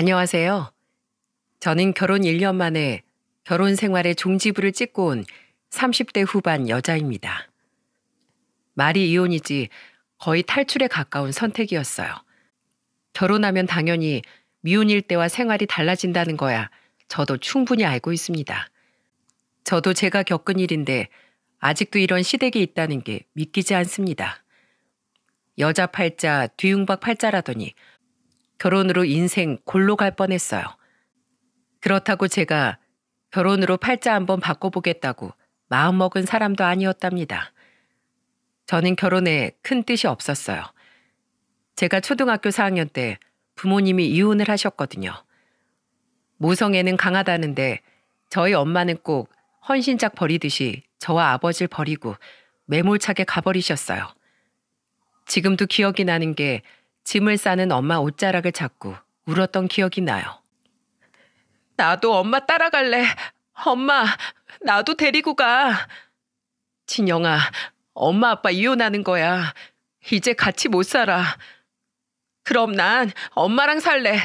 안녕하세요. 저는 결혼 1년 만에 결혼 생활의 종지부를 찍고 온 30대 후반 여자입니다. 말이 이혼이지 거의 탈출에 가까운 선택이었어요. 결혼하면 당연히 미혼 일대와 생활이 달라진다는 거야 저도 충분히 알고 있습니다. 저도 제가 겪은 일인데 아직도 이런 시댁이 있다는 게 믿기지 않습니다. 여자 팔자 뒤웅박 팔자라더니 결혼으로 인생 골로 갈 뻔했어요. 그렇다고 제가 결혼으로 팔자 한번 바꿔보겠다고 마음먹은 사람도 아니었답니다. 저는 결혼에 큰 뜻이 없었어요. 제가 초등학교 4학년 때 부모님이 이혼을 하셨거든요. 모성애는 강하다는데 저희 엄마는 꼭 헌신짝 버리듯이 저와 아버지를 버리고 매몰차게 가버리셨어요. 지금도 기억이 나는 게 짐을 싸는 엄마 옷자락을 잡고 울었던 기억이 나요. 나도 엄마 따라갈래. 엄마, 나도 데리고 가. 진영아, 엄마 아빠 이혼하는 거야. 이제 같이 못 살아. 그럼 난 엄마랑 살래.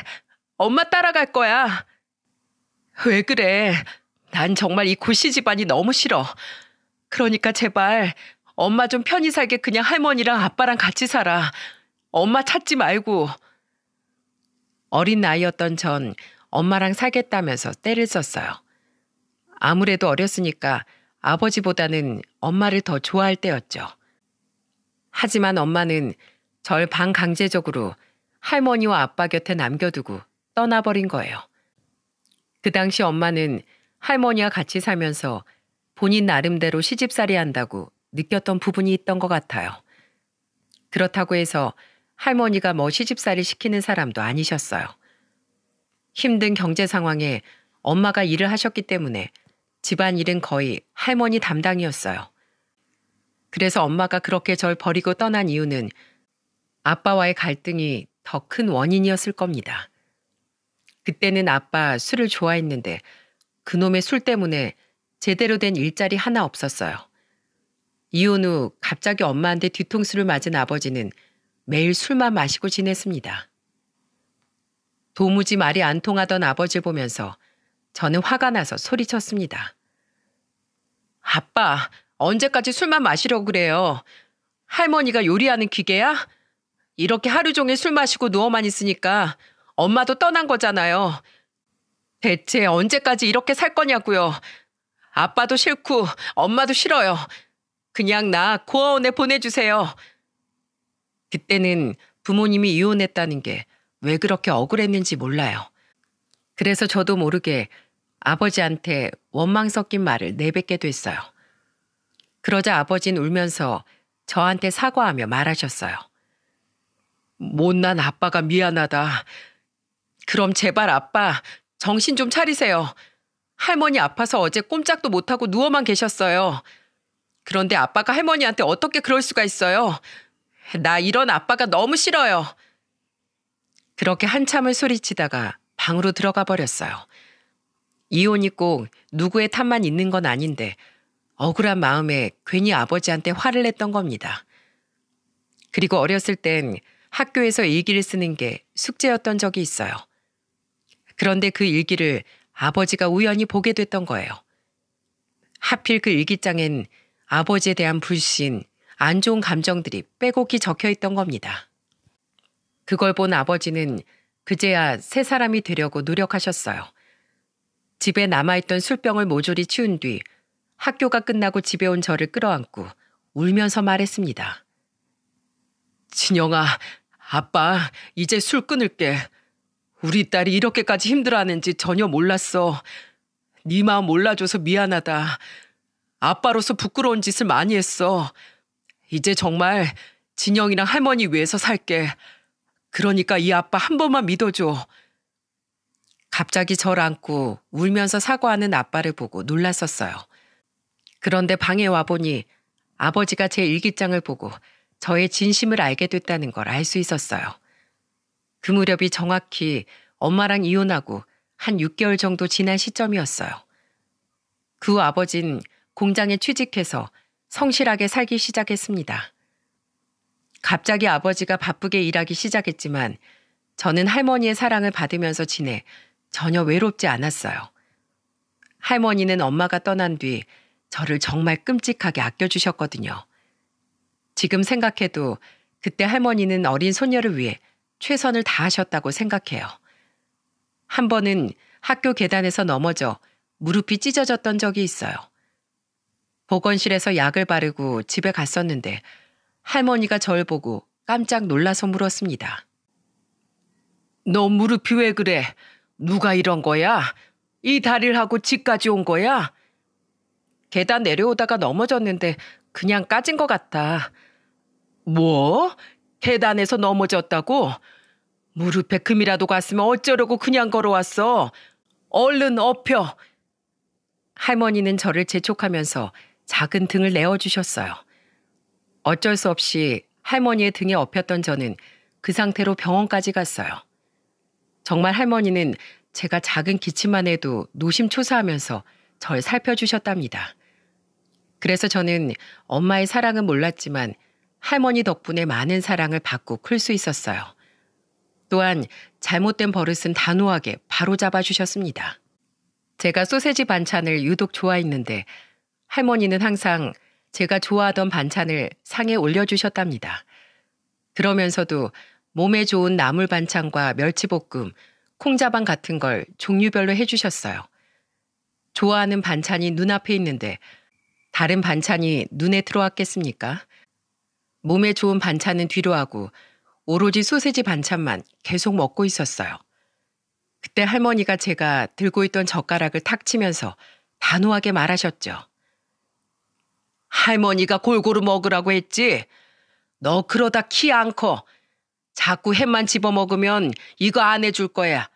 엄마 따라갈 거야. 왜 그래? 난 정말 이 고씨 집안이 너무 싫어. 그러니까 제발 엄마 좀 편히 살게 그냥 할머니랑 아빠랑 같이 살아. 엄마 찾지 말고. 어린 나이였던 전 엄마랑 살겠다면서 떼를 썼어요. 아무래도 어렸으니까 아버지보다는 엄마를 더 좋아할 때였죠. 하지만 엄마는 절 반강제적으로 할머니와 아빠 곁에 남겨두고 떠나버린 거예요. 그 당시 엄마는 할머니와 같이 살면서 본인 나름대로 시집살이 한다고 느꼈던 부분이 있던 것 같아요. 그렇다고 해서 할머니가 뭐 시집살이 시키는 사람도 아니셨어요. 힘든 경제 상황에 엄마가 일을 하셨기 때문에 집안일은 거의 할머니 담당이었어요. 그래서 엄마가 그렇게 절 버리고 떠난 이유는 아빠와의 갈등이 더 큰 원인이었을 겁니다. 그때는 아빠 술을 좋아했는데 그놈의 술 때문에 제대로 된 일자리 하나 없었어요. 이혼 후 갑자기 엄마한테 뒤통수를 맞은 아버지는 매일 술만 마시고 지냈습니다. 도무지 말이 안 통하던 아버지를 보면서 저는 화가 나서 소리쳤습니다. 아빠, 언제까지 술만 마시려고 그래요? 할머니가 요리하는 기계야? 이렇게 하루 종일 술 마시고 누워만 있으니까 엄마도 떠난 거잖아요. 대체 언제까지 이렇게 살 거냐고요. 아빠도 싫고 엄마도 싫어요. 그냥 나 고아원에 보내주세요. 그때는 부모님이 이혼했다는 게 왜 그렇게 억울했는지 몰라요. 그래서 저도 모르게 아버지한테 원망 섞인 말을 내뱉게 됐어요. 그러자 아버지는 울면서 저한테 사과하며 말하셨어요. 못난 아빠가 미안하다. 그럼 제발 아빠 정신 좀 차리세요. 할머니 아파서 어제 꼼짝도 못하고 누워만 계셨어요. 그런데 아빠가 할머니한테 어떻게 그럴 수가 있어요? 나 이런 아빠가 너무 싫어요. 그렇게 한참을 소리치다가 방으로 들어가 버렸어요. 이혼이 꼭 누구의 탓만 있는 건 아닌데 억울한 마음에 괜히 아버지한테 화를 냈던 겁니다. 그리고 어렸을 땐 학교에서 일기를 쓰는 게 숙제였던 적이 있어요. 그런데 그 일기를 아버지가 우연히 보게 됐던 거예요. 하필 그 일기장엔 아버지에 대한 불신, 안 좋은 감정들이 빼곡히 적혀 있던 겁니다. 그걸 본 아버지는 그제야 새 사람이 되려고 노력하셨어요. 집에 남아있던 술병을 모조리 치운 뒤 학교가 끝나고 집에 온 저를 끌어안고 울면서 말했습니다. 진영아, 아빠 이제 술 끊을게. 우리 딸이 이렇게까지 힘들어하는지 전혀 몰랐어. 네 마음 몰라줘서 미안하다. 아빠로서 부끄러운 짓을 많이 했어. 이제 정말 진영이랑 할머니 위해서 살게. 그러니까 이 아빠 한 번만 믿어줘. 갑자기 절 안고 울면서 사과하는 아빠를 보고 놀랐었어요. 그런데 방에 와보니 아버지가 제 일기장을 보고 저의 진심을 알게 됐다는 걸 알 수 있었어요. 그 무렵이 정확히 엄마랑 이혼하고 한 6개월 정도 지난 시점이었어요. 그 후 아버진 공장에 취직해서 성실하게 살기 시작했습니다. 갑자기 아버지가 바쁘게 일하기 시작했지만 저는 할머니의 사랑을 받으면서 지내 전혀 외롭지 않았어요. 할머니는 엄마가 떠난 뒤 저를 정말 끔찍하게 아껴주셨거든요. 지금 생각해도 그때 할머니는 어린 소녀를 위해 최선을 다하셨다고 생각해요. 한 번은 학교 계단에서 넘어져 무릎이 찢어졌던 적이 있어요. 보건실에서 약을 바르고 집에 갔었는데 할머니가 절 보고 깜짝 놀라서 물었습니다. 너 무릎이 왜 그래? 누가 이런 거야? 이 다리를 하고 집까지 온 거야? 계단 내려오다가 넘어졌는데 그냥 까진 것 같아. 뭐? 계단에서 넘어졌다고? 무릎에 금이라도 갔으면 어쩌려고 그냥 걸어왔어? 얼른 엎혀. 할머니는 저를 재촉하면서 작은 등을 내어주셨어요. 어쩔 수 없이 할머니의 등에 엎였던 저는 그 상태로 병원까지 갔어요. 정말 할머니는 제가 작은 기침만 해도 노심초사하면서 절 살펴주셨답니다. 그래서 저는 엄마의 사랑은 몰랐지만 할머니 덕분에 많은 사랑을 받고 클 수 있었어요. 또한 잘못된 버릇은 단호하게 바로잡아 주셨습니다. 제가 소세지 반찬을 유독 좋아했는데 할머니는 항상 제가 좋아하던 반찬을 상에 올려주셨답니다. 그러면서도 몸에 좋은 나물 반찬과 멸치볶음, 콩자반 같은 걸 종류별로 해주셨어요. 좋아하는 반찬이 눈앞에 있는데 다른 반찬이 눈에 들어왔겠습니까? 몸에 좋은 반찬은 뒤로 하고 오로지 소세지 반찬만 계속 먹고 있었어요. 그때 할머니가 제가 들고 있던 젓가락을 탁 치면서 단호하게 말하셨죠. 할머니가 골고루 먹으라고 했지? 너 그러다 키 안 커. 자꾸 햄만 집어먹으면 이거 안 해줄 거야.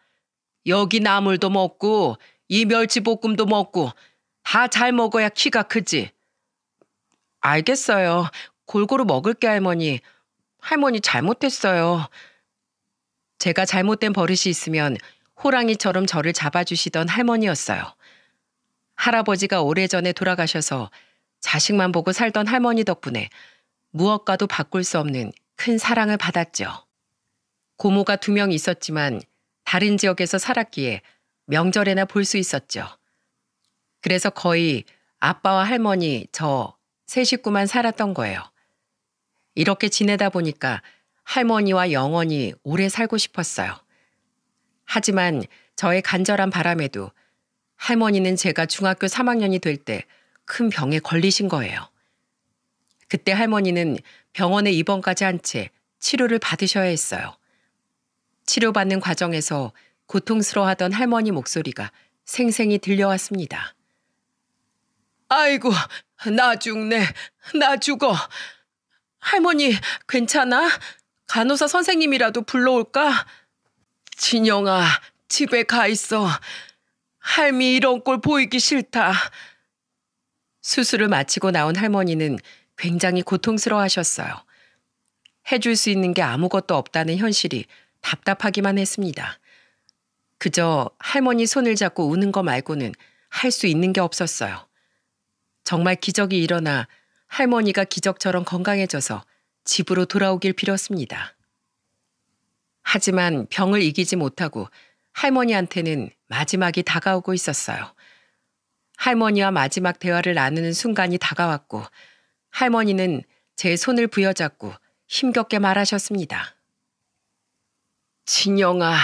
여기 나물도 먹고 이 멸치볶음도 먹고 다 잘 먹어야 키가 크지. 알겠어요. 골고루 먹을게 할머니. 할머니 잘못했어요. 제가 잘못된 버릇이 있으면 호랑이처럼 저를 잡아주시던 할머니였어요. 할아버지가 오래전에 돌아가셔서 자식만 보고 살던 할머니 덕분에 무엇과도 바꿀 수 없는 큰 사랑을 받았죠. 고모가 2명 있었지만 다른 지역에서 살았기에 명절에나 볼 수 있었죠. 그래서 거의 아빠와 할머니, 저 세 식구만 살았던 거예요. 이렇게 지내다 보니까 할머니와 영원히 오래 살고 싶었어요. 하지만 저의 간절한 바람에도 할머니는 제가 중학교 3학년이 될 때 큰 병에 걸리신 거예요. 그때 할머니는 병원에 입원까지 한 채 치료를 받으셔야 했어요. 치료받는 과정에서 고통스러워하던 할머니 목소리가 생생히 들려왔습니다. 아이고, 나 죽네. 나 죽어. 할머니, 괜찮아? 간호사 선생님이라도 불러올까? 진영아, 집에 가 있어. 할미 이런 꼴 보이기 싫다. 수술을 마치고 나온 할머니는 굉장히 고통스러워하셨어요. 해줄 수 있는 게 아무것도 없다는 현실이 답답하기만 했습니다. 그저 할머니 손을 잡고 우는 거 말고는 할 수 있는 게 없었어요. 정말 기적이 일어나 할머니가 기적처럼 건강해져서 집으로 돌아오길 빌었습니다. 하지만 병을 이기지 못하고 할머니한테는 마지막이 다가오고 있었어요. 할머니와 마지막 대화를 나누는 순간이 다가왔고 할머니는 제 손을 부여잡고 힘겹게 말하셨습니다. 진영아,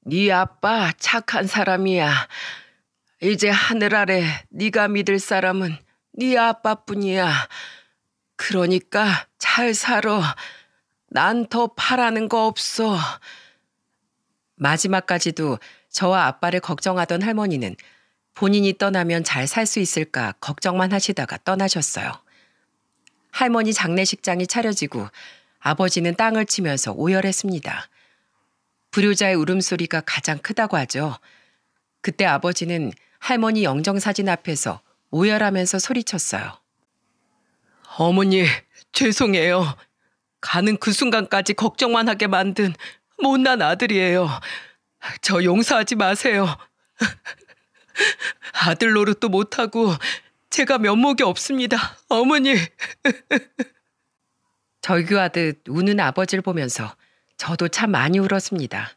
네 아빠 착한 사람이야. 이제 하늘 아래 네가 믿을 사람은 네 아빠뿐이야. 그러니까 잘 살아. 난 더 바라는 거 없어. 마지막까지도 저와 아빠를 걱정하던 할머니는 본인이 떠나면 잘 살 수 있을까 걱정만 하시다가 떠나셨어요. 할머니 장례식장이 차려지고 아버지는 땅을 치면서 오열했습니다. 불효자의 울음소리가 가장 크다고 하죠. 그때 아버지는 할머니 영정사진 앞에서 오열하면서 소리쳤어요. 어머니, 죄송해요. 가는 그 순간까지 걱정만 하게 만든 못난 아들이에요. 저 용서하지 마세요. 아들 노릇도 못하고 제가 면목이 없습니다. 어머니. 절규하듯 우는 아버지를 보면서 저도 참 많이 울었습니다.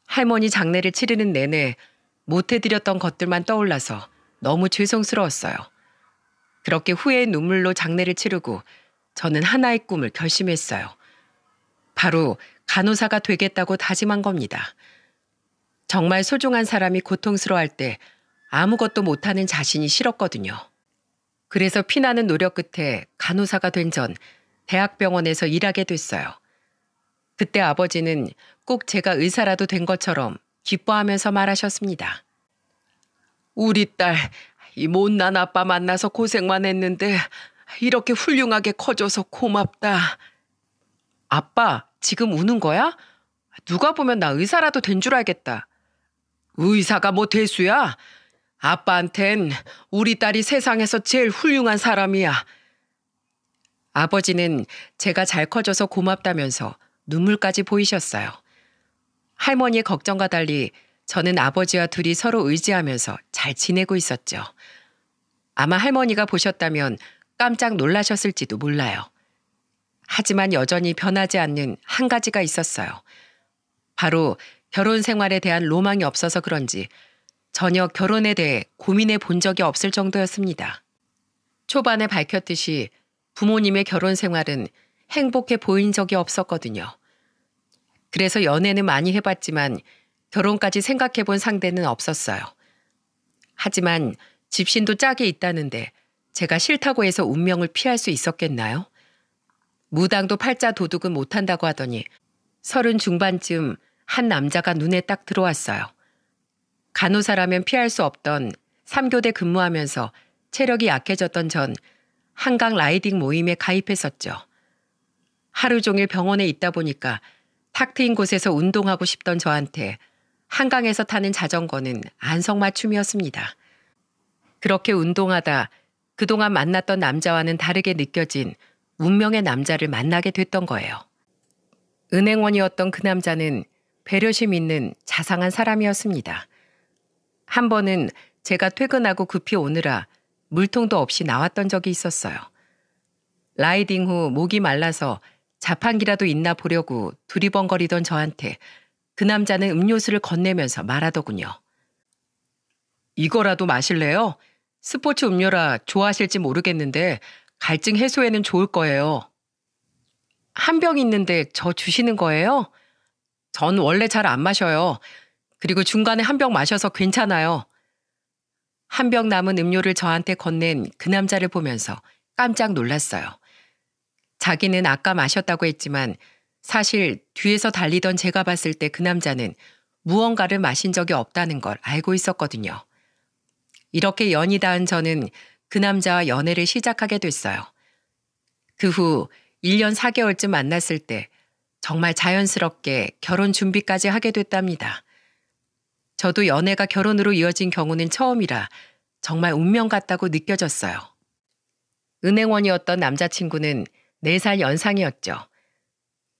할머니 장례를 치르는 내내 못해드렸던 것들만 떠올라서 너무 죄송스러웠어요. 그렇게 후회의 눈물로 장례를 치르고 저는 하나의 꿈을 결심했어요. 바로 간호사가 되겠다고 다짐한 겁니다. 정말 소중한 사람이 고통스러워할 때 아무것도 못하는 자신이 싫었거든요. 그래서 피나는 노력 끝에 간호사가 된 전 대학병원에서 일하게 됐어요. 그때 아버지는 꼭 제가 의사라도 된 것처럼 기뻐하면서 말하셨습니다. 우리 딸, 이 못난 아빠 만나서 고생만 했는데 이렇게 훌륭하게 커져서 고맙다. 아빠, 지금 우는 거야? 누가 보면 나 의사라도 된 줄 알겠다. 의사가 뭐 대수야? 아빠한텐 우리 딸이 세상에서 제일 훌륭한 사람이야. 아버지는 제가 잘 커져서 고맙다면서 눈물까지 보이셨어요. 할머니의 걱정과 달리 저는 아버지와 둘이 서로 의지하면서 잘 지내고 있었죠. 아마 할머니가 보셨다면 깜짝 놀라셨을지도 몰라요. 하지만 여전히 변하지 않는 한 가지가 있었어요. 바로 결혼 생활에 대한 로망이 없어서 그런지 전혀 결혼에 대해 고민해 본 적이 없을 정도였습니다. 초반에 밝혔듯이 부모님의 결혼 생활은 행복해 보인 적이 없었거든요. 그래서 연애는 많이 해봤지만 결혼까지 생각해 본 상대는 없었어요. 하지만 집신도 짝이 있다는데 제가 싫다고 해서 운명을 피할 수 있었겠나요? 무당도 팔자 도둑은 못한다고 하더니 30 중반쯤 한 남자가 눈에 딱 들어왔어요. 간호사라면 피할 수 없던 3교대 근무하면서 체력이 약해졌던 전 한강 라이딩 모임에 가입했었죠. 하루 종일 병원에 있다 보니까 탁 트인 곳에서 운동하고 싶던 저한테 한강에서 타는 자전거는 안성맞춤이었습니다. 그렇게 운동하다 그동안 만났던 남자와는 다르게 느껴진 운명의 남자를 만나게 됐던 거예요. 은행원이었던 그 남자는 배려심 있는 자상한 사람이었습니다. 한 번은 제가 퇴근하고 급히 오느라 물통도 없이 나왔던 적이 있었어요. 라이딩 후 목이 말라서 자판기라도 있나 보려고 두리번거리던 저한테 그 남자는 음료수를 건네면서 말하더군요. 이거라도 마실래요? 스포츠 음료라 좋아하실지 모르겠는데 갈증 해소에는 좋을 거예요. 한 병 있는데 저 주시는 거예요? 전 원래 잘 안 마셔요. 그리고 중간에 한 병 마셔서 괜찮아요. 한 병 남은 음료를 저한테 건넨 그 남자를 보면서 깜짝 놀랐어요. 자기는 아까 마셨다고 했지만 사실 뒤에서 달리던 제가 봤을 때 그 남자는 무언가를 마신 적이 없다는 걸 알고 있었거든요. 이렇게 연이 닿은 저는 그 남자와 연애를 시작하게 됐어요. 그 후 1년 4개월쯤 만났을 때 정말 자연스럽게 결혼 준비까지 하게 됐답니다. 저도 연애가 결혼으로 이어진 경우는 처음이라 정말 운명 같다고 느껴졌어요. 은행원이었던 남자친구는 4살 연상이었죠.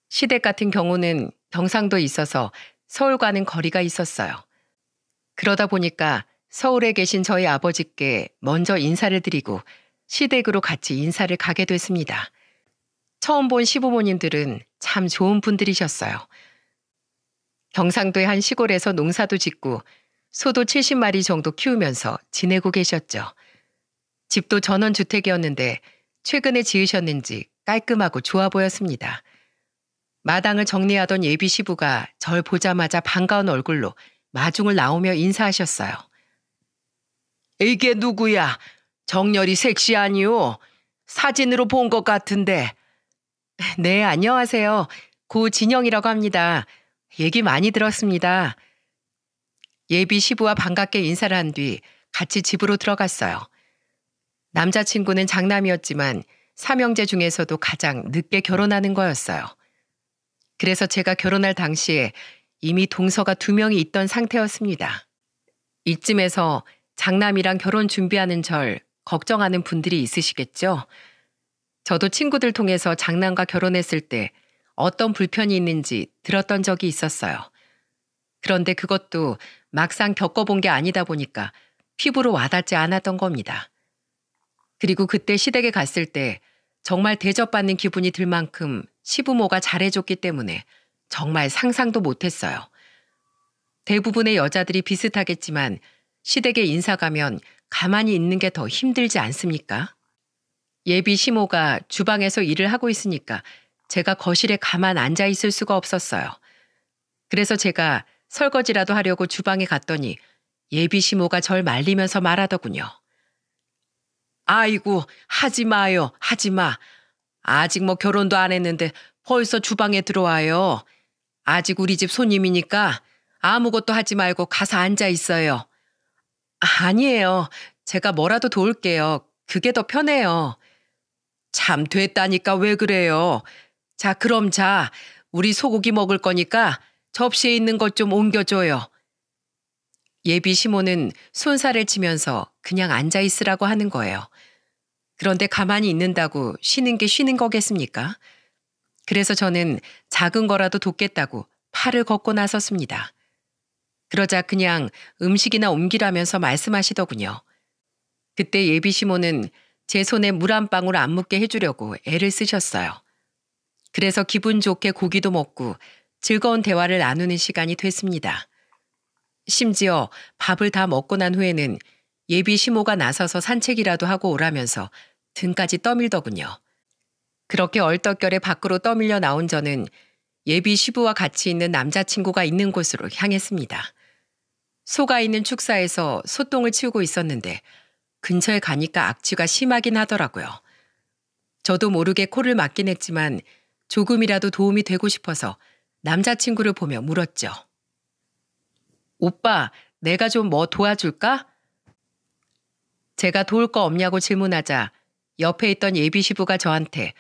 시댁 같은 경우는 경상도에 있어서 서울과는 거리가 있었어요. 그러다 보니까 서울에 계신 저희 아버지께 먼저 인사를 드리고 시댁으로 같이 인사를 가게 됐습니다. 처음 본 시부모님들은 참 좋은 분들이셨어요. 경상도의 한 시골에서 농사도 짓고 소도 70마리 정도 키우면서 지내고 계셨죠. 집도 전원주택이었는데 최근에 지으셨는지 깔끔하고 좋아 보였습니다. 마당을 정리하던 예비 시부가 절 보자마자 반가운 얼굴로 마중을 나오며 인사하셨어요. 이게 누구야? 정렬이 섹시하니요? 사진으로 본 것 같은데. 네, 안녕하세요. 고 진영이라고 합니다. 얘기 많이 들었습니다. 예비 시부와 반갑게 인사를 한 뒤 같이 집으로 들어갔어요. 남자친구는 장남이었지만 삼형제 중에서도 가장 늦게 결혼하는 거였어요. 그래서 제가 결혼할 당시에 이미 동서가 2명이 있던 상태였습니다. 이쯤에서 장남이랑 결혼 준비하는 절 걱정하는 분들이 있으시겠죠? 저도 친구들 통해서 장남과 결혼했을 때 어떤 불편이 있는지 들었던 적이 있었어요. 그런데 그것도 막상 겪어본 게 아니다 보니까 피부로 와닿지 않았던 겁니다. 그리고 그때 시댁에 갔을 때 정말 대접받는 기분이 들 만큼 시부모가 잘해줬기 때문에 정말 상상도 못했어요. 대부분의 여자들이 비슷하겠지만 시댁에 인사 가면 가만히 있는 게 더 힘들지 않습니까? 예비 시모가 주방에서 일을 하고 있으니까 제가 거실에 가만 앉아 있을 수가 없었어요. 그래서 제가 설거지라도 하려고 주방에 갔더니 예비 시모가 절 말리면서 말하더군요. 아이고, 하지 마요, 하지 마. 아직 뭐 결혼도 안 했는데 벌써 주방에 들어와요. 아직 우리 집 손님이니까 아무것도 하지 말고 가서 앉아 있어요. 아니에요. 제가 뭐라도 도울게요. 그게 더 편해요. 참 됐다니까 왜 그래요. 자, 그럼 자, 우리 소고기 먹을 거니까 접시에 있는 것 좀 옮겨줘요. 예비 시모는 손살을 치면서 그냥 앉아 있으라고 하는 거예요. 그런데 가만히 있는다고 쉬는 게 쉬는 거겠습니까? 그래서 저는 작은 거라도 돕겠다고 팔을 걷고 나섰습니다. 그러자 그냥 음식이나 옮기라면서 말씀하시더군요. 그때 예비 시모는 제 손에 물 한 방울 안 묻게 해주려고 애를 쓰셨어요. 그래서 기분 좋게 고기도 먹고 즐거운 대화를 나누는 시간이 됐습니다. 심지어 밥을 다 먹고 난 후에는 예비 시모가 나서서 산책이라도 하고 오라면서 등까지 떠밀더군요. 그렇게 얼떨결에 밖으로 떠밀려 나온 저는 예비 시부와 같이 있는 남자친구가 있는 곳으로 향했습니다. 소가 있는 축사에서 소똥을 치우고 있었는데 근처에 가니까 악취가 심하긴 하더라고요. 저도 모르게 코를 막긴 했지만 조금이라도 도움이 되고 싶어서 남자친구를 보며 물었죠. 오빠, 내가 좀 뭐 도와줄까? 제가 도울 거 없냐고 질문하자 옆에 있던 예비 시부가 저한테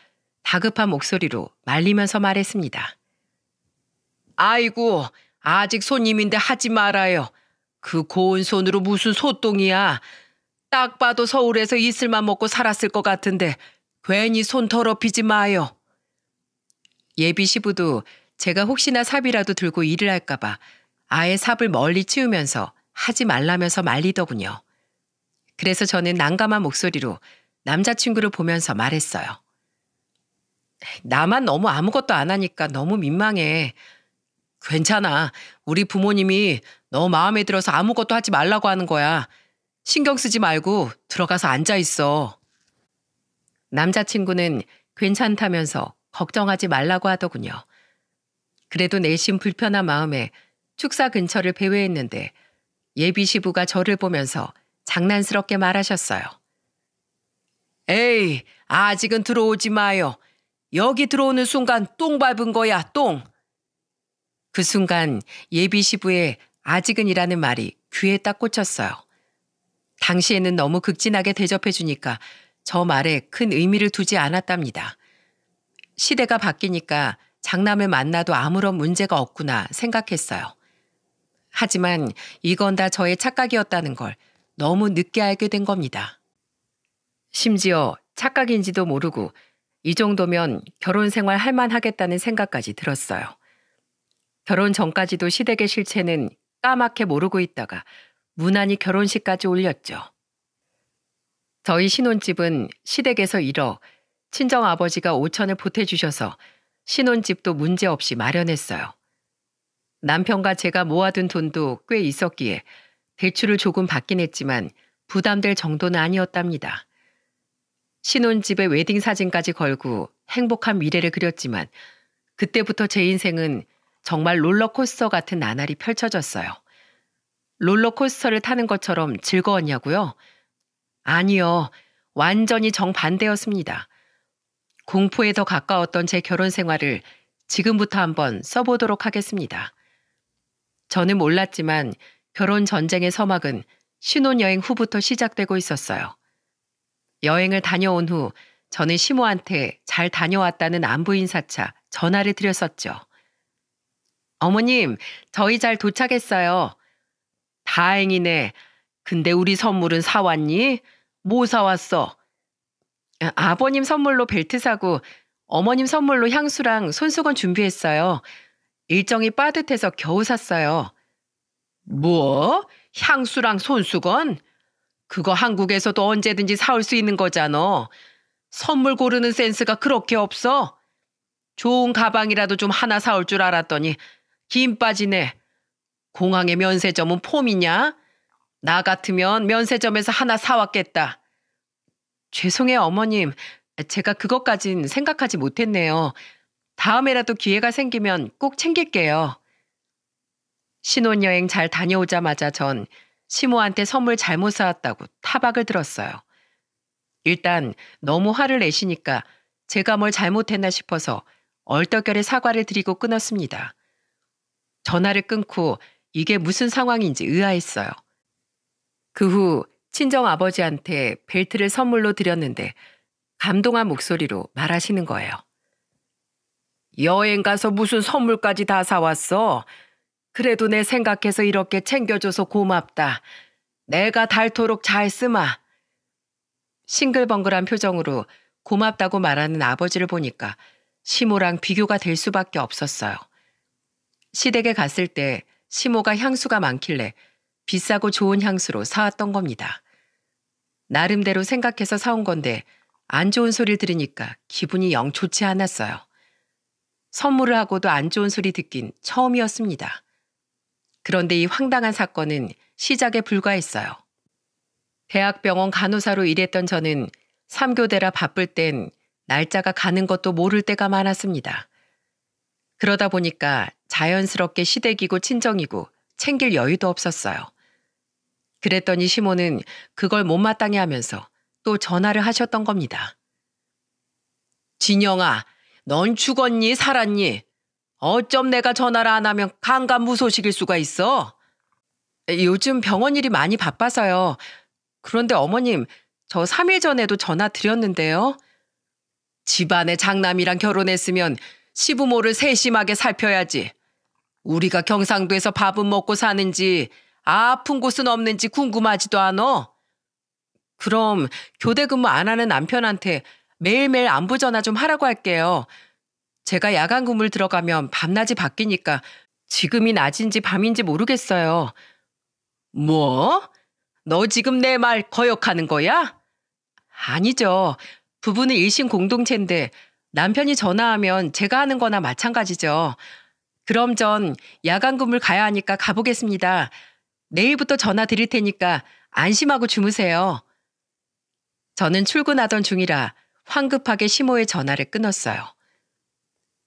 다급한 목소리로 말리면서 말했습니다. 아이고, 아직 손님인데 하지 말아요. 그 고운 손으로 무슨 소똥이야. 딱 봐도 서울에서 이슬만 먹고 살았을 것 같은데 괜히 손 더럽히지 마요. 예비 시부도 제가 혹시나 삽이라도 들고 일을 할까 봐 아예 삽을 멀리 치우면서 하지 말라면서 말리더군요. 그래서 저는 난감한 목소리로 남자친구를 보면서 말했어요. 나만 너무 아무것도 안 하니까 너무 민망해. 괜찮아. 우리 부모님이 너 마음에 들어서 아무것도 하지 말라고 하는 거야. 신경 쓰지 말고 들어가서 앉아 있어. 남자친구는 괜찮다면서 걱정하지 말라고 하더군요. 그래도 내심 불편한 마음에 축사 근처를 배회했는데 예비 시부가 저를 보면서 장난스럽게 말하셨어요. 에이, 아직은 들어오지 마요. 여기 들어오는 순간 똥 밟은 거야, 똥. 그 순간 예비 시부의 아직은이라는 말이 귀에 딱 꽂혔어요. 당시에는 너무 극진하게 대접해 주니까 저 말에 큰 의미를 두지 않았답니다. 시대가 바뀌니까 장남을 만나도 아무런 문제가 없구나 생각했어요. 하지만 이건 다 저의 착각이었다는 걸 너무 늦게 알게 된 겁니다. 심지어 착각인지도 모르고 이 정도면 결혼 생활 할만하겠다는 생각까지 들었어요. 결혼 전까지도 시댁의 실체는 까맣게 모르고 있다가 무난히 결혼식까지 올렸죠. 저희 신혼집은 시댁에서 1억, 친정아버지가 5천을 보태주셔서 신혼집도 문제없이 마련했어요. 남편과 제가 모아둔 돈도 꽤 있었기에 대출을 조금 받긴 했지만 부담될 정도는 아니었답니다. 신혼집에 웨딩 사진까지 걸고 행복한 미래를 그렸지만 그때부터 제 인생은 정말 롤러코스터 같은 나날이 펼쳐졌어요. 롤러코스터를 타는 것처럼 즐거웠냐고요? 아니요. 완전히 정반대였습니다. 공포에 더 가까웠던 제 결혼 생활을 지금부터 한번 써보도록 하겠습니다. 저는 몰랐지만 결혼 전쟁의 서막은 신혼여행 후부터 시작되고 있었어요. 여행을 다녀온 후 저는 시모한테 잘 다녀왔다는 안부 인사차 전화를 드렸었죠. 어머님, 저희 잘 도착했어요. 다행이네. 근데 우리 선물은 사왔니? 뭐 사왔어? 아버님 선물로 벨트 사고 어머님 선물로 향수랑 손수건 준비했어요. 일정이 빠듯해서 겨우 샀어요. 뭐? 향수랑 손수건? 그거 한국에서도 언제든지 사올 수 있는 거잖아. 선물 고르는 센스가 그렇게 없어? 좋은 가방이라도 좀 하나 사올 줄 알았더니 김 빠지네. 공항의 면세점은 폼이냐? 나 같으면 면세점에서 하나 사왔겠다. 죄송해요, 어머님. 제가 그것까진 생각하지 못했네요. 다음에라도 기회가 생기면 꼭 챙길게요. 신혼여행 잘 다녀오자마자 전 시모한테 선물 잘못 사왔다고 타박을 들었어요. 일단 너무 화를 내시니까 제가 뭘 잘못했나 싶어서 얼떨결에 사과를 드리고 끊었습니다. 전화를 끊고 이게 무슨 상황인지 의아했어요. 그 후 친정아버지한테 벨트를 선물로 드렸는데 감동한 목소리로 말하시는 거예요. 여행 가서 무슨 선물까지 다 사왔어? 그래도 내 생각해서 이렇게 챙겨줘서 고맙다. 내가 닳도록 잘 쓰마. 싱글벙글한 표정으로 고맙다고 말하는 아버지를 보니까 시모랑 비교가 될 수밖에 없었어요. 시댁에 갔을 때 시모가 향수가 많길래 비싸고 좋은 향수로 사왔던 겁니다. 나름대로 생각해서 사온 건데 안 좋은 소리를 들으니까 기분이 영 좋지 않았어요. 선물을 하고도 안 좋은 소리 듣긴 처음이었습니다. 그런데 이 황당한 사건은 시작에 불과했어요. 대학병원 간호사로 일했던 저는 3교대라 바쁠 땐 날짜가 가는 것도 모를 때가 많았습니다. 그러다 보니까 자연스럽게 시댁이고 친정이고 챙길 여유도 없었어요. 그랬더니 시모는 그걸 못마땅해 하면서 또 전화를 하셨던 겁니다. 진영아, 넌 죽었니 살았니? 어쩜 내가 전화를 안 하면 간간무소식일 수가 있어? 요즘 병원 일이 많이 바빠서요. 그런데 어머님, 저 3일 전에도 전화 드렸는데요. 집안에 장남이랑 결혼했으면 시부모를 세심하게 살펴야지. 우리가 경상도에서 밥은 먹고 사는지 아픈 곳은 없는지 궁금하지도 않어. 그럼 교대 근무 안 하는 남편한테 매일매일 안부 전화 좀 하라고 할게요. 제가 야간 근무를 들어가면 밤낮이 바뀌니까 지금이 낮인지 밤인지 모르겠어요. 뭐? 너 지금 내 말 거역하는 거야? 아니죠. 부부는 일심 공동체인데 남편이 전화하면 제가 하는 거나 마찬가지죠. 그럼 전 야간 근무를 가야 하니까 가보겠습니다. 내일부터 전화 드릴 테니까 안심하고 주무세요. 저는 출근하던 중이라 황급하게 시모의 전화를 끊었어요.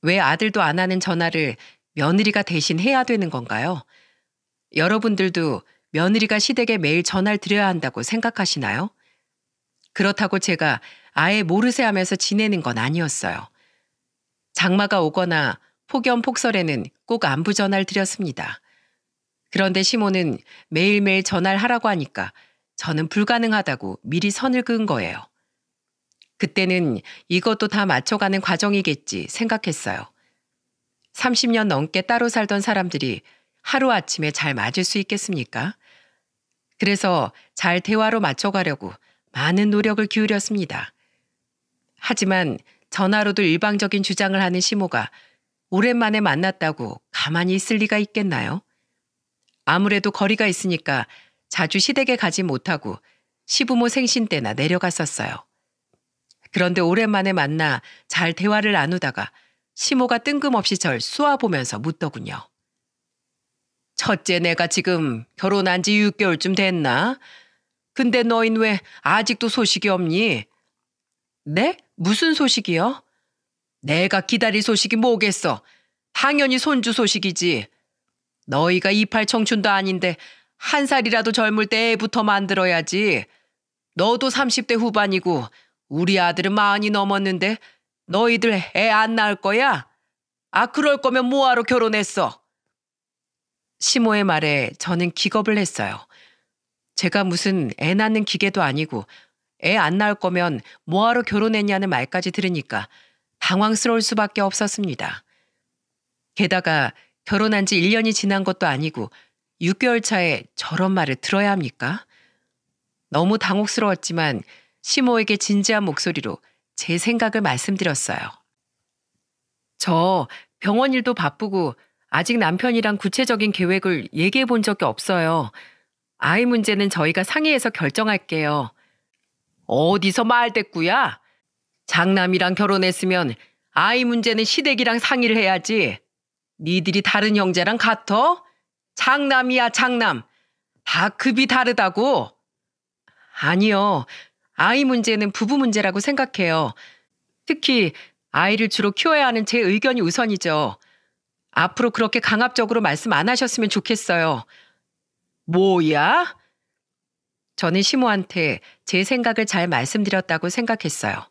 왜 아들도 안 하는 전화를 며느리가 대신 해야 되는 건가요? 여러분들도 며느리가 시댁에 매일 전화를 드려야 한다고 생각하시나요? 그렇다고 제가 아예 모르세 하면서 지내는 건 아니었어요. 장마가 오거나 폭염폭설에는 꼭 안부 전화를 드렸습니다. 그런데 시모는 매일매일 전화를 하라고 하니까 저는 불가능하다고 미리 선을 그은 거예요. 그때는 이것도 다 맞춰가는 과정이겠지 생각했어요. 30년 넘게 따로 살던 사람들이 하루아침에 잘 맞을 수 있겠습니까? 그래서 잘 대화로 맞춰가려고 많은 노력을 기울였습니다. 하지만 전화로도 일방적인 주장을 하는 시모가 오랜만에 만났다고 가만히 있을 리가 있겠나요? 아무래도 거리가 있으니까 자주 시댁에 가지 못하고 시부모 생신 때나 내려갔었어요. 그런데 오랜만에 만나 잘 대화를 나누다가 시모가 뜬금없이 절 쏘아보면서 묻더군요. 첫째, 내가 지금 결혼한 지 6개월쯤 됐나? 근데 너흰 왜 아직도 소식이 없니? 네? 무슨 소식이요? 내가 기다릴 소식이 뭐겠어? 당연히 손주 소식이지. 너희가 28 청춘도 아닌데 한 살이라도 젊을 때 애부터 만들어야지. 너도 30대 후반이고 우리 아들은 40이 넘었는데 너희들 애 안 낳을 거야? 아, 그럴 거면 뭐하러 결혼했어? 시모의 말에 저는 기겁을 했어요. 제가 무슨 애 낳는 기계도 아니고 애 안 낳을 거면 뭐하러 결혼했냐는 말까지 들으니까 당황스러울 수밖에 없었습니다. 게다가 결혼한 지 1년이 지난 것도 아니고 6개월 차에 저런 말을 들어야 합니까? 너무 당혹스러웠지만 시모에게 진지한 목소리로 제 생각을 말씀드렸어요. 저 병원 일도 바쁘고 아직 남편이랑 구체적인 계획을 얘기해 본 적이 없어요. 아이 문제는 저희가 상의해서 결정할게요. 어디서 말대꾸야? 장남이랑 결혼했으면 아이 문제는 시댁이랑 상의를 해야지. 니들이 다른 형제랑 같어? 장남이야, 장남. 다 급이 다르다고. 아니요. 아이 문제는 부부 문제라고 생각해요. 특히 아이를 주로 키워야 하는 제 의견이 우선이죠. 앞으로 그렇게 강압적으로 말씀 안 하셨으면 좋겠어요. 뭐야? 저는 시모한테 제 생각을 잘 말씀드렸다고 생각했어요.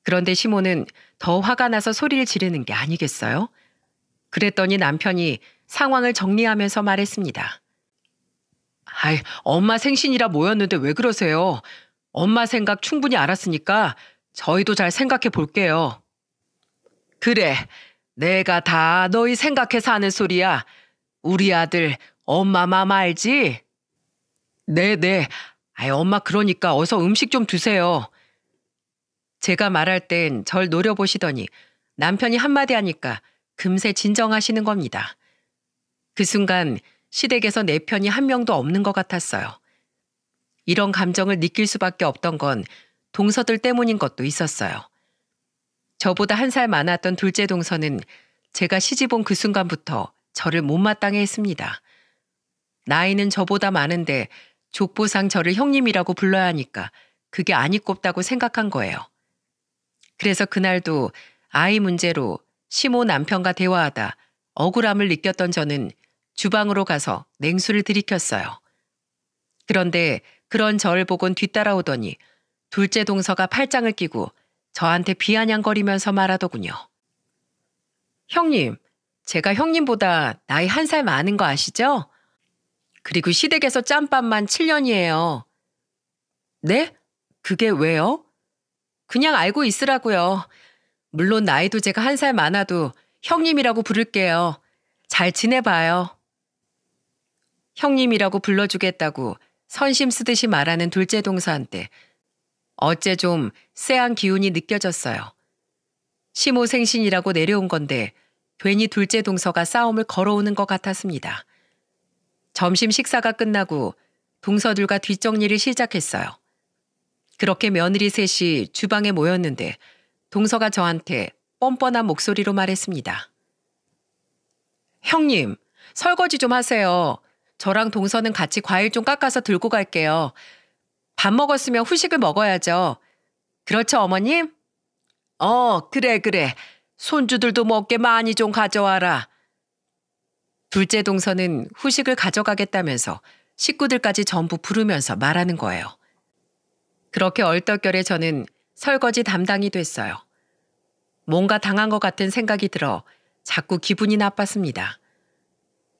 그런데 시모는 더 화가 나서 소리를 지르는 게 아니겠어요? 그랬더니 남편이 상황을 정리하면서 말했습니다. 아이, 엄마 생신이라 모였는데 왜 그러세요? 엄마 생각 충분히 알았으니까 저희도 잘 생각해 볼게요. 그래, 내가 다 너희 생각해서 하는 소리야. 우리 아들 엄마 맘 알지? 네네. 아이, 엄마 그러니까 어서 음식 좀 드세요. 제가 말할 땐 절 노려보시더니 남편이 한마디 하니까 금세 진정하시는 겁니다. 그 순간 시댁에서 내 편이 한 명도 없는 것 같았어요. 이런 감정을 느낄 수밖에 없던 건 동서들 때문인 것도 있었어요. 저보다 한 살 많았던 둘째 동서는 제가 시집 온 그 순간부터 저를 못마땅해 했습니다. 나이는 저보다 많은데 족보상 저를 형님이라고 불러야 하니까 그게 아니꼽다고 생각한 거예요. 그래서 그날도 아이 문제로 시모 남편과 대화하다 억울함을 느꼈던 저는 주방으로 가서 냉수를 들이켰어요. 그런데 그런 저를 보곤 뒤따라오더니 둘째 동서가 팔짱을 끼고 저한테 비아냥거리면서 말하더군요. 형님, 제가 형님보다 나이 한 살 많은 거 아시죠? 그리고 시댁에서 짬밥만 7년이에요. 네? 그게 왜요? 그냥 알고 있으라고요. 물론 나이도 제가 한 살 많아도 형님이라고 부를게요. 잘 지내봐요. 형님이라고 불러주겠다고 선심 쓰듯이 말하는 둘째 동서한테 어째 좀 쎄한 기운이 느껴졌어요. 시모 생신이라고 내려온 건데 괜히 둘째 동서가 싸움을 걸어오는 것 같았습니다. 점심 식사가 끝나고 동서들과 뒷정리를 시작했어요. 그렇게 며느리 셋이 주방에 모였는데 동서가 저한테 뻔뻔한 목소리로 말했습니다. 형님, 설거지 좀 하세요. 저랑 동서는 같이 과일 좀 깎아서 들고 갈게요. 밥 먹었으면 후식을 먹어야죠. 그렇죠, 어머님? 그래. 손주들도 먹게 많이 좀 가져와라. 둘째 동서는 후식을 가져가겠다면서 식구들까지 전부 부르면서 말하는 거예요. 그렇게 얼떨결에 저는 설거지 담당이 됐어요. 뭔가 당한 것 같은 생각이 들어 자꾸 기분이 나빴습니다.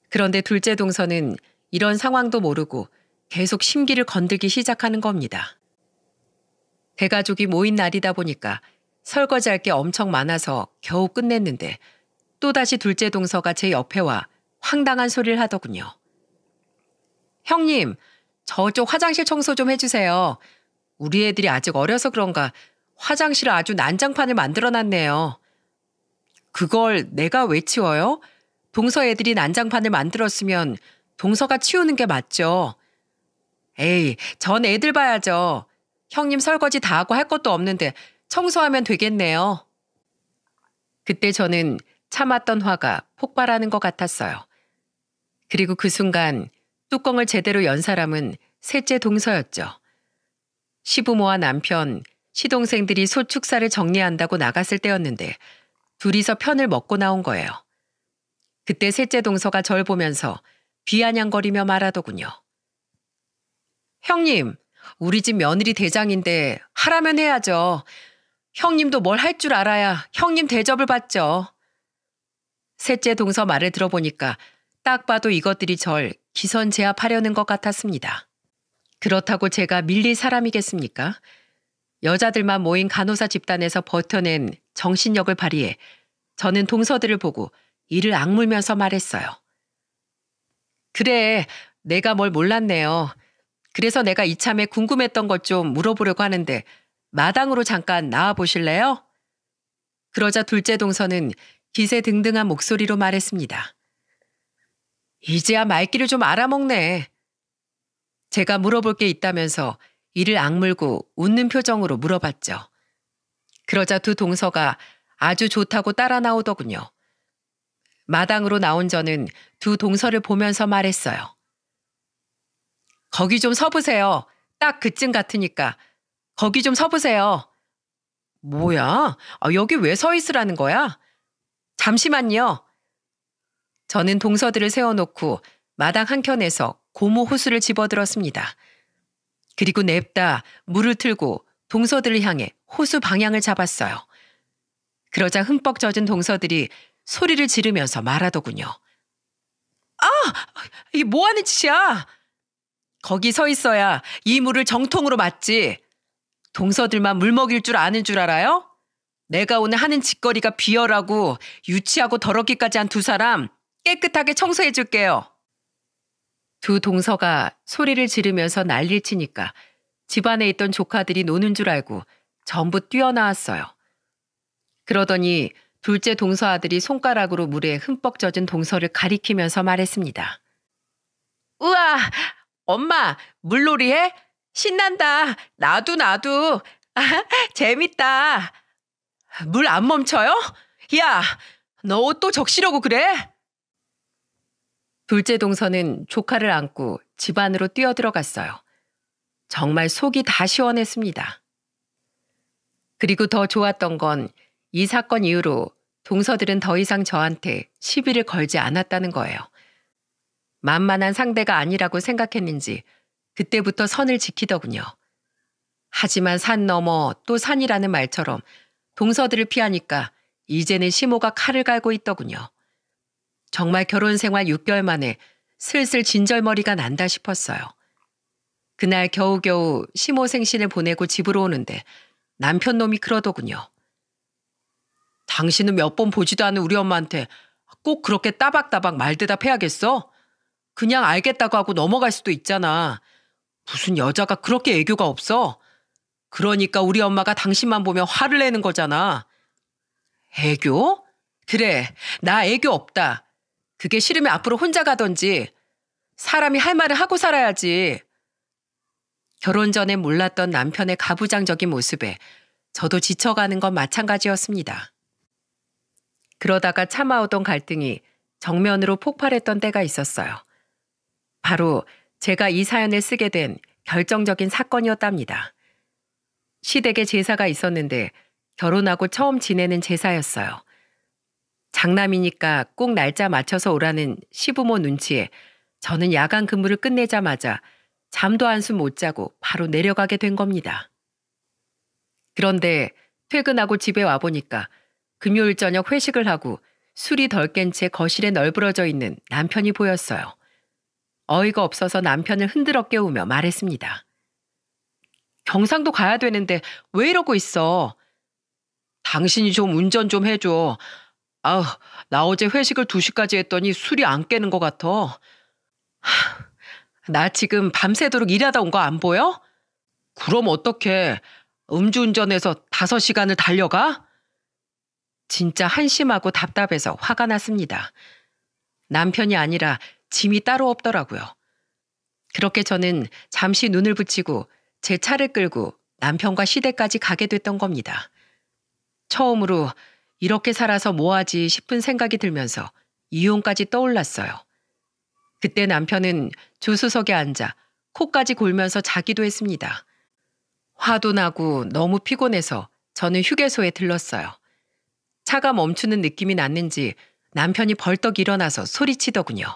그런데 둘째 동서는 이런 상황도 모르고 계속 심기를 건들기 시작하는 겁니다. 대가족이 모인 날이다 보니까 설거지할 게 엄청 많아서 겨우 끝냈는데 또다시 둘째 동서가 제 옆에 와 황당한 소리를 하더군요. 형님, 저쪽 화장실 청소 좀 해주세요. 우리 애들이 아직 어려서 그런가 화장실을 아주 난장판을 만들어놨네요. 그걸 내가 왜 치워요? 동서 애들이 난장판을 만들었으면 동서가 치우는 게 맞죠. 에이, 전 애들 봐야죠. 형님 설거지 다 하고 할 것도 없는데 청소하면 되겠네요. 그때 저는 참았던 화가 폭발하는 것 같았어요. 그리고 그 순간 뚜껑을 제대로 연 사람은 셋째 동서였죠. 시부모와 남편, 시동생들이 소 축사를 정리한다고 나갔을 때였는데 둘이서 편을 먹고 나온 거예요. 그때 셋째 동서가 절 보면서 비아냥거리며 말하더군요. 형님, 우리 집 며느리 대장인데 하라면 해야죠. 형님도 뭘 할 줄 알아야 형님 대접을 받죠. 셋째 동서 말을 들어보니까 딱 봐도 이것들이 절 기선제압하려는 것 같았습니다. 그렇다고 제가 밀릴 사람이겠습니까? 여자들만 모인 간호사 집단에서 버텨낸 정신력을 발휘해 저는 동서들을 보고 이를 악물면서 말했어요. 그래, 내가 뭘 몰랐네요. 그래서 내가 이참에 궁금했던 것 좀 물어보려고 하는데 마당으로 잠깐 나와 보실래요? 그러자 둘째 동서는 기세등등한 목소리로 말했습니다. 이제야 말귀를 좀 알아먹네. 제가 물어볼 게 있다면서 이를 악물고 웃는 표정으로 물어봤죠. 그러자 두 동서가 아주 좋다고 따라 나오더군요. 마당으로 나온 저는 두 동서를 보면서 말했어요. 거기 좀 서보세요. 딱 그쯤 같으니까. 거기 좀 서보세요. 뭐야? 여기 왜 서 있으라는 거야? 잠시만요. 저는 동서들을 세워놓고 마당 한켠에서 고무 호수를 집어들었습니다. 그리고 냅다 물을 틀고 동서들을 향해 호수 방향을 잡았어요. 그러자 흠뻑 젖은 동서들이 소리를 지르면서 말하더군요. 아! 이게 뭐 하는 짓이야? 거기 서 있어야 이 물을 정통으로 맞지. 동서들만 물 먹일 줄 아는 줄 알아요? 내가 오늘 하는 짓거리가 비열하고 유치하고 더럽기까지 한 두 사람 깨끗하게 청소해 줄게요. 두 동서가 소리를 지르면서 난리를 치니까 집안에 있던 조카들이 노는 줄 알고 전부 뛰어나왔어요. 그러더니 둘째 동서 아들이 손가락으로 물에 흠뻑 젖은 동서를 가리키면서 말했습니다. 우와, 엄마 물놀이 해? 신난다. 나도. 재밌다. 물 안 멈춰요? 야, 너 옷 또 적시려고 그래? 둘째 동서는 조카를 안고 집 안으로 뛰어들어갔어요. 정말 속이 다 시원했습니다. 그리고 더 좋았던 건 이 사건 이후로 동서들은 더 이상 저한테 시비를 걸지 않았다는 거예요. 만만한 상대가 아니라고 생각했는지 그때부터 선을 지키더군요. 하지만 산 넘어 또 산이라는 말처럼 동서들을 피하니까 이제는 시모가 칼을 갈고 있더군요. 정말 결혼 생활 6개월 만에 슬슬 진절머리가 난다 싶었어요. 그날 겨우겨우 시모 생신을 보내고 집으로 오는데 남편 놈이 그러더군요. 당신은 몇 번 보지도 않은 우리 엄마한테 꼭 그렇게 따박따박 말대답해야겠어? 그냥 알겠다고 하고 넘어갈 수도 있잖아. 무슨 여자가 그렇게 애교가 없어? 그러니까 우리 엄마가 당신만 보면 화를 내는 거잖아. 애교? 그래, 나 애교 없다. 그게 싫으면 앞으로 혼자 가던지. 사람이 할 말을 하고 살아야지. 결혼 전에 몰랐던 남편의 가부장적인 모습에 저도 지쳐가는 건 마찬가지였습니다. 그러다가 참아오던 갈등이 정면으로 폭발했던 때가 있었어요. 바로 제가 이 사연을 쓰게 된 결정적인 사건이었답니다. 시댁에 제사가 있었는데 결혼하고 처음 지내는 제사였어요. 장남이니까 꼭 날짜 맞춰서 오라는 시부모 눈치에 저는 야간 근무를 끝내자마자 잠도 한숨 못 자고 바로 내려가게 된 겁니다. 그런데 퇴근하고 집에 와보니까 금요일 저녁 회식을 하고 술이 덜 깬 채 거실에 널브러져 있는 남편이 보였어요. 어이가 없어서 남편을 흔들어 깨우며 말했습니다. 경상도 가야 되는데 왜 이러고 있어? 당신이 좀 운전 좀 해줘. 아우, 나 어제 회식을 2시까지 했더니 술이 안 깨는 것 같아. 나 지금 밤새도록 일하다 온 거 안 보여? 그럼 어떡해. 음주운전해서 5시간을 달려가? 진짜 한심하고 답답해서 화가 났습니다. 남편이 아니라 짐이 따로 없더라고요. 그렇게 저는 잠시 눈을 붙이고 제 차를 끌고 남편과 시댁까지 가게 됐던 겁니다. 처음으로 이렇게 살아서 뭐하지 싶은 생각이 들면서 이혼까지 떠올랐어요. 그때 남편은 조수석에 앉아 코까지 골면서 자기도 했습니다. 화도 나고 너무 피곤해서 저는 휴게소에 들렀어요. 차가 멈추는 느낌이 났는지 남편이 벌떡 일어나서 소리치더군요.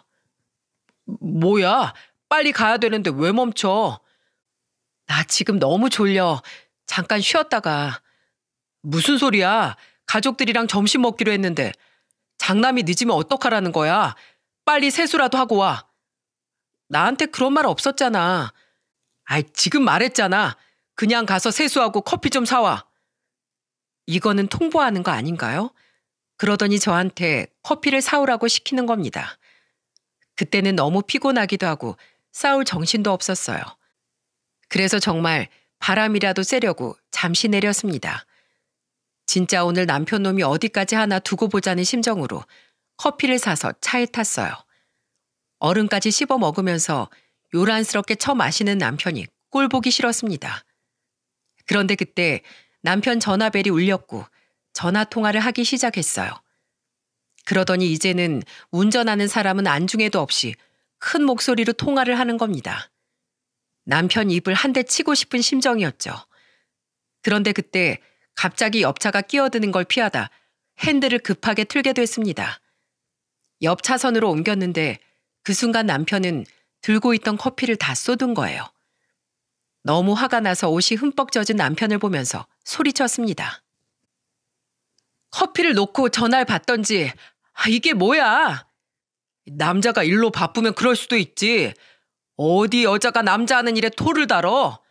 뭐야? 빨리 가야 되는데 왜 멈춰? 나 지금 너무 졸려. 잠깐 쉬었다가. 무슨 소리야? 가족들이랑 점심 먹기로 했는데. 장남이 늦으면 어떡하라는 거야? 빨리 세수라도 하고 와. 나한테 그런 말 없었잖아. 아이, 지금 말했잖아. 그냥 가서 세수하고 커피 좀 사와. 이거는 통보하는 거 아닌가요? 그러더니 저한테 커피를 사오라고 시키는 겁니다. 그때는 너무 피곤하기도 하고 싸울 정신도 없었어요. 그래서 정말 바람이라도 쐬려고 잠시 내렸습니다. 진짜 오늘 남편 놈이 어디까지 하나 두고 보자는 심정으로 커피를 사서 차에 탔어요. 얼음까지 씹어 먹으면서 요란스럽게 처마시는 남편이 꼴보기 싫었습니다. 그런데 그때 남편 전화벨이 울렸고 전화 통화를 하기 시작했어요. 그러더니 이제는 운전하는 사람은 안중에도 없이 큰 목소리로 통화를 하는 겁니다. 남편 입을 한 대 치고 싶은 심정이었죠. 그런데 그때 갑자기 옆차가 끼어드는 걸 피하다 핸들을 급하게 틀게 됐습니다. 옆 차선으로 옮겼는데 그 순간 남편은 들고 있던 커피를 다 쏟은 거예요. 너무 화가 나서 옷이 흠뻑 젖은 남편을 보면서 소리쳤습니다. 커피를 놓고 전화를 받던지. 이게 뭐야? 남자가 일로 바쁘면 그럴 수도 있지. 어디 여자가 남자 하는 일에 토를 달어.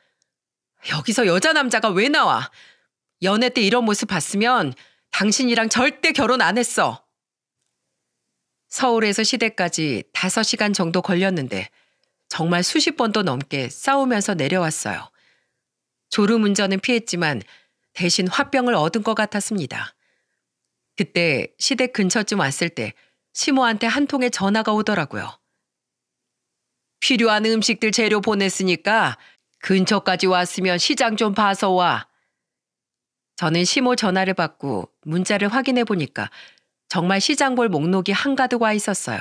여기서 여자 남자가 왜 나와? 연애 때 이런 모습 봤으면 당신이랑 절대 결혼 안 했어. 서울에서 시댁까지 5시간 정도 걸렸는데 정말 수십 번도 넘게 싸우면서 내려왔어요. 졸음운전은 피했지만 대신 화병을 얻은 것 같았습니다. 그때 시댁 근처쯤 왔을 때 시모한테 한 통의 전화가 오더라고요. 필요한 음식들 재료 보냈으니까 근처까지 왔으면 시장 좀 봐서 와. 저는 시모 전화를 받고 문자를 확인해 보니까 정말 시장 볼 목록이 한가득 와 있었어요.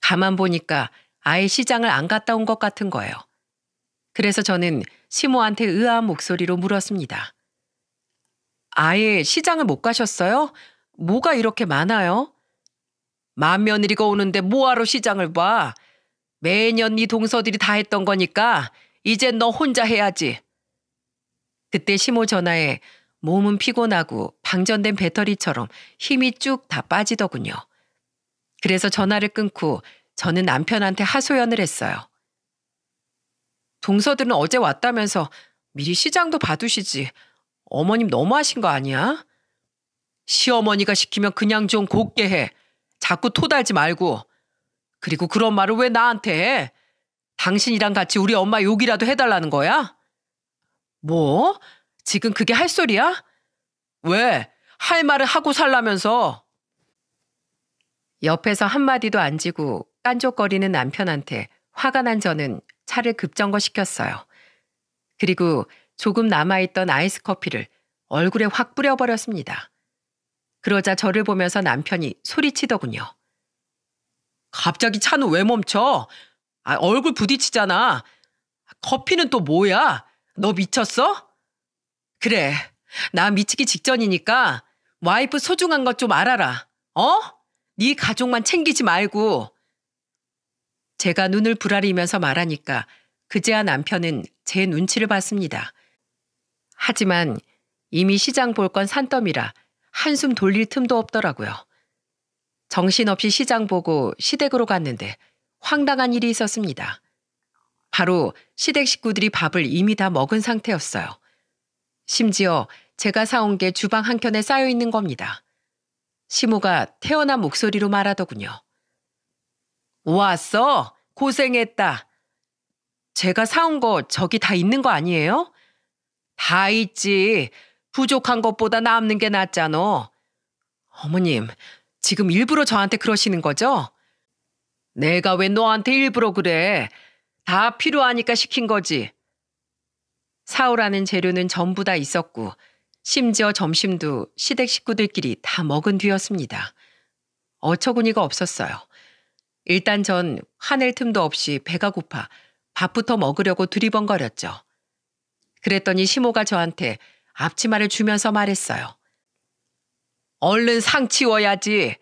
가만 보니까 아예 시장을 안 갔다 온 것 같은 거예요. 그래서 저는 시모한테 의아한 목소리로 물었습니다. 아예 시장을 못 가셨어요? 뭐가 이렇게 많아요? 맏며느리가 오는데 뭐하러 시장을 봐? 매년 네 동서들이 다 했던 거니까 이젠 너 혼자 해야지. 그때 시모 전화에 몸은 피곤하고 방전된 배터리처럼 힘이 쭉 다 빠지더군요. 그래서 전화를 끊고 저는 남편한테 하소연을 했어요. 동서들은 어제 왔다면서 미리 시장도 봐두시지. 어머님 너무하신 거 아니야? 시어머니가 시키면 그냥 좀 곱게 해. 자꾸 토달지 말고. 그리고 그런 말을 왜 나한테 해? 당신이랑 같이 우리 엄마 욕이라도 해달라는 거야? 뭐? 지금 그게 할 소리야? 왜? 할 말을 하고 살라면서. 옆에서 한마디도 안 지고 깐족거리는 남편한테 화가 난 저는 차를 급정거시켰어요. 그리고 조금 남아있던 아이스 커피를 얼굴에 확 뿌려버렸습니다. 그러자 저를 보면서 남편이 소리치더군요. 갑자기 차는 왜 멈춰? 얼굴 부딪히잖아. 커피는 또 뭐야? 너 미쳤어? 그래, 나 미치기 직전이니까 와이프 소중한 것 좀 알아라. 어? 네 가족만 챙기지 말고. 제가 눈을 부라리면서 말하니까 그제야 남편은 제 눈치를 봤습니다. 하지만 이미 시장 볼 건 산더미라 한숨 돌릴 틈도 없더라고요. 정신없이 시장 보고 시댁으로 갔는데 황당한 일이 있었습니다. 바로 시댁 식구들이 밥을 이미 다 먹은 상태였어요. 심지어 제가 사온 게 주방 한켠에 쌓여 있는 겁니다. 시모가 태어난 목소리로 말하더군요. 왔어? 고생했다. 제가 사온 거 저기 다 있는 거 아니에요? 다 있지. 부족한 것보다 남는 게 낫잖아. 어머님, 지금 일부러 저한테 그러시는 거죠? 내가 왜 너한테 일부러 그래? 다 필요하니까 시킨 거지. 사오라는 재료는 전부 다 있었고 심지어 점심도 시댁 식구들끼리 다 먹은 뒤였습니다. 어처구니가 없었어요. 일단 전 화낼 틈도 없이 배가 고파 밥부터 먹으려고 두리번거렸죠. 그랬더니 시모가 저한테 앞치마를 주면서 말했어요. 얼른 상 치워야지.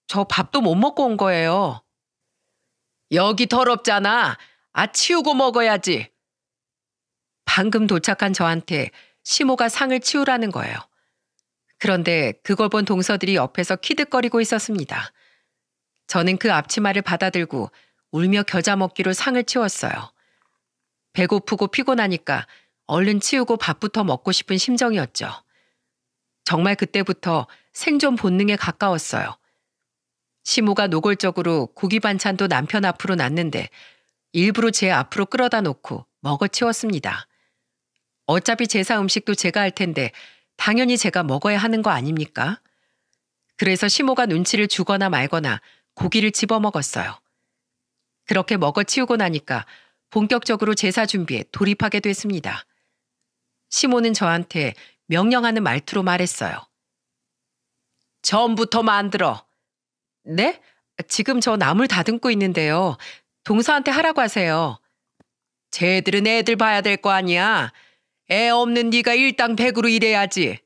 저 밥도 못 먹고 온 거예요. 여기 더럽잖아. 치우고 먹어야지. 방금 도착한 저한테 시모가 상을 치우라는 거예요. 그런데 그걸 본 동서들이 옆에서 키득거리고 있었습니다. 저는 그 앞치마를 받아들고 울며 겨자 먹기로 상을 치웠어요. 배고프고 피곤하니까 얼른 치우고 밥부터 먹고 싶은 심정이었죠. 정말 그때부터 생존 본능에 가까웠어요. 시모가 노골적으로 고기 반찬도 남편 앞으로 놨는데 일부러 제 앞으로 끌어다 놓고 먹어치웠습니다. 어차피 제사 음식도 제가 할 텐데 당연히 제가 먹어야 하는 거 아닙니까? 그래서 시모가 눈치를 주거나 말거나 고기를 집어먹었어요. 그렇게 먹어치우고 나니까 본격적으로 제사 준비에 돌입하게 됐습니다. 시모는 저한테 명령하는 말투로 말했어요. 전부터 만들어. 네? 지금 저 나물 다듬고 있는데요. 동서한테 하라고 하세요. 쟤들은 애들 봐야 될 거 아니야. 애 없는 네가 일당백으로 일해야지.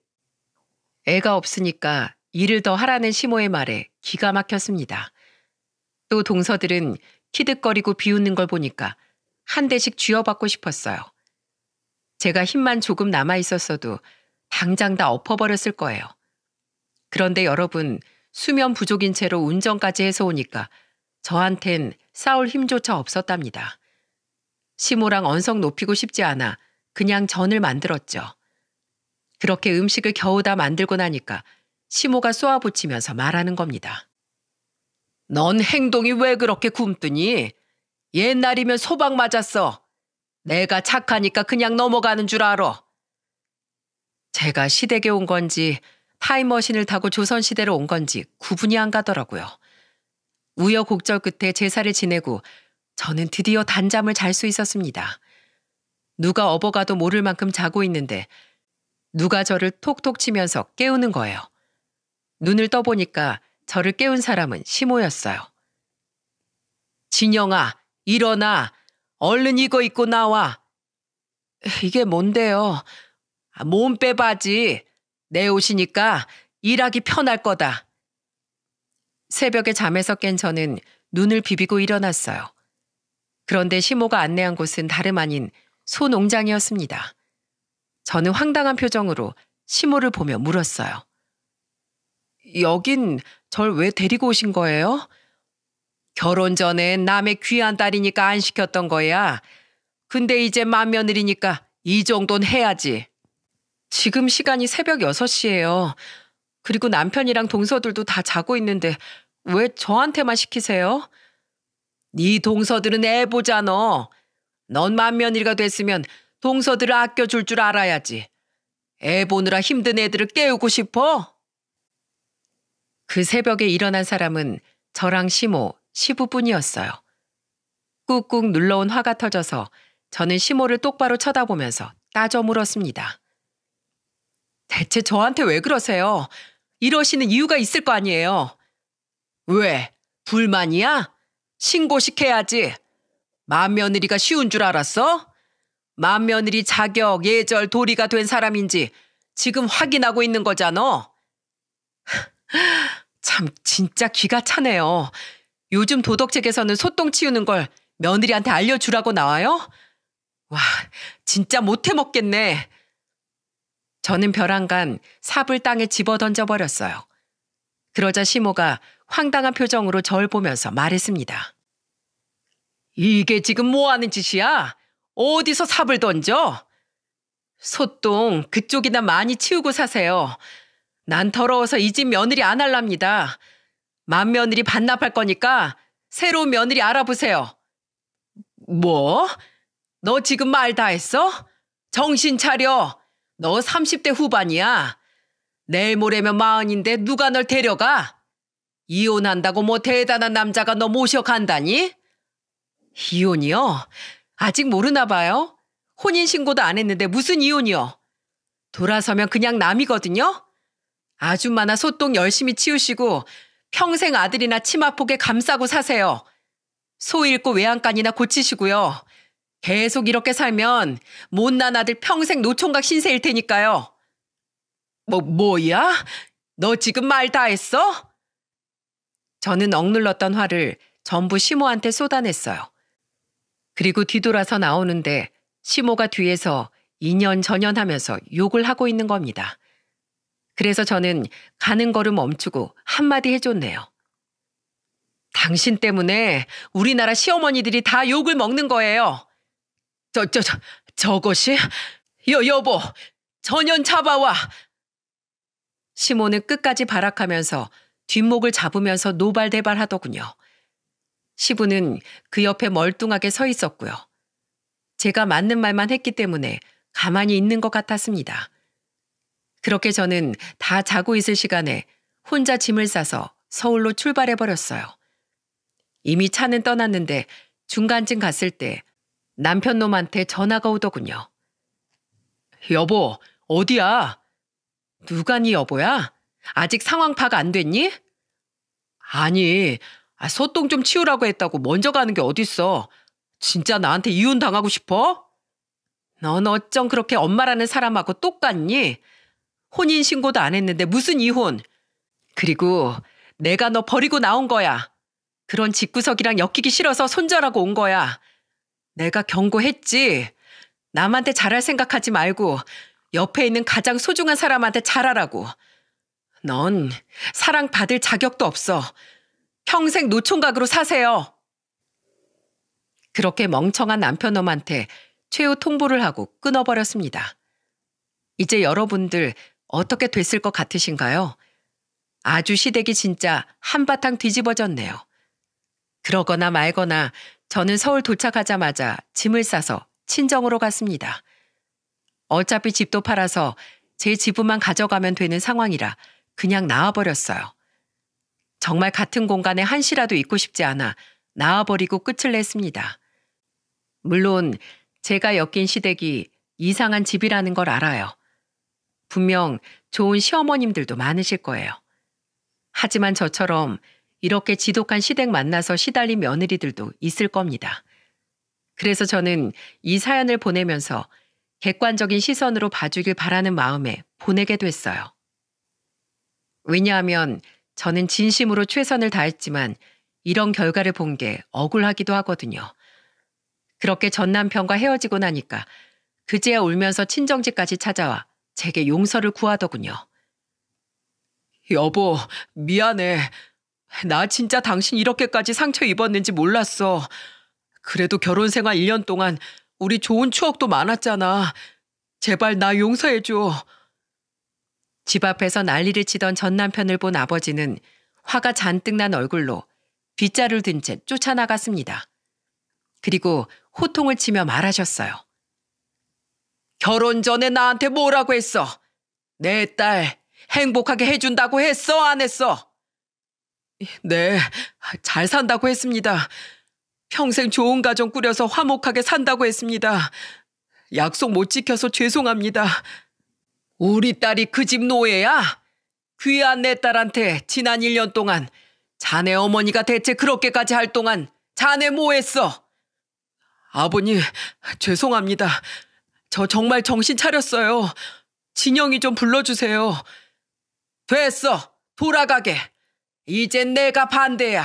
애가 없으니까 일을 더 하라는 시모의 말에 기가 막혔습니다. 또 동서들은 키득거리고 비웃는 걸 보니까 한 대씩 쥐어받고 싶었어요. 제가 힘만 조금 남아있었어도 당장 다 엎어버렸을 거예요. 그런데 여러분, 수면 부족인 채로 운전까지 해서 오니까 저한텐 싸울 힘조차 없었답니다. 시모랑 언성 높이고 싶지 않아 그냥 전을 만들었죠. 그렇게 음식을 겨우 다 만들고 나니까 시모가 쏘아붙이면서 말하는 겁니다. 넌 행동이 왜 그렇게 굼뜨니? 옛날이면 소박 맞았어. 내가 착하니까 그냥 넘어가는 줄 알아. 제가 시댁에 온 건지 타임머신을 타고 조선시대로 온 건지 구분이 안 가더라고요. 우여곡절 끝에 제사를 지내고 저는 드디어 단잠을 잘 수 있었습니다. 누가 업어가도 모를 만큼 자고 있는데 누가 저를 톡톡 치면서 깨우는 거예요. 눈을 떠보니까 저를 깨운 사람은 시모였어요. 진영아, 일어나. 얼른 이거 입고 나와. 이게 뭔데요? 몸빼 바지. 내 옷이니까 일하기 편할 거다. 새벽에 잠에서 깬 저는 눈을 비비고 일어났어요. 그런데 시모가 안내한 곳은 다름 아닌 소농장이었습니다. 저는 황당한 표정으로 시모를 보며 물었어요. 여긴 절 왜 데리고 오신 거예요? 결혼 전엔 남의 귀한 딸이니까 안 시켰던 거야. 근데 이제 맏며느리니까 이 정도는 해야지. 지금 시간이 새벽 6시예요. 그리고 남편이랑 동서들도 다 자고 있는데 왜 저한테만 시키세요? 네 동서들은 애 보잖아. 넌 맏며느리가 됐으면 동서들을 아껴줄 줄 알아야지. 애 보느라 힘든 애들을 깨우고 싶어? 그 새벽에 일어난 사람은 저랑 시모, 시부뿐이었어요. 꾹꾹 눌러온 화가 터져서 저는 시모를 똑바로 쳐다보면서 따져 물었습니다. 대체 저한테 왜 그러세요? 이러시는 이유가 있을 거 아니에요. 왜? 불만이야? 신고시켜야지. 맏며느리가 쉬운 줄 알았어? 맏며느리 자격, 예절, 도리가 된 사람인지 지금 확인하고 있는 거잖아. 참 진짜 기가 차네요. 요즘 도덕책에서는 소똥 치우는 걸 며느리한테 알려주라고 나와요? 와, 진짜 못해 먹겠네. 저는 벼랑간 삽을 땅에 집어 던져버렸어요. 그러자 시모가 황당한 표정으로 절 보면서 말했습니다. 이게 지금 뭐 하는 짓이야? 어디서 삽을 던져? 소똥 그쪽이나 많이 치우고 사세요. 난 더러워서 이 집 며느리 안 할랍니다. 맏며느리 반납할 거니까 새로운 며느리 알아보세요. 뭐? 너 지금 말 다 했어? 정신 차려. 너 30대 후반이야. 내일 모레면 40인데 누가 널 데려가? 이혼한다고 뭐 대단한 남자가 너 모셔간다니? 이혼이요? 아직 모르나 봐요. 혼인신고도 안 했는데 무슨 이혼이요? 돌아서면 그냥 남이거든요? 아줌마나 소똥 열심히 치우시고 평생 아들이나 치마폭에 감싸고 사세요. 소 잃고 외양간이나 고치시고요. 계속 이렇게 살면 못난 아들 평생 노총각 신세일 테니까요. 뭐야? 너 지금 말 다 했어? 저는 억눌렀던 화를 전부 시모한테 쏟아냈어요. 그리고 뒤돌아서 나오는데 시모가 뒤에서 이년저년하면서 욕을 하고 있는 겁니다. 그래서 저는 가는 거를 멈추고 한마디 해줬네요. 당신 때문에 우리나라 시어머니들이 다 욕을 먹는 거예요. 저것이? 여보, 전연 잡아와. 시모는 끝까지 발악하면서 뒷목을 잡으면서 노발대발하더군요. 시부는 그 옆에 멀뚱하게 서 있었고요. 제가 맞는 말만 했기 때문에 가만히 있는 것 같았습니다. 그렇게 저는 다 자고 있을 시간에 혼자 짐을 싸서 서울로 출발해버렸어요. 이미 차는 떠났는데 중간쯤 갔을 때 남편 놈한테 전화가 오더군요. 여보, 어디야? 누가 네 여보야? 아직 상황 파악 안 됐니? 아니, 소똥 좀 치우라고 했다고 먼저 가는 게 어딨어. 진짜 나한테 이혼 당하고 싶어? 넌 어쩜 그렇게 엄마라는 사람하고 똑같니? 혼인신고도 안 했는데 무슨 이혼? 그리고 내가 너 버리고 나온 거야. 그런 집구석이랑 엮이기 싫어서 손절하고 온 거야. 내가 경고했지. 남한테 잘할 생각하지 말고 옆에 있는 가장 소중한 사람한테 잘하라고. 넌 사랑받을 자격도 없어. 평생 노총각으로 사세요. 그렇게 멍청한 남편놈한테 최후 통보를 하고 끊어버렸습니다. 이제 여러분들 어떻게 됐을 것 같으신가요? 아주 시댁이 진짜 한바탕 뒤집어졌네요. 그러거나 말거나 저는 서울 도착하자마자 짐을 싸서 친정으로 갔습니다. 어차피 집도 팔아서 제 지분만 가져가면 되는 상황이라 그냥 나와버렸어요. 정말 같은 공간에 한시라도 있고 싶지 않아 나와버리고 끝을 냈습니다. 물론 제가 엮인 시댁이 이상한 집이라는 걸 알아요. 분명 좋은 시어머님들도 많으실 거예요. 하지만 저처럼 이렇게 지독한 시댁 만나서 시달린 며느리들도 있을 겁니다. 그래서 저는 이 사연을 보내면서 객관적인 시선으로 봐주길 바라는 마음에 보내게 됐어요. 왜냐하면 저는 진심으로 최선을 다했지만 이런 결과를 본 게 억울하기도 하거든요. 그렇게 전 남편과 헤어지고 나니까 그제야 울면서 친정집까지 찾아와 제게 용서를 구하더군요. 여보, 미안해. 나 진짜 당신 이렇게까지 상처 입었는지 몰랐어. 그래도 결혼 생활 1년 동안 우리 좋은 추억도 많았잖아. 제발 나 용서해줘. 집 앞에서 난리를 치던 전 남편을 본 아버지는 화가 잔뜩 난 얼굴로 빗자루를 든 채 쫓아나갔습니다. 그리고 호통을 치며 말하셨어요. 결혼 전에 나한테 뭐라고 했어? 내 딸 행복하게 해준다고 했어, 안 했어? 네, 잘 산다고 했습니다. 평생 좋은 가정 꾸려서 화목하게 산다고 했습니다. 약속 못 지켜서 죄송합니다. 우리 딸이 그 집 노예야? 귀한 내 딸한테 지난 1년 동안 자네 어머니가 대체 그렇게까지 할 동안 자네 뭐 했어? 아버님, 죄송합니다. 저 정말 정신 차렸어요. 진영이 좀 불러주세요. 됐어, 돌아가게. 이젠 내가 반대야.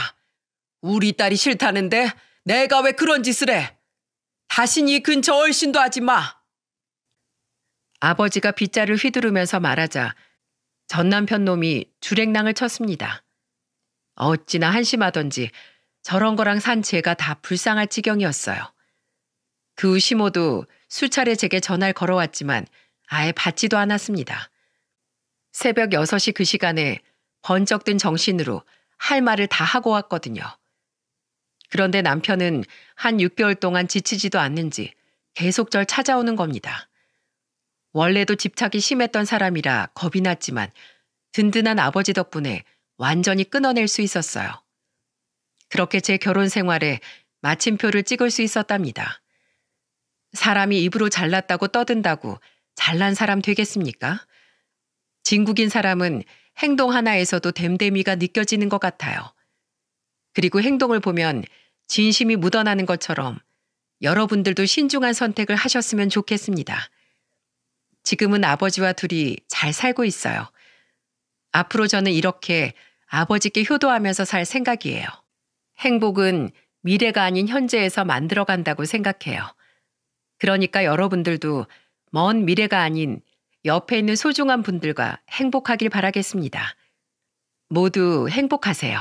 우리 딸이 싫다는데 내가 왜 그런 짓을 해? 다신 이 근처 얼씬도 하지 마. 아버지가 빗자를 휘두르면서 말하자 전 남편 놈이 주랭랑을 쳤습니다. 어찌나 한심하던지 저런 거랑 산 제가 다 불쌍할 지경이었어요. 그 후 시모도 수차례 제게 전화를 걸어왔지만 아예 받지도 않았습니다. 새벽 6시 그 시간에 번쩍 든 정신으로 할 말을 다 하고 왔거든요. 그런데 남편은 한 6개월 동안 지치지도 않는지 계속 절 찾아오는 겁니다. 원래도 집착이 심했던 사람이라 겁이 났지만 든든한 아버지 덕분에 완전히 끊어낼 수 있었어요. 그렇게 제 결혼 생활에 마침표를 찍을 수 있었답니다. 사람이 입으로 잘났다고 떠든다고 잘난 사람 되겠습니까? 진국인 사람은 행동 하나에서도 됨됨이가 느껴지는 것 같아요. 그리고 행동을 보면 진심이 묻어나는 것처럼 여러분들도 신중한 선택을 하셨으면 좋겠습니다. 지금은 아버지와 둘이 잘 살고 있어요. 앞으로 저는 이렇게 아버지께 효도하면서 살 생각이에요. 행복은 미래가 아닌 현재에서 만들어간다고 생각해요. 그러니까 여러분들도 먼 미래가 아닌 옆에 있는 소중한 분들과 행복하길 바라겠습니다. 모두 행복하세요.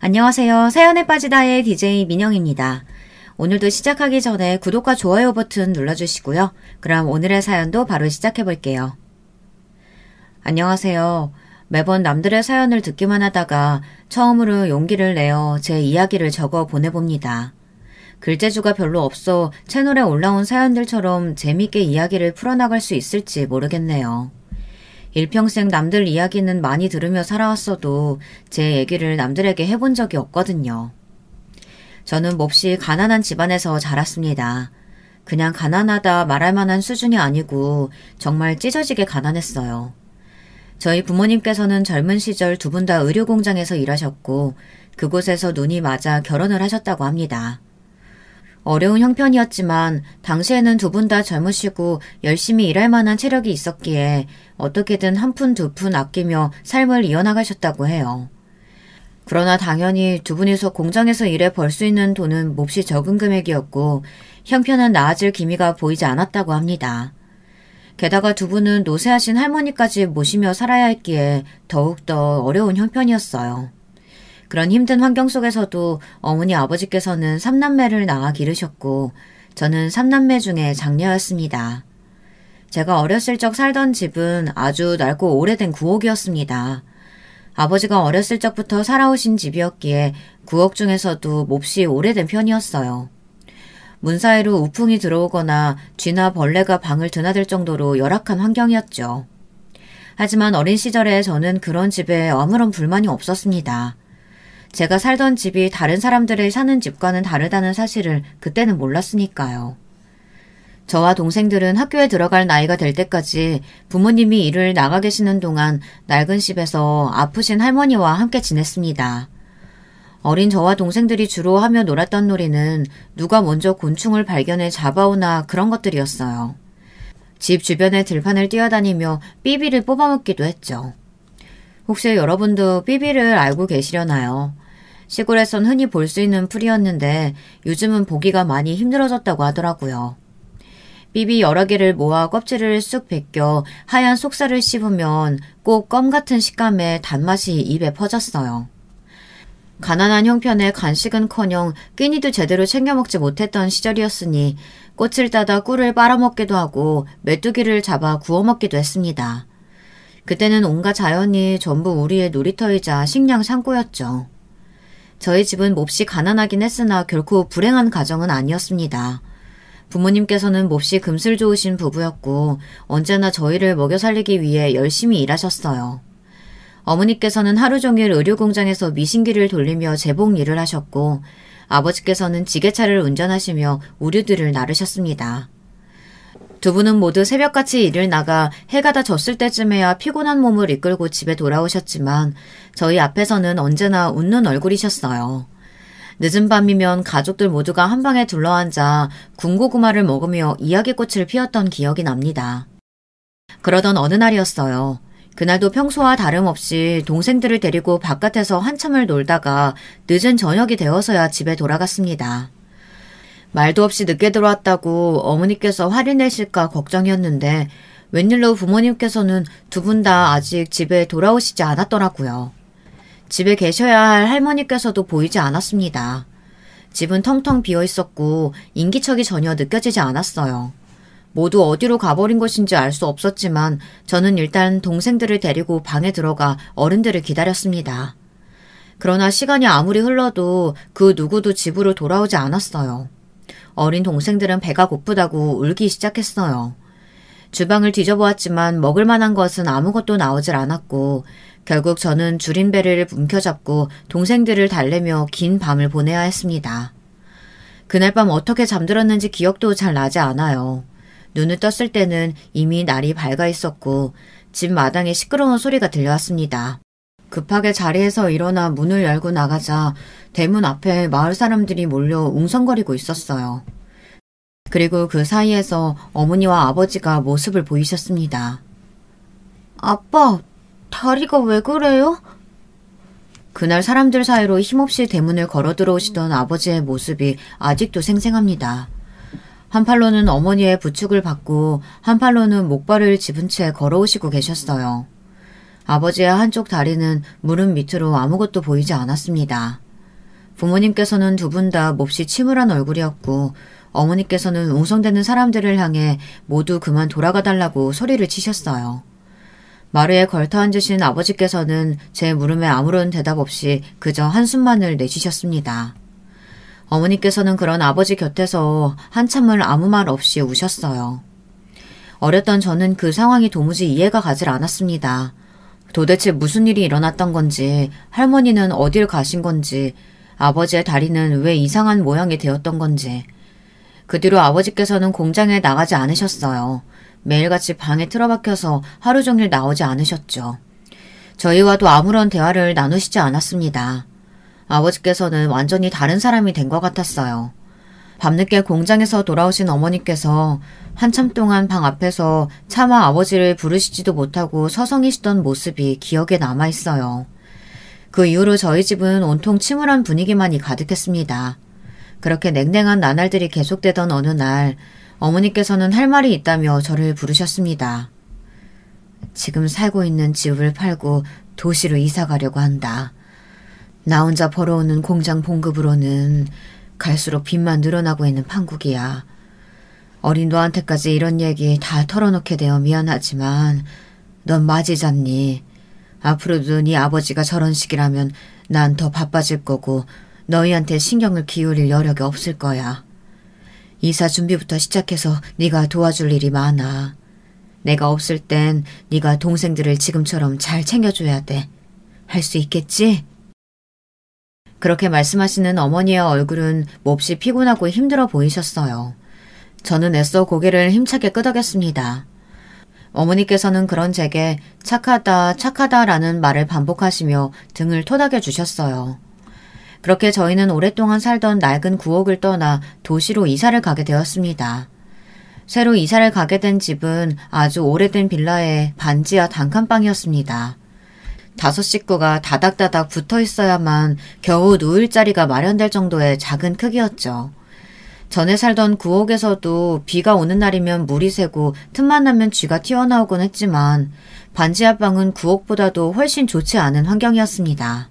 안녕하세요. 사연에 빠지다의 DJ 민영입니다. 오늘도 시작하기 전에 구독과 좋아요 버튼 눌러주시고요. 그럼 오늘의 사연도 바로 시작해볼게요. 안녕하세요. 매번 남들의 사연을 듣기만 하다가 처음으로 용기를 내어 제 이야기를 적어 보내봅니다. 글재주가 별로 없어 채널에 올라온 사연들처럼 재밌게 이야기를 풀어나갈 수 있을지 모르겠네요. 일평생 남들 이야기는 많이 들으며 살아왔어도 제 얘기를 남들에게 해본 적이 없거든요. 저는 몹시 가난한 집안에서 자랐습니다. 그냥 가난하다 말할 만한 수준이 아니고 정말 찢어지게 가난했어요. 저희 부모님께서는 젊은 시절 두 분 다 의료공장에서 일하셨고 그곳에서 눈이 맞아 결혼을 하셨다고 합니다. 어려운 형편이었지만 당시에는 두 분 다 젊으시고 열심히 일할 만한 체력이 있었기에 어떻게든 한 푼 두 푼 아끼며 삶을 이어나가셨다고 해요. 그러나 당연히 두 분이서 공장에서 일해 벌 수 있는 돈은 몹시 적은 금액이었고 형편은 나아질 기미가 보이지 않았다고 합니다. 게다가 두 분은 노쇠하신 할머니까지 모시며 살아야 했기에 더욱더 어려운 형편이었어요. 그런 힘든 환경 속에서도 어머니 아버지께서는 3남매를 낳아 기르셨고 저는 3남매 중에 장녀였습니다. 제가 어렸을 적 살던 집은 아주 낡고 오래된 구옥이었습니다. 아버지가 어렸을 적부터 살아오신 집이었기에 구옥 중에서도 몹시 오래된 편이었어요. 문 사이로 우풍이 들어오거나 쥐나 벌레가 방을 드나들 정도로 열악한 환경이었죠. 하지만 어린 시절에 저는 그런 집에 아무런 불만이 없었습니다. 제가 살던 집이 다른 사람들의 사는 집과는 다르다는 사실을 그때는 몰랐으니까요. 저와 동생들은 학교에 들어갈 나이가 될 때까지 부모님이 일을 나가 계시는 동안 낡은 집에서 아프신 할머니와 함께 지냈습니다. 어린 저와 동생들이 주로 하며 놀았던 놀이는 누가 먼저 곤충을 발견해 잡아오나 그런 것들이었어요. 집 주변의 들판을 뛰어다니며 삐비를 뽑아먹기도 했죠. 혹시 여러분도 삐비를 알고 계시려나요? 시골에선 흔히 볼 수 있는 풀이었는데 요즘은 보기가 많이 힘들어졌다고 하더라고요. 삐비 여러 개를 모아 껍질을 쑥 벗겨 하얀 속살을 씹으면 꼭 껌 같은 식감의 단맛이 입에 퍼졌어요. 가난한 형편에 간식은커녕 끼니도 제대로 챙겨 먹지 못했던 시절이었으니 꽃을 따다 꿀을 빨아먹기도 하고 메뚜기를 잡아 구워 먹기도 했습니다. 그때는 온갖 자연이 전부 우리의 놀이터이자 식량 창고였죠. 저희 집은 몹시 가난하긴 했으나 결코 불행한 가정은 아니었습니다. 부모님께서는 몹시 금슬 좋으신 부부였고 언제나 저희를 먹여 살리기 위해 열심히 일하셨어요. 어머니께서는 하루 종일 의료공장에서 미신기를 돌리며 제복 일을 하셨고 아버지께서는 지게차를 운전하시며 우류들을 나르셨습니다. 두 분은 모두 새벽같이 일을 나가 해가 다 졌을 때쯤에야 피곤한 몸을 이끌고 집에 돌아오셨지만 저희 앞에서는 언제나 웃는 얼굴이셨어요. 늦은 밤이면 가족들 모두가 한방에 둘러앉아 군고구마를 먹으며 이야기꽃을 피웠던 기억이 납니다. 그러던 어느 날이었어요. 그날도 평소와 다름없이 동생들을 데리고 바깥에서 한참을 놀다가 늦은 저녁이 되어서야 집에 돌아갔습니다. 말도 없이 늦게 들어왔다고 어머니께서 화를 내실까 걱정이었는데 웬일로 부모님께서는 두 분 다 아직 집에 돌아오시지 않았더라고요. 집에 계셔야 할 할머니께서도 보이지 않았습니다. 집은 텅텅 비어 있었고 인기척이 전혀 느껴지지 않았어요. 모두 어디로 가버린 것인지 알 수 없었지만 저는 일단 동생들을 데리고 방에 들어가 어른들을 기다렸습니다. 그러나 시간이 아무리 흘러도 그 누구도 집으로 돌아오지 않았어요. 어린 동생들은 배가 고프다고 울기 시작했어요. 주방을 뒤져보았지만 먹을 만한 것은 아무것도 나오질 않았고 결국 저는 줄인 배를 움켜잡고 동생들을 달래며 긴 밤을 보내야 했습니다. 그날 밤 어떻게 잠들었는지 기억도 잘 나지 않아요. 눈을 떴을 때는 이미 날이 밝아 있었고 집 마당에 시끄러운 소리가 들려왔습니다. 급하게 자리에서 일어나 문을 열고 나가자 대문 앞에 마을 사람들이 몰려 웅성거리고 있었어요. 그리고 그 사이에서 어머니와 아버지가 모습을 보이셨습니다. 아빠, 다리가 왜 그래요? 그날 사람들 사이로 힘없이 대문을 걸어 들어오시던 아버지의 모습이 아직도 생생합니다. 한 팔로는 어머니의 부축을 받고 한 팔로는 목발을 집은 채 걸어오시고 계셨어요. 아버지의 한쪽 다리는 무릎 밑으로 아무것도 보이지 않았습니다. 부모님께서는 두 분 다 몹시 침울한 얼굴이었고 어머니께서는 웅성대는 사람들을 향해 모두 그만 돌아가달라고 소리를 치셨어요. 마루에 걸터 앉으신 아버지께서는 제 물음에 아무런 대답 없이 그저 한숨만을 내쉬셨습니다. 어머니께서는 그런 아버지 곁에서 한참을 아무 말 없이 우셨어요. 어렸던 저는 그 상황이 도무지 이해가 가질 않았습니다. 도대체 무슨 일이 일어났던 건지, 할머니는 어딜 가신 건지, 아버지의 다리는 왜 이상한 모양이 되었던 건지. 그 뒤로 아버지께서는 공장에 나가지 않으셨어요. 매일같이 방에 틀어박혀서 하루 종일 나오지 않으셨죠. 저희와도 아무런 대화를 나누시지 않았습니다. 아버지께서는 완전히 다른 사람이 된 것 같았어요. 밤늦게 공장에서 돌아오신 어머니께서 한참 동안 방 앞에서 차마 아버지를 부르시지도 못하고 서성이시던 모습이 기억에 남아있어요. 그 이후로 저희 집은 온통 침울한 분위기만이 가득했습니다. 그렇게 냉랭한 나날들이 계속되던 어느 날 어머니께서는 할 말이 있다며 저를 부르셨습니다. 지금 살고 있는 집을 팔고 도시로 이사 가려고 한다. 나 혼자 벌어오는 공장 봉급으로는 갈수록 빚만 늘어나고 있는 판국이야. 어린 너한테까지 이런 얘기 다 털어놓게 되어 미안하지만 넌 맞이잖니. 앞으로도 네 아버지가 저런 식이라면 난 더 바빠질 거고 너희한테 신경을 기울일 여력이 없을 거야. 이사 준비부터 시작해서 네가 도와줄 일이 많아. 내가 없을 땐 네가 동생들을 지금처럼 잘 챙겨줘야 돼. 할 수 있겠지? 그렇게 말씀하시는 어머니의 얼굴은 몹시 피곤하고 힘들어 보이셨어요. 저는 애써 고개를 힘차게 끄덕였습니다. 어머니께서는 그런 제게 착하다라는 말을 반복하시며 등을 토닥여 주셨어요. 그렇게 저희는 오랫동안 살던 낡은 구옥을 떠나 도시로 이사를 가게 되었습니다. 새로 이사를 가게 된 집은 아주 오래된 빌라의 반지하 단칸방이었습니다. 5 식구가 다닥다닥 붙어 있어야만 겨우 누울 자리가 마련될 정도의 작은 크기였죠. 전에 살던 구옥에서도 비가 오는 날이면 물이 새고 틈만 나면 쥐가 튀어나오곤 했지만 반지하방은 구옥보다도 훨씬 좋지 않은 환경이었습니다.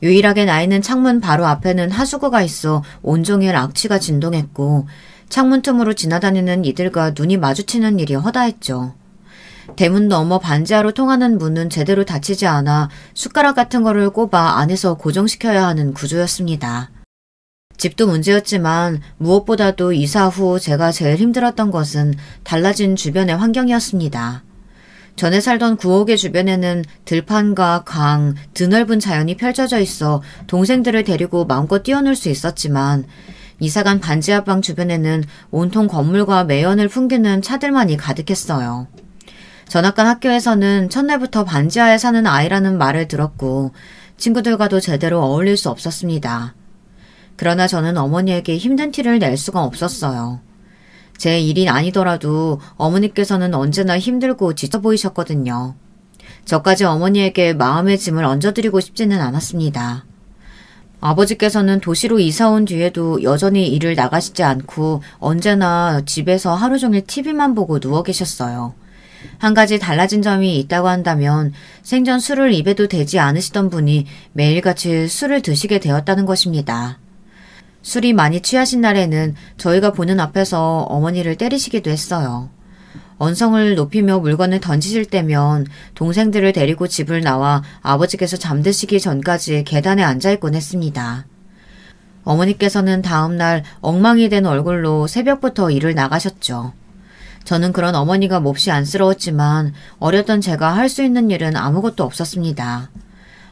유일하게 나 있는 창문 바로 앞에는 하수구가 있어 온종일 악취가 진동했고 창문 틈으로 지나다니는 이들과 눈이 마주치는 일이 허다했죠. 대문 너머 반지하로 통하는 문은 제대로 닫히지 않아 숟가락 같은 거를 꼽아 안에서 고정시켜야 하는 구조였습니다. 집도 문제였지만 무엇보다도 이사 후 제가 제일 힘들었던 것은 달라진 주변의 환경이었습니다. 전에 살던 구옥의 주변에는 들판과 강, 드넓은 자연이 펼쳐져 있어 동생들을 데리고 마음껏 뛰어놀 수 있었지만 이사간 반지하방 주변에는 온통 건물과 매연을 풍기는 차들만이 가득했어요. 전학간 학교에서는 첫날부터 반지하에 사는 아이라는 말을 들었고 친구들과도 제대로 어울릴 수 없었습니다. 그러나 저는 어머니에게 힘든 티를 낼 수가 없었어요. 제 일이 아니더라도 어머니께서는 언제나 힘들고 지쳐 보이셨거든요. 저까지 어머니에게 마음의 짐을 얹어드리고 싶지는 않았습니다. 아버지께서는 도시로 이사 온 뒤에도 여전히 일을 나가시지 않고 언제나 집에서 하루 종일 TV만 보고 누워 계셨어요. 한 가지 달라진 점이 있다고 한다면 생전 술을 입에도 대지 않으시던 분이 매일같이 술을 드시게 되었다는 것입니다. 술이 많이 취하신 날에는 저희가 보는 앞에서 어머니를 때리시기도 했어요. 언성을 높이며 물건을 던지실 때면 동생들을 데리고 집을 나와 아버지께서 잠드시기 전까지 계단에 앉아있곤 했습니다. 어머니께서는 다음날 엉망이 된 얼굴로 새벽부터 일을 나가셨죠. 저는 그런 어머니가 몹시 안쓰러웠지만 어렸던 제가 할 수 있는 일은 아무것도 없었습니다.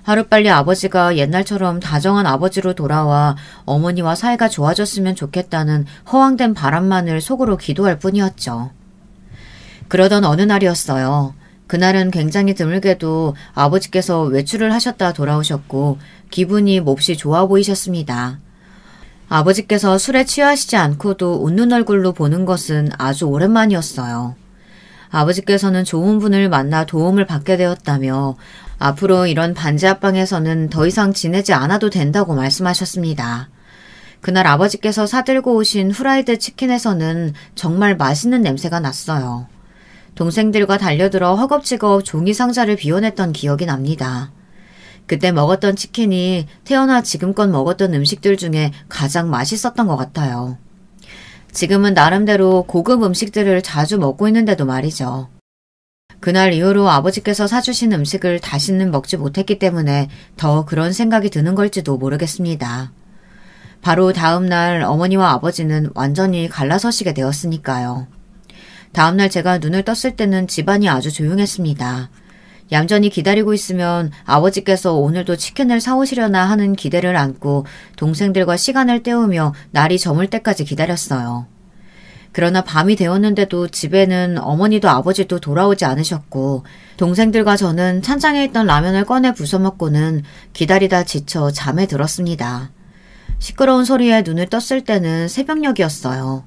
하루빨리 아버지가 옛날처럼 다정한 아버지로 돌아와 어머니와 사이가 좋아졌으면 좋겠다는 허황된 바람만을 속으로 기도할 뿐이었죠. 그러던 어느 날이었어요. 그날은 굉장히 드물게도 아버지께서 외출을 하셨다 돌아오셨고 기분이 몹시 좋아 보이셨습니다. 아버지께서 술에 취하시지 않고도 웃는 얼굴로 보는 것은 아주 오랜만이었어요. 아버지께서는 좋은 분을 만나 도움을 받게 되었다며 앞으로 이런 반지하방에서는 더 이상 지내지 않아도 된다고 말씀하셨습니다. 그날 아버지께서 사들고 오신 후라이드 치킨에서는 정말 맛있는 냄새가 났어요. 동생들과 달려들어 허겁지겁 종이 상자를 비워냈던 기억이 납니다. 그때 먹었던 치킨이 태어나 지금껏 먹었던 음식들 중에 가장 맛있었던 것 같아요. 지금은 나름대로 고급 음식들을 자주 먹고 있는데도 말이죠. 그날 이후로 아버지께서 사주신 음식을 다시는 먹지 못했기 때문에 더 그런 생각이 드는 걸지도 모르겠습니다. 바로 다음날 어머니와 아버지는 완전히 갈라서시게 되었으니까요. 다음날 제가 눈을 떴을 때는 집안이 아주 조용했습니다. 얌전히 기다리고 있으면 아버지께서 오늘도 치킨을 사오시려나 하는 기대를 안고 동생들과 시간을 때우며 날이 저물 때까지 기다렸어요. 그러나 밤이 되었는데도 집에는 어머니도 아버지도 돌아오지 않으셨고 동생들과 저는 찬장에 있던 라면을 꺼내 부숴 먹고는 기다리다 지쳐 잠에 들었습니다. 시끄러운 소리에 눈을 떴을 때는 새벽녘이었어요.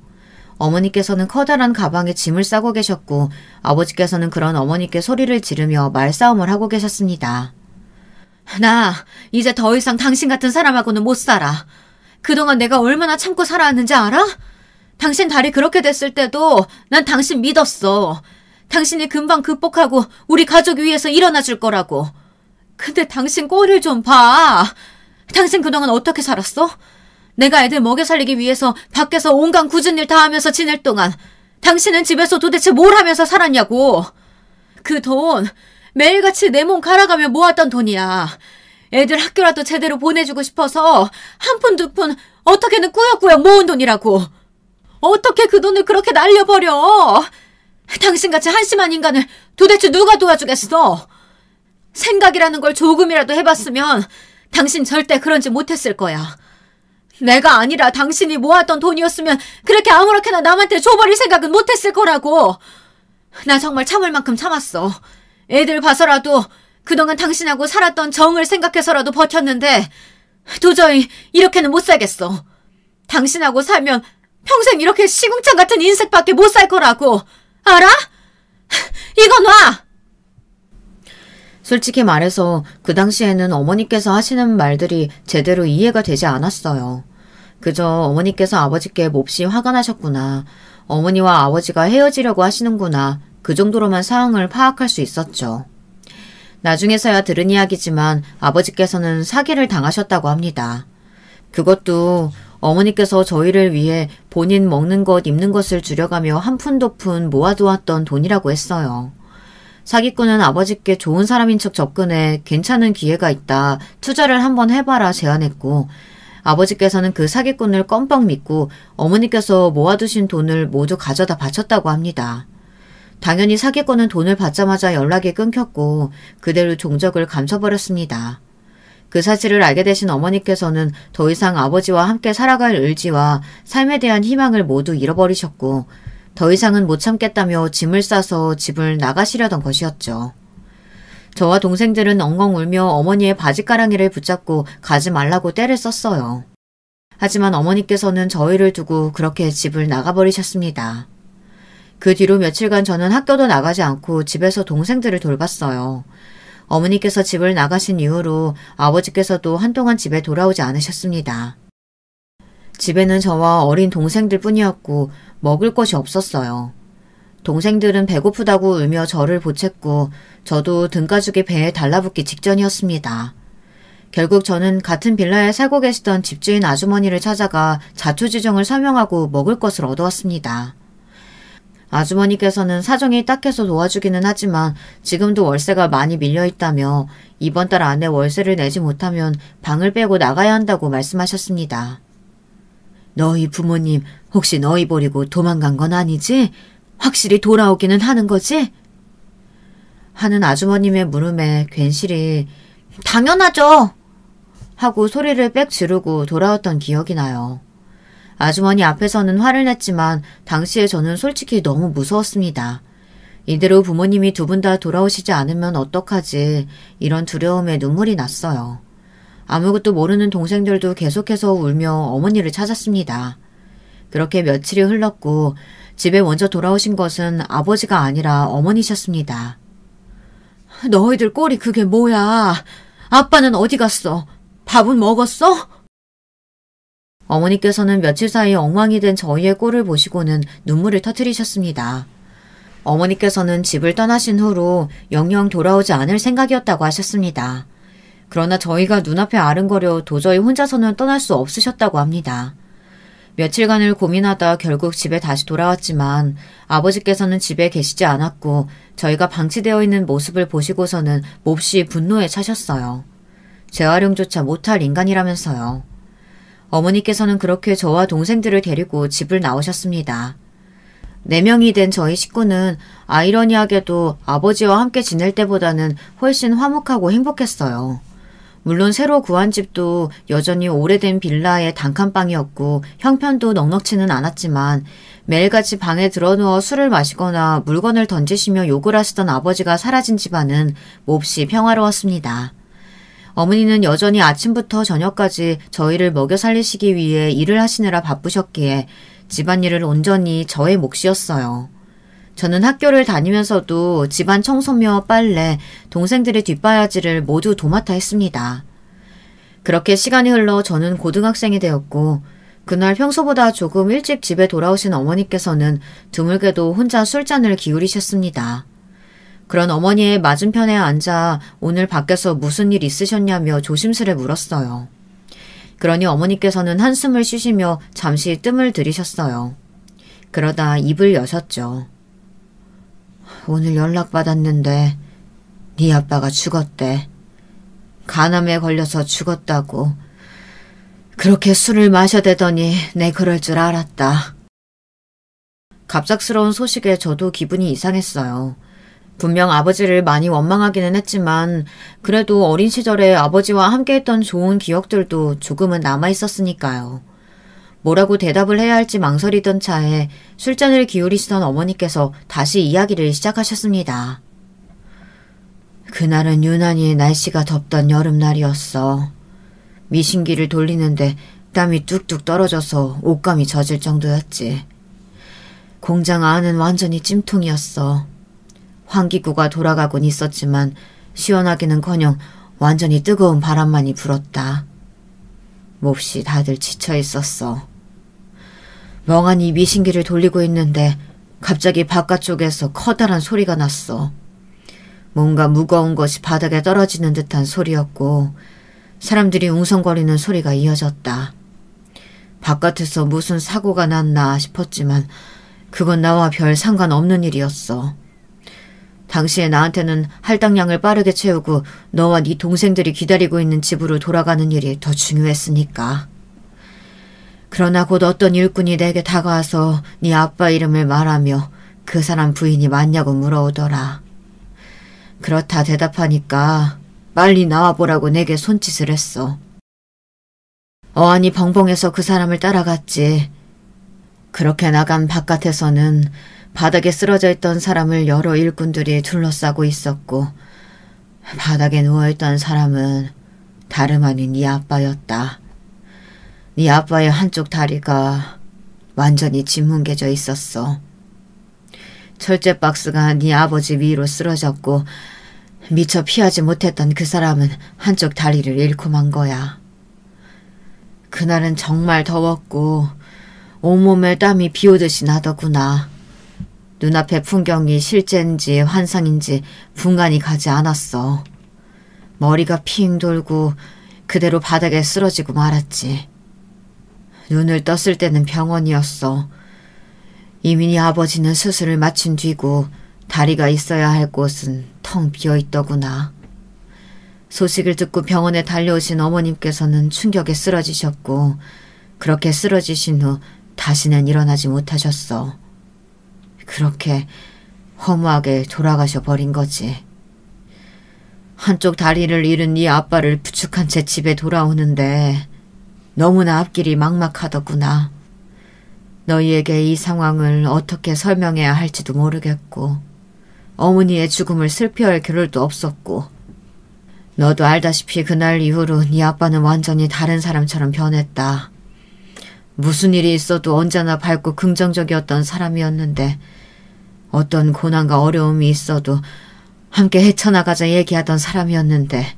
어머니께서는 커다란 가방에 짐을 싸고 계셨고 아버지께서는 그런 어머니께 소리를 지르며 말싸움을 하고 계셨습니다. 나 이제 더 이상 당신 같은 사람하고는 못 살아. 그동안 내가 얼마나 참고 살아왔는지 알아? 당신 다리 그렇게 됐을 때도 난 당신 믿었어. 당신이 금방 극복하고 우리 가족 위해서 일어나 줄 거라고. 근데 당신 꼴을 좀 봐. 당신 그동안 어떻게 살았어? 내가 애들 먹여 살리기 위해서 밖에서 온갖 굳은 일 다 하면서 지낼 동안 당신은 집에서 도대체 뭘 하면서 살았냐고. 그 돈 매일같이 내 몸 갈아가며 모았던 돈이야. 애들 학교라도 제대로 보내주고 싶어서 한 푼 두 푼 어떻게든 꾸역꾸역 모은 돈이라고. 어떻게 그 돈을 그렇게 날려버려? 당신같이 한심한 인간을 도대체 누가 도와주겠어? 생각이라는 걸 조금이라도 해봤으면 당신 절대 그런 짓 못했을 거야. 내가 아니라 당신이 모았던 돈이었으면 그렇게 아무렇게나 남한테 줘버릴 생각은 못했을 거라고. 나 정말 참을 만큼 참았어. 애들 봐서라도 그동안 당신하고 살았던 정을 생각해서라도 버텼는데 도저히 이렇게는 못 살겠어. 당신하고 살면 평생 이렇게 시궁창 같은 인생밖에 못 살 거라고. 알아? 이거 놔! 솔직히 말해서 그 당시에는 어머니께서 하시는 말들이 제대로 이해가 되지 않았어요. 그저 어머니께서 아버지께 몹시 화가 나셨구나. 어머니와 아버지가 헤어지려고 하시는구나. 그 정도로만 상황을 파악할 수 있었죠. 나중에서야 들은 이야기지만 아버지께서는 사기를 당하셨다고 합니다. 그것도 어머니께서 저희를 위해 본인 먹는 것, 입는 것을 줄여가며 한 푼 두 푼 모아두었던 돈이라고 했어요. 사기꾼은 아버지께 좋은 사람인 척 접근해 괜찮은 기회가 있다, 투자를 한번 해봐라 제안했고 아버지께서는 그 사기꾼을 껌뻑 믿고 어머니께서 모아두신 돈을 모두 가져다 바쳤다고 합니다. 당연히 사기꾼은 돈을 받자마자 연락이 끊겼고 그대로 종적을 감춰버렸습니다. 그 사실을 알게 되신 어머니께서는 더 이상 아버지와 함께 살아갈 의지와 삶에 대한 희망을 모두 잃어버리셨고 더 이상은 못 참겠다며 짐을 싸서 집을 나가시려던 것이었죠. 저와 동생들은 엉엉 울며 어머니의 바지가랑이를 붙잡고 가지 말라고 떼를 썼어요. 하지만 어머니께서는 저희를 두고 그렇게 집을 나가버리셨습니다. 그 뒤로 며칠간 저는 학교도 나가지 않고 집에서 동생들을 돌봤어요. 어머니께서 집을 나가신 이후로 아버지께서도 한동안 집에 돌아오지 않으셨습니다. 집에는 저와 어린 동생들 뿐이었고 먹을 것이 없었어요. 동생들은 배고프다고 울며 저를 보챘고 저도 등가죽이 배에 달라붙기 직전이었습니다. 결국 저는 같은 빌라에 살고 계시던 집주인 아주머니를 찾아가 자초지종을 설명하고 먹을 것을 얻어왔습니다. 아주머니께서는 사정이 딱해서 도와주기는 하지만 지금도 월세가 많이 밀려있다며 이번 달 안에 월세를 내지 못하면 방을 빼고 나가야 한다고 말씀하셨습니다. 너희 부모님 혹시 너희 버리고 도망간 건 아니지? 확실히 돌아오기는 하는 거지? 하는 아주머님의 물음에 괜시리 당연하죠! 하고 소리를 빽 지르고 돌아왔던 기억이 나요. 아주머니 앞에서는 화를 냈지만 당시에 저는 솔직히 너무 무서웠습니다. 이대로 부모님이 두 분 다 돌아오시지 않으면 어떡하지 이런 두려움에 눈물이 났어요. 아무것도 모르는 동생들도 계속해서 울며 어머니를 찾았습니다. 그렇게 며칠이 흘렀고 집에 먼저 돌아오신 것은 아버지가 아니라 어머니셨습니다. 너희들 꼴이 그게 뭐야? 아빠는 어디 갔어? 밥은 먹었어? 어머니께서는 며칠 사이 엉망이 된 저희의 꼴을 보시고는 눈물을 터뜨리셨습니다. 어머니께서는 집을 떠나신 후로 영영 돌아오지 않을 생각이었다고 하셨습니다. 그러나 저희가 눈앞에 아른거려 도저히 혼자서는 떠날 수 없으셨다고 합니다. 며칠간을 고민하다 결국 집에 다시 돌아왔지만 아버지께서는 집에 계시지 않았고 저희가 방치되어 있는 모습을 보시고서는 몹시 분노에 차셨어요. 재활용조차 못할 인간이라면서요. 어머니께서는 그렇게 저와 동생들을 데리고 집을 나오셨습니다. 4명이 된 저희 식구는 아이러니하게도 아버지와 함께 지낼 때보다는 훨씬 화목하고 행복했어요. 물론 새로 구한 집도 여전히 오래된 빌라의 단칸방이었고 형편도 넉넉치는 않았지만 매일같이 방에 들어누워 술을 마시거나 물건을 던지시며 욕을 하시던 아버지가 사라진 집안은 몹시 평화로웠습니다. 어머니는 여전히 아침부터 저녁까지 저희를 먹여 살리시기 위해 일을 하시느라 바쁘셨기에 집안일을 온전히 저의 몫이었어요. 저는 학교를 다니면서도 집안 청소며 빨래, 동생들의 뒷바라지를 모두 도맡아 했습니다. 그렇게 시간이 흘러 저는 고등학생이 되었고 그날 평소보다 조금 일찍 집에 돌아오신 어머니께서는 드물게도 혼자 술잔을 기울이셨습니다. 그런 어머니의 맞은편에 앉아 오늘 밖에서 무슨 일 있으셨냐며 조심스레 물었어요. 그러니 어머니께서는 한숨을 쉬시며 잠시 뜸을 들이셨어요. 그러다 입을 여셨죠. 오늘 연락받았는데 네 아빠가 죽었대. 간암에 걸려서 죽었다고. 그렇게 술을 마셔대더니 내 그럴 줄 알았다. 갑작스러운 소식에 저도 기분이 이상했어요. 분명 아버지를 많이 원망하기는 했지만 그래도 어린 시절에 아버지와 함께했던 좋은 기억들도 조금은 남아있었으니까요. 뭐라고 대답을 해야 할지 망설이던 차에 술잔을 기울이시던 어머니께서 다시 이야기를 시작하셨습니다. 그날은 유난히 날씨가 덥던 여름날이었어. 미신기를 돌리는데 땀이 뚝뚝 떨어져서 옷감이 젖을 정도였지. 공장 안은 완전히 찜통이었어. 환기구가 돌아가곤 있었지만 시원하기는커녕 완전히 뜨거운 바람만이 불었다. 몹시 다들 지쳐 있었어. 멍하니 미신기를 돌리고 있는데 갑자기 바깥쪽에서 커다란 소리가 났어. 뭔가 무거운 것이 바닥에 떨어지는 듯한 소리였고 사람들이 웅성거리는 소리가 이어졌다. 바깥에서 무슨 사고가 났나 싶었지만 그건 나와 별 상관없는 일이었어. 당시에 나한테는 할당량을 빠르게 채우고 너와 네 동생들이 기다리고 있는 집으로 돌아가는 일이 더 중요했으니까. 그러나 곧 어떤 일꾼이 내게 다가와서 네 아빠 이름을 말하며 그 사람 부인이 맞냐고 물어오더라. 그렇다 대답하니까 빨리 나와보라고 내게 손짓을 했어. 어안이 벙벙해서 그 사람을 따라갔지. 그렇게 나간 바깥에서는 바닥에 쓰러져 있던 사람을 여러 일꾼들이 둘러싸고 있었고 바닥에 누워있던 사람은 다름 아닌 네 아빠였다. 네 아빠의 한쪽 다리가 완전히 짓뭉개져 있었어. 철제 박스가 네 아버지 위로 쓰러졌고 미처 피하지 못했던 그 사람은 한쪽 다리를 잃고 만 거야. 그날은 정말 더웠고 온몸에 땀이 비오듯이 나더구나. 눈앞의 풍경이 실제인지 환상인지 분간이 가지 않았어. 머리가 핑 돌고 그대로 바닥에 쓰러지고 말았지. 눈을 떴을 때는 병원이었어. 이미 네 아버지는 수술을 마친 뒤고 다리가 있어야 할 곳은 텅 비어있더구나. 소식을 듣고 병원에 달려오신 어머님께서는 충격에 쓰러지셨고 그렇게 쓰러지신 후 다시는 일어나지 못하셨어. 그렇게 허무하게 돌아가셔 버린 거지. 한쪽 다리를 잃은 네 아빠를 부축한 채 집에 돌아오는데 너무나 앞길이 막막하더구나. 너희에게 이 상황을 어떻게 설명해야 할지도 모르겠고 어머니의 죽음을 슬퍼할 겨를도 없었고 너도 알다시피 그날 이후로 네 아빠는 완전히 다른 사람처럼 변했다. 무슨 일이 있어도 언제나 밝고 긍정적이었던 사람이었는데 어떤 고난과 어려움이 있어도 함께 헤쳐나가자 얘기하던 사람이었는데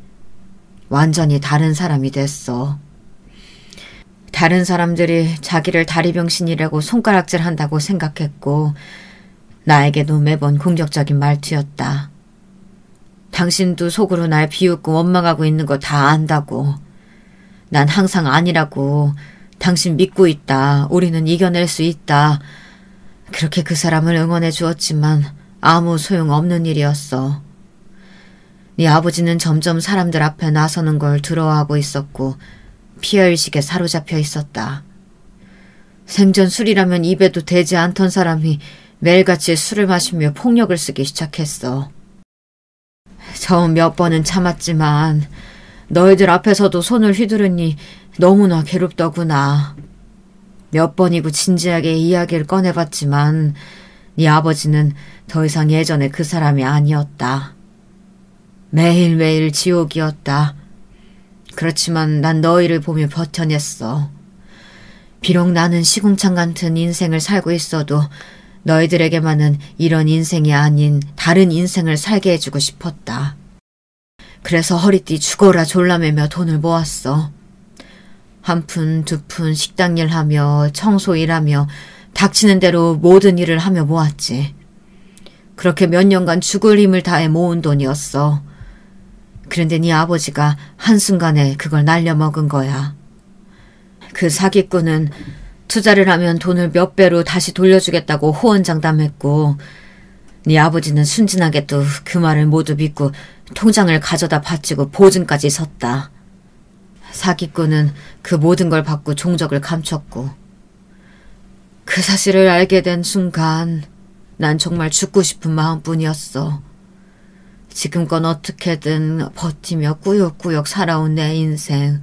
완전히 다른 사람이 됐어. 다른 사람들이 자기를 다리병신이라고 손가락질한다고 생각했고 나에게도 매번 공격적인 말투였다. 당신도 속으로 날 비웃고 원망하고 있는 거 다 안다고. 난 항상 아니라고. 당신 믿고 있다. 우리는 이겨낼 수 있다. 그렇게 그 사람을 응원해 주었지만 아무 소용없는 일이었어. 네 아버지는 점점 사람들 앞에 나서는 걸 두려워하고 있었고 피해의식에 사로잡혀 있었다. 생전 술이라면 입에도 대지 않던 사람이 매일같이 술을 마시며 폭력을 쓰기 시작했어. 처음 몇 번은 참았지만 너희들 앞에서도 손을 휘두르니 너무나 괴롭더구나. 몇 번이고 진지하게 이야기를 꺼내봤지만 네 아버지는 더 이상 예전에 그 사람이 아니었다. 매일매일 지옥이었다. 그렇지만 난 너희를 보며 버텨냈어. 비록 나는 시궁창 같은 인생을 살고 있어도 너희들에게만은 이런 인생이 아닌 다른 인생을 살게 해주고 싶었다. 그래서 허리띠 죽어라 졸라매며 돈을 모았어. 한 푼, 두 푼 식당 일하며 청소 일하며 닥치는 대로 모든 일을 하며 모았지. 그렇게 몇 년간 죽을 힘을 다해 모은 돈이었어. 그런데 네 아버지가 한순간에 그걸 날려먹은 거야. 그 사기꾼은 투자를 하면 돈을 몇 배로 다시 돌려주겠다고 호언장담했고 네 아버지는 순진하게 또 그 말을 모두 믿고 통장을 가져다 바치고 보증까지 섰다. 사기꾼은 그 모든 걸 받고 종적을 감췄고 그 사실을 알게 된 순간 난 정말 죽고 싶은 마음뿐이었어. 지금껏 어떻게든 버티며 꾸역꾸역 살아온 내 인생,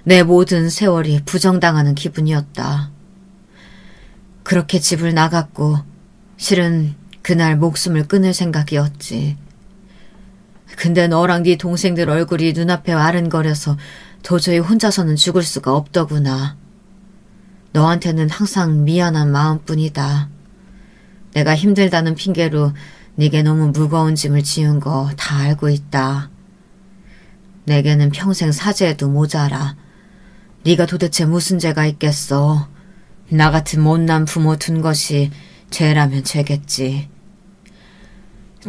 내 모든 세월이 부정당하는 기분이었다. 그렇게 집을 나갔고 실은 그날 목숨을 끊을 생각이었지. 근데 너랑 네 동생들 얼굴이 눈앞에 아른거려서 도저히 혼자서는 죽을 수가 없더구나. 너한테는 항상 미안한 마음뿐이다. 내가 힘들다는 핑계로 네게 너무 무거운 짐을 지은 거 다 알고 있다. 내게는 평생 사죄해도 모자라. 네가 도대체 무슨 죄가 있겠어. 나 같은 못난 부모 둔 것이 죄라면 죄겠지.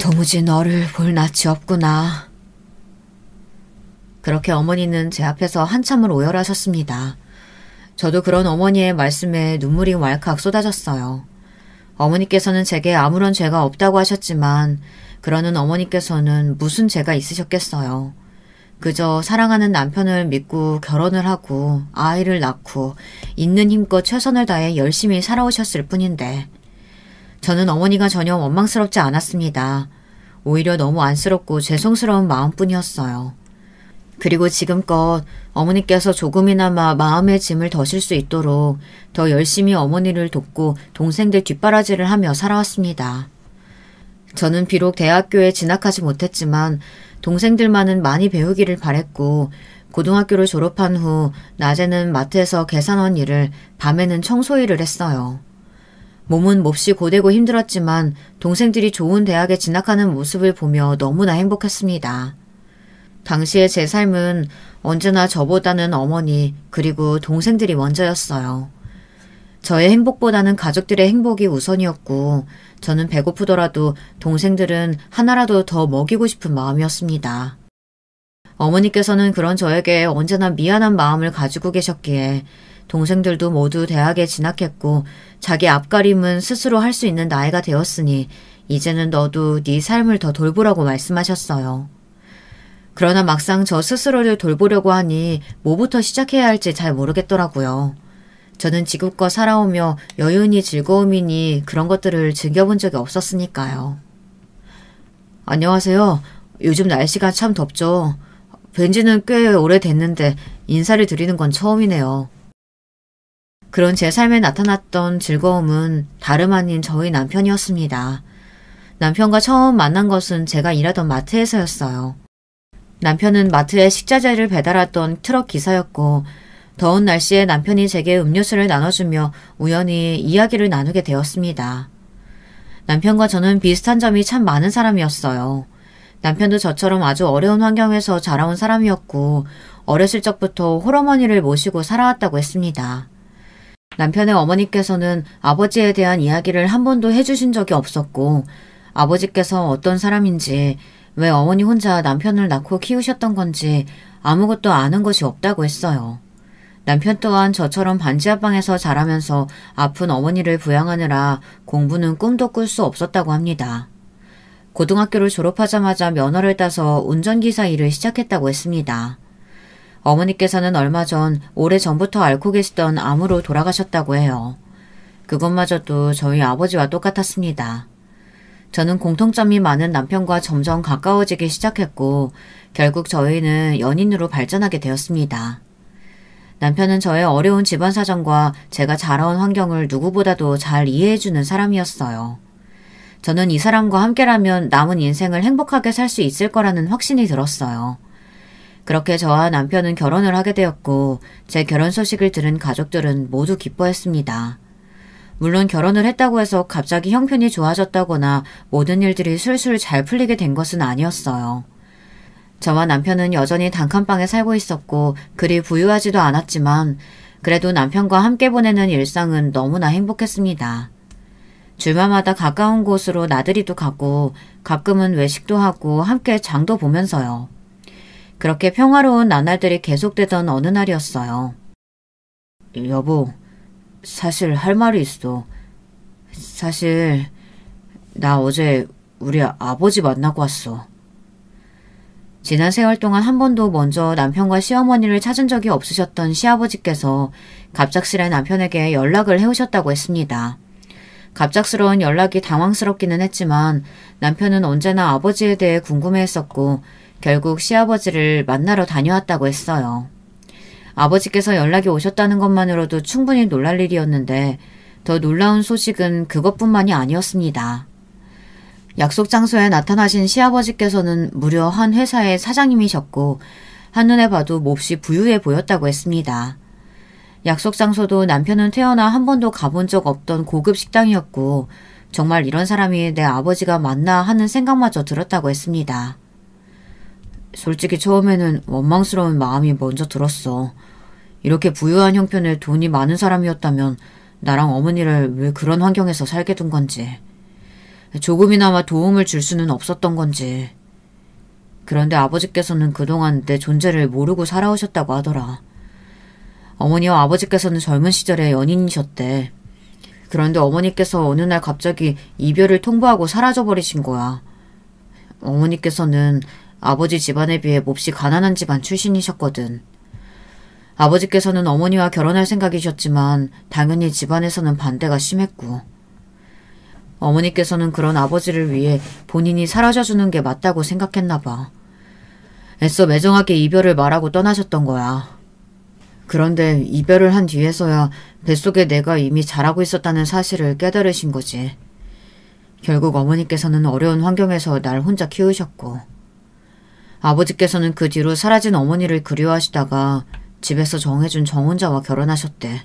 도무지 너를 볼 낯이 없구나. 그렇게 어머니는 제 앞에서 한참을 오열하셨습니다. 저도 그런 어머니의 말씀에 눈물이 왈칵 쏟아졌어요. 어머니께서는 제게 아무런 죄가 없다고 하셨지만 그러는 어머니께서는 무슨 죄가 있으셨겠어요. 그저 사랑하는 남편을 믿고 결혼을 하고 아이를 낳고 있는 힘껏 최선을 다해 열심히 살아오셨을 뿐인데 저는 어머니가 전혀 원망스럽지 않았습니다. 오히려 너무 안쓰럽고 죄송스러운 마음뿐이었어요. 그리고 지금껏 어머니께서 조금이나마 마음의 짐을 덜실 수 있도록 더 열심히 어머니를 돕고 동생들 뒷바라지를 하며 살아왔습니다. 저는 비록 대학교에 진학하지 못했지만 동생들만은 많이 배우기를 바랬고 고등학교를 졸업한 후 낮에는 마트에서 계산원 일을, 밤에는 청소 일을 했어요. 몸은 몹시 고되고 힘들었지만 동생들이 좋은 대학에 진학하는 모습을 보며 너무나 행복했습니다. 당시의 제 삶은 언제나 저보다는 어머니 그리고 동생들이 먼저였어요. 저의 행복보다는 가족들의 행복이 우선이었고 저는 배고프더라도 동생들은 하나라도 더 먹이고 싶은 마음이었습니다. 어머니께서는 그런 저에게 언제나 미안한 마음을 가지고 계셨기에 동생들도 모두 대학에 진학했고 자기 앞가림은 스스로 할 수 있는 나이가 되었으니 이제는 너도 네 삶을 더 돌보라고 말씀하셨어요. 그러나 막상 저 스스로를 돌보려고 하니 뭐부터 시작해야 할지 잘 모르겠더라고요. 저는 지금껏 살아오며 여운이 즐거움이니 그런 것들을 즐겨본 적이 없었으니까요. 안녕하세요. 요즘 날씨가 참 덥죠. 뵌지는 꽤 오래됐는데 인사를 드리는 건 처음이네요. 그런 제 삶에 나타났던 즐거움은 다름 아닌 저희 남편이었습니다. 남편과 처음 만난 것은 제가 일하던 마트에서였어요. 남편은 마트에 식자재를 배달하던 트럭 기사였고 더운 날씨에 남편이 제게 음료수를 나눠주며 우연히 이야기를 나누게 되었습니다. 남편과 저는 비슷한 점이 참 많은 사람이었어요. 남편도 저처럼 아주 어려운 환경에서 자라온 사람이었고 어렸을 적부터 홀어머니를 모시고 살아왔다고 했습니다. 남편의 어머니께서는 아버지에 대한 이야기를 한 번도 해주신 적이 없었고 아버지께서 어떤 사람인지 왜 어머니 혼자 남편을 낳고 키우셨던 건지 아무것도 아는 것이 없다고 했어요. 남편 또한 저처럼 반지하방에서 자라면서 아픈 어머니를 부양하느라 공부는 꿈도 꿀 수 없었다고 합니다. 고등학교를 졸업하자마자 면허를 따서 운전기사 일을 시작했다고 했습니다. 어머니께서는 얼마 전 오래전부터 앓고 계시던 암으로 돌아가셨다고 해요. 그것마저도 저희 아버지와 똑같았습니다. 저는 공통점이 많은 남편과 점점 가까워지기 시작했고 결국 저희는 연인으로 발전하게 되었습니다. 남편은 저의 어려운 집안 사정과 제가 자라온 환경을 누구보다도 잘 이해해주는 사람이었어요. 저는 이 사람과 함께라면 남은 인생을 행복하게 살 수 있을 거라는 확신이 들었어요. 그렇게 저와 남편은 결혼을 하게 되었고 제 결혼 소식을 들은 가족들은 모두 기뻐했습니다. 물론 결혼을 했다고 해서 갑자기 형편이 좋아졌다거나 모든 일들이 술술 잘 풀리게 된 것은 아니었어요. 저와 남편은 여전히 단칸방에 살고 있었고 그리 부유하지도 않았지만 그래도 남편과 함께 보내는 일상은 너무나 행복했습니다. 주말마다 가까운 곳으로 나들이도 가고 가끔은 외식도 하고 함께 장도 보면서요. 그렇게 평화로운 나날들이 계속되던 어느 날이었어요. 여보, 사실 할 말이 있어. 사실 나 어제 우리 아버지 만나고 왔어. 지난 세월 동안 한 번도 먼저 남편과 시어머니를 찾은 적이 없으셨던 시아버지께서 갑작스레 남편에게 연락을 해오셨다고 했습니다. 갑작스러운 연락이 당황스럽기는 했지만 남편은 언제나 아버지에 대해 궁금해했었고 결국 시아버지를 만나러 다녀왔다고 했어요. 아버지께서 연락이 오셨다는 것만으로도 충분히 놀랄 일이었는데 더 놀라운 소식은 그것뿐만이 아니었습니다. 약속 장소에 나타나신 시아버지께서는 무려 한 회사의 사장님이셨고 한눈에 봐도 몹시 부유해 보였다고 했습니다. 약속 장소도 남편은 태어나 한 번도 가본 적 없던 고급 식당이었고 정말 이런 사람이 내 아버지가 맞나 하는 생각마저 들었다고 했습니다. 솔직히 처음에는 원망스러운 마음이 먼저 들었어. 이렇게 부유한 형편에 돈이 많은 사람이었다면 나랑 어머니를 왜 그런 환경에서 살게 둔 건지. 조금이나마 도움을 줄 수는 없었던 건지. 그런데 아버지께서는 그동안 내 존재를 모르고 살아오셨다고 하더라. 어머니와 아버지께서는 젊은 시절에 연인이셨대. 그런데 어머니께서 어느 날 갑자기 이별을 통보하고 사라져버리신 거야. 어머니께서는 아버지 집안에 비해 몹시 가난한 집안 출신이셨거든. 아버지께서는 어머니와 결혼할 생각이셨지만 당연히 집안에서는 반대가 심했고 어머니께서는 그런 아버지를 위해 본인이 사라져주는 게 맞다고 생각했나 봐. 애써 매정하게 이별을 말하고 떠나셨던 거야. 그런데 이별을 한 뒤에서야 뱃속에 내가 이미 자라고 있었다는 사실을 깨달으신 거지. 결국 어머니께서는 어려운 환경에서 날 혼자 키우셨고 아버지께서는 그 뒤로 사라진 어머니를 그리워하시다가 집에서 정해준 정혼자와 결혼하셨대.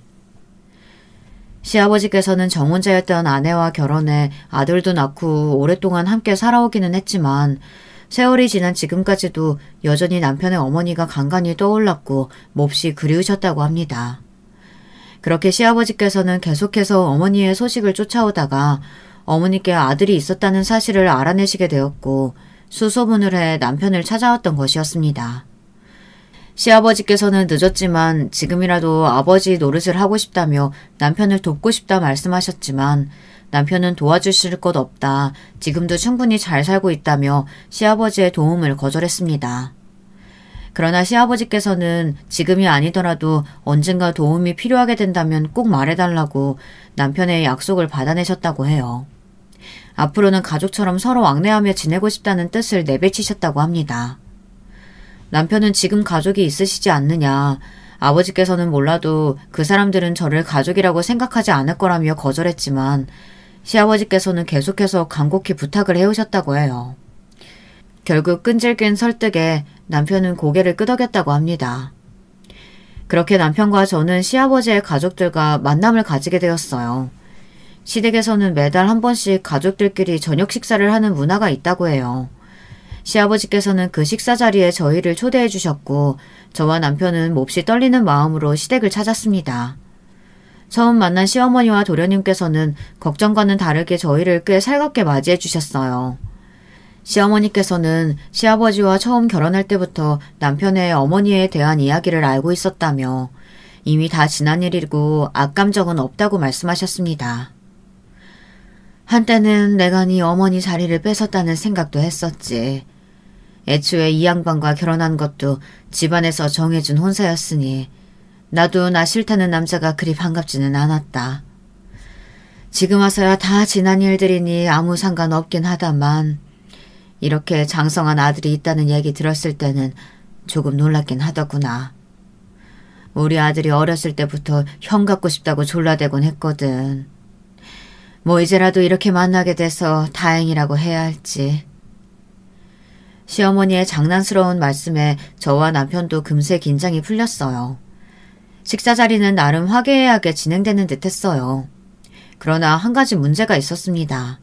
시아버지께서는 정혼자였던 아내와 결혼해 아들도 낳고 오랫동안 함께 살아오기는 했지만 세월이 지난 지금까지도 여전히 남편의 어머니가 간간히 떠올랐고 몹시 그리우셨다고 합니다. 그렇게 시아버지께서는 계속해서 어머니의 소식을 쫓아오다가 어머니께 아들이 있었다는 사실을 알아내시게 되었고 수소문을 해 남편을 찾아왔던 것이었습니다. 시아버지께서는 늦었지만 지금이라도 아버지 노릇을 하고 싶다며 남편을 돕고 싶다 말씀하셨지만 남편은 도와주실 것 없다. 지금도 충분히 잘 살고 있다며 시아버지의 도움을 거절했습니다. 그러나 시아버지께서는 지금이 아니더라도 언젠가 도움이 필요하게 된다면 꼭 말해달라고 남편의 약속을 받아내셨다고 해요. 앞으로는 가족처럼 서로 왕래하며 지내고 싶다는 뜻을 내비치셨다고 합니다. 남편은 지금 가족이 있으시지 않느냐. 아버지께서는 몰라도 그 사람들은 저를 가족이라고 생각하지 않을 거라며 거절했지만 시아버지께서는 계속해서 간곡히 부탁을 해오셨다고 해요. 결국 끈질긴 설득에 남편은 고개를 끄덕였다고 합니다. 그렇게 남편과 저는 시아버지의 가족들과 만남을 가지게 되었어요. 시댁에서는 매달 한 번씩 가족들끼리 저녁 식사를 하는 문화가 있다고 해요. 시아버지께서는 그 식사 자리에 저희를 초대해 주셨고 저와 남편은 몹시 떨리는 마음으로 시댁을 찾았습니다. 처음 만난 시어머니와 도련님께서는 걱정과는 다르게 저희를 꽤 살갑게 맞이해 주셨어요. 시어머니께서는 시아버지와 처음 결혼할 때부터 남편의 어머니에 대한 이야기를 알고 있었다며 이미 다 지난 일이고 악감정은 없다고 말씀하셨습니다. 한때는 내가 네 어머니 자리를 뺏었다는 생각도 했었지. 애초에 이 양반과 결혼한 것도 집안에서 정해준 혼사였으니 나도 나 싫다는 남자가 그리 반갑지는 않았다. 지금 와서야 다 지난 일들이니 아무 상관없긴 하다만 이렇게 장성한 아들이 있다는 얘기 들었을 때는 조금 놀랍긴 하더구나. 우리 아들이 어렸을 때부터 형 갖고 싶다고 졸라대곤 했거든. 뭐 이제라도 이렇게 만나게 돼서 다행이라고 해야 할지. 시어머니의 장난스러운 말씀에 저와 남편도 금세 긴장이 풀렸어요. 식사 자리는 나름 화기애애하게 진행되는 듯 했어요. 그러나 한 가지 문제가 있었습니다.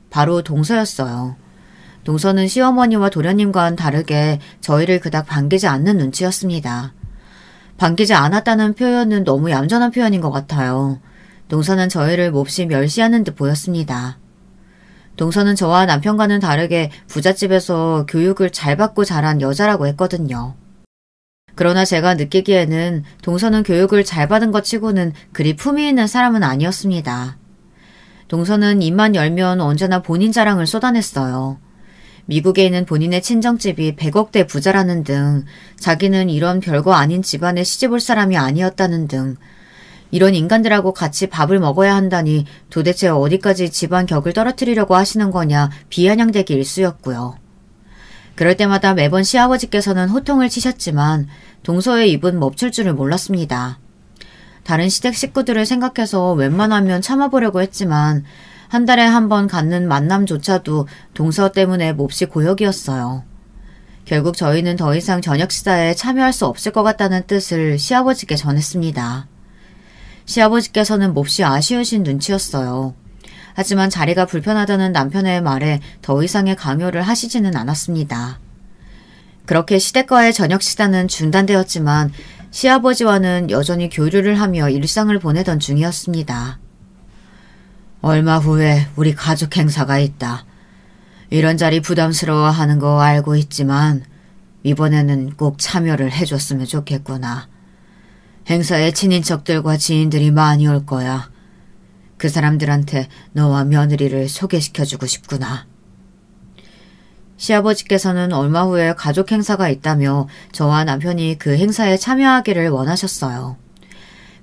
바로 동서였어요. 동서는 시어머니와 도련님과는 다르게 저희를 그닥 반기지 않는 눈치였습니다. 반기지 않았다는 표현은 너무 얌전한 표현인 것 같아요. 동서는 저희를 몹시 멸시하는 듯 보였습니다. 동서는 저와 남편과는 다르게 부잣집에서 교육을 잘 받고 자란 여자라고 했거든요. 그러나 제가 느끼기에는 동서는 교육을 잘 받은 것 치고는 그리 품위 있는 사람은 아니었습니다. 동서는 입만 열면 언제나 본인 자랑을 쏟아냈어요. 미국에 있는 본인의 친정집이 100억대 부자라는 등 자기는 이런 별거 아닌 집안에 시집올 사람이 아니었다는 등 이런 인간들하고 같이 밥을 먹어야 한다니 도대체 어디까지 집안 격을 떨어뜨리려고 하시는 거냐 비아냥대기 일쑤였고요. 그럴 때마다 매번 시아버지께서는 호통을 치셨지만 동서의 입은 멈출 줄을 몰랐습니다. 다른 시댁 식구들을 생각해서 웬만하면 참아보려고 했지만 한 달에 한 번 갖는 만남조차도 동서 때문에 몹시 고역이었어요. 결국 저희는 더 이상 저녁 식사에 참여할 수 없을 것 같다는 뜻을 시아버지께 전했습니다. 시아버지께서는 몹시 아쉬우신 눈치였어요. 하지만 자리가 불편하다는 남편의 말에 더 이상의 강요를 하시지는 않았습니다. 그렇게 시댁과의 저녁 식사는 중단되었지만 시아버지와는 여전히 교류를 하며 일상을 보내던 중이었습니다. 얼마 후에 우리 가족 행사가 있다. 이런 자리 부담스러워하는 거 알고 있지만 이번에는 꼭 참여를 해줬으면 좋겠구나. 행사에 친인척들과 지인들이 많이 올 거야. 그 사람들한테 너와 며느리를 소개시켜주고 싶구나. 시아버지께서는 얼마 후에 가족 행사가 있다며 저와 남편이 그 행사에 참여하기를 원하셨어요.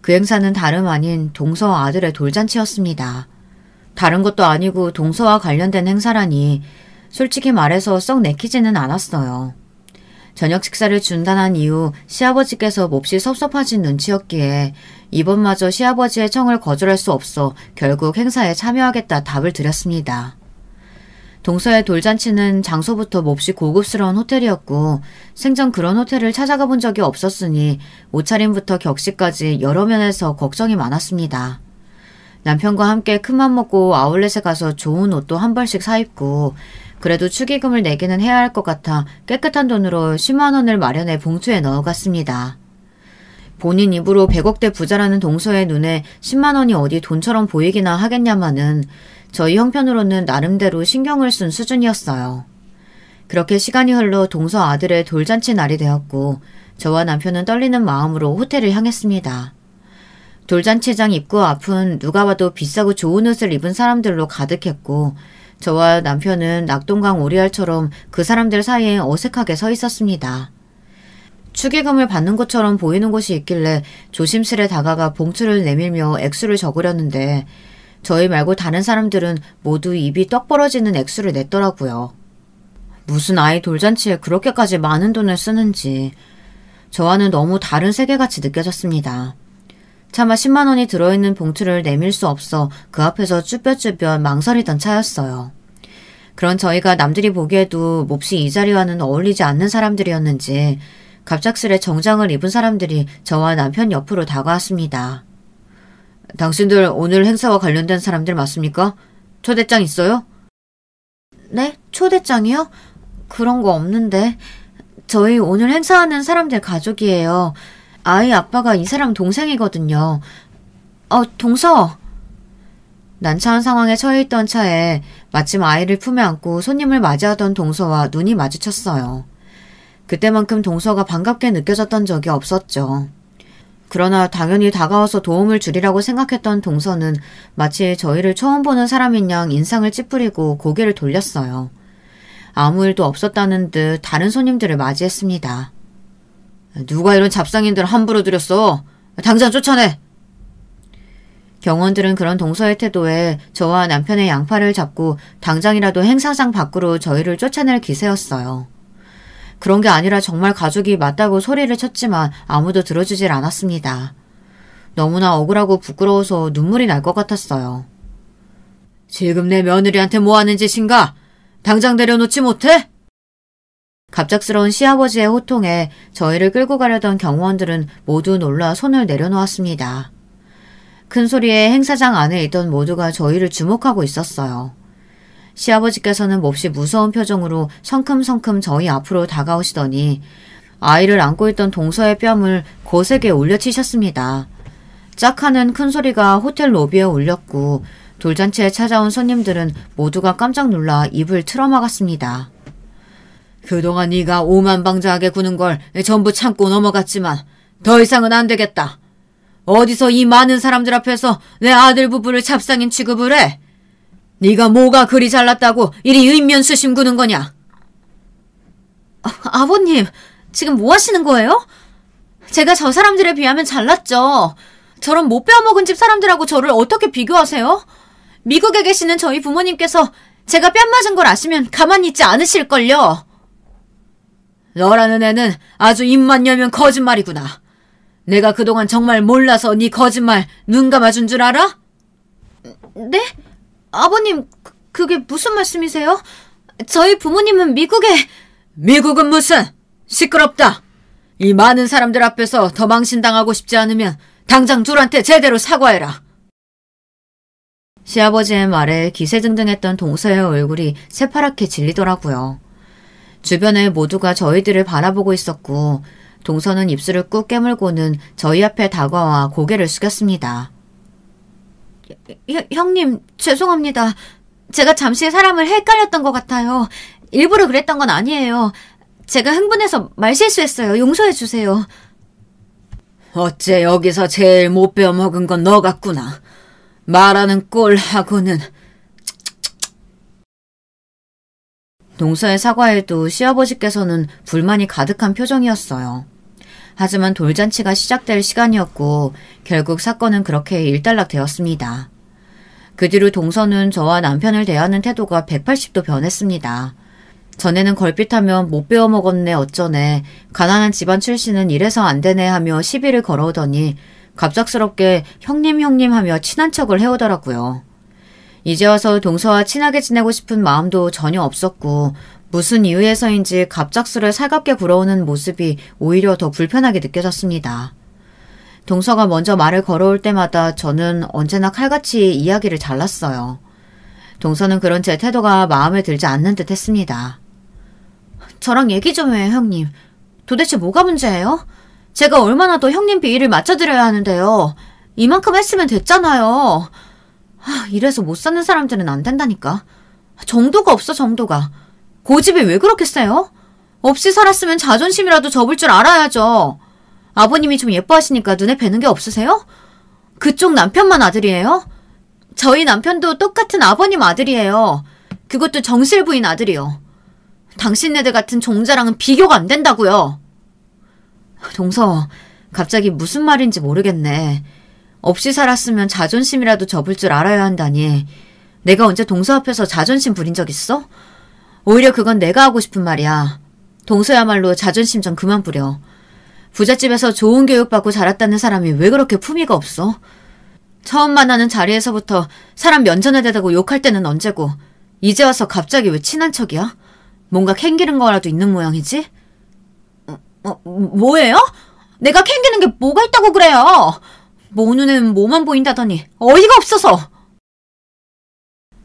그 행사는 다름 아닌 동서 아들의 돌잔치였습니다. 다른 것도 아니고 동서와 관련된 행사라니 솔직히 말해서 썩 내키지는 않았어요. 저녁 식사를 중단한 이후 시아버지께서 몹시 섭섭하신 눈치였기에 이번마저 시아버지의 청을 거절할 수 없어 결국 행사에 참여하겠다 답을 드렸습니다. 동서의 돌잔치는 장소부터 몹시 고급스러운 호텔이었고 생전 그런 호텔을 찾아가 본 적이 없었으니 옷차림부터 격식까지 여러 면에서 걱정이 많았습니다. 남편과 함께 큰맘 먹고 아울렛에 가서 좋은 옷도 한 벌씩 사입고 그래도 축의금을 내기는 해야 할 것 같아 깨끗한 돈으로 10만 원을 마련해 봉투에 넣어갔습니다. 본인 입으로 100억대 부자라는 동서의 눈에 10만 원이 어디 돈처럼 보이기나 하겠냐마는 저희 형편으로는 나름대로 신경을 쓴 수준이었어요. 그렇게 시간이 흘러 동서 아들의 돌잔치 날이 되었고 저와 남편은 떨리는 마음으로 호텔을 향했습니다. 돌잔치장 입구 앞은 누가 봐도 비싸고 좋은 옷을 입은 사람들로 가득했고 저와 남편은 낙동강 오리알처럼 그 사람들 사이에 어색하게 서 있었습니다. 축의금을 받는 것처럼 보이는 곳이 있길래 조심스레 다가가 봉투를 내밀며 액수를 적으려는데 저희 말고 다른 사람들은 모두 입이 떡 벌어지는 액수를 냈더라고요. 무슨 아이 돌잔치에 그렇게까지 많은 돈을 쓰는지 저와는 너무 다른 세계같이 느껴졌습니다. 차마 10만 원이 들어있는 봉투를 내밀 수 없어 그 앞에서 쭈뼛쭈뼛 망설이던 차였어요. 그런 저희가 남들이 보기에도 몹시 이 자리와는 어울리지 않는 사람들이었는지 갑작스레 정장을 입은 사람들이 저와 남편 옆으로 다가왔습니다. 당신들 오늘 행사와 관련된 사람들 맞습니까? 초대장 있어요? 네? 초대장이요? 그런 거 없는데. 저희 오늘 행사하는 사람들 가족이에요. 아이 아빠가 이 사람 동생이거든요. 동서! 난처한 상황에 처해 있던 차에 마침 아이를 품에 안고 손님을 맞이하던 동서와 눈이 마주쳤어요. 그때만큼 동서가 반갑게 느껴졌던 적이 없었죠. 그러나 당연히 다가와서 도움을 주리라고 생각했던 동서는 마치 저희를 처음 보는 사람인 양 인상을 찌푸리고 고개를 돌렸어요. 아무 일도 없었다는 듯 다른 손님들을 맞이했습니다. 누가 이런 잡상인들 함부로 들였어? 당장 쫓아내! 경호원들은 그런 동서의 태도에 저와 남편의 양팔을 잡고 당장이라도 행사장 밖으로 저희를 쫓아낼 기세였어요. 그런 게 아니라 정말 가족이 맞다고 소리를 쳤지만 아무도 들어주질 않았습니다. 너무나 억울하고 부끄러워서 눈물이 날 것 같았어요. 지금 내 며느리한테 뭐 하는 짓인가? 당장 내려놓지 못해? 갑작스러운 시아버지의 호통에 저희를 끌고 가려던 경호원들은 모두 놀라 손을 내려놓았습니다. 큰 소리에 행사장 안에 있던 모두가 저희를 주목하고 있었어요. 시아버지께서는 몹시 무서운 표정으로 성큼성큼 저희 앞으로 다가오시더니 아이를 안고 있던 동서의 뺨을 거세게 올려치셨습니다. 짝하는 큰 소리가 호텔 로비에 울렸고 돌잔치에 찾아온 손님들은 모두가 깜짝 놀라 입을 틀어막았습니다. 그동안 네가 오만방자하게 구는 걸 전부 참고 넘어갔지만 더 이상은 안 되겠다. 어디서 이 많은 사람들 앞에서 내 아들 부부를 잡상인 취급을 해? 네가 뭐가 그리 잘났다고 이리 인면수심 구는 거냐? 아버님, 지금 뭐 하시는 거예요? 제가 저 사람들에 비하면 잘났죠. 저런 못 빼어먹은 집 사람들하고 저를 어떻게 비교하세요? 미국에 계시는 저희 부모님께서 제가 뺨 맞은 걸 아시면 가만히 있지 않으실걸요. 너라는 애는 아주 입만 열면 거짓말이구나. 내가 그동안 정말 몰라서 네 거짓말 눈 감아준 줄 알아? 네? 아버님, 그게 무슨 말씀이세요? 저희 부모님은 미국에... 미국은 무슨! 시끄럽다! 이 많은 사람들 앞에서 더 망신당하고 싶지 않으면 당장 둘한테 제대로 사과해라. 시아버지의 말에 기세등등했던 동서의 얼굴이 새파랗게 질리더라고요. 주변에 모두가 저희들을 바라보고 있었고 동서는 입술을 꾹 깨물고는 저희 앞에 다가와 고개를 숙였습니다. 형님, 죄송합니다. 제가 잠시 사람을 헷갈렸던 것 같아요. 일부러 그랬던 건 아니에요. 제가 흥분해서 말실수했어요. 용서해 주세요. 어째 여기서 제일 못 배워먹은 건 너 같구나. 말하는 꼴하고는. 동서의 사과에도 시아버지께서는 불만이 가득한 표정이었어요. 하지만 돌잔치가 시작될 시간이었고 결국 사건은 그렇게 일단락되었습니다. 그 뒤로 동서는 저와 남편을 대하는 태도가 180도 변했습니다. 전에는 걸핏하면 못 배워먹었네 어쩌네, 가난한 집안 출신은 이래서 안 되네 하며 시비를 걸어오더니 갑작스럽게 형님 하며 친한 척을 해오더라고요. 이제 와서 동서와 친하게 지내고 싶은 마음도 전혀 없었고 무슨 이유에서인지 갑작스레 살갑게 굴어오는 모습이 오히려 더 불편하게 느껴졌습니다. 동서가 먼저 말을 걸어올 때마다 저는 언제나 칼같이 이야기를 잘랐어요. 동서는 그런 제 태도가 마음에 들지 않는 듯 했습니다. 저랑 얘기 좀 해요, 형님. 도대체 뭐가 문제예요? 제가 얼마나 더 형님 비위를 맞춰드려야 하는데요. 이만큼 했으면 됐잖아요. 이래서 못 사는 사람들은 안 된다니까. 정도가 없어, 정도가. 고집이 왜 그렇게 세요? 없이 살았으면 자존심이라도 접을 줄 알아야죠. 아버님이 좀 예뻐하시니까 눈에 뵈는 게 없으세요? 그쪽 남편만 아들이에요? 저희 남편도 똑같은 아버님 아들이에요. 그것도 정실 부인 아들이요. 당신네들 같은 종자랑은 비교가 안 된다고요. 동서, 갑자기 무슨 말인지 모르겠네. 없이 살았으면 자존심이라도 접을 줄 알아야 한다니. 내가 언제 동서 앞에서 자존심 부린 적 있어? 오히려 그건 내가 하고 싶은 말이야. 동서야말로 자존심 좀 그만 부려. 부잣집에서 좋은 교육받고 자랐다는 사람이 왜 그렇게 품위가 없어? 처음 만나는 자리에서부터 사람 면전에 대다고 욕할 때는 언제고 이제 와서 갑자기 왜 친한 척이야? 뭔가 캥기는 거라도 있는 모양이지? 뭐예요? 내가 캥기는 게 뭐가 있다고 그래요? 모 눈에는 뭐만 보인다더니 어이가 없어서.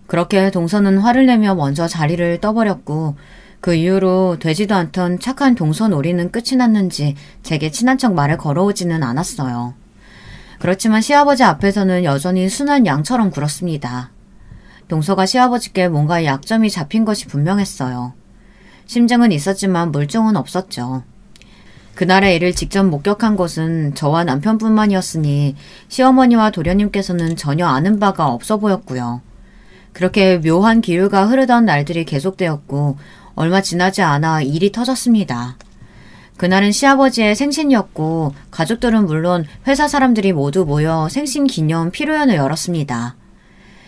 그렇게 동서는 화를 내며 먼저 자리를 떠버렸고 그 이후로 되지도 않던 착한 동서 놀이는 끝이 났는지 제게 친한 척 말을 걸어오지는 않았어요. 그렇지만 시아버지 앞에서는 여전히 순한 양처럼 굴었습니다. 동서가 시아버지께 뭔가 약점이 잡힌 것이 분명했어요. 심증은 있었지만 물증은 없었죠. 그날의 일을 직접 목격한 것은 저와 남편뿐만이었으니 시어머니와 도련님께서는 전혀 아는 바가 없어 보였고요. 그렇게 묘한 기류가 흐르던 날들이 계속되었고 얼마 지나지 않아 일이 터졌습니다. 그날은 시아버지의 생신이었고 가족들은 물론 회사 사람들이 모두 모여 생신 기념 피로연을 열었습니다.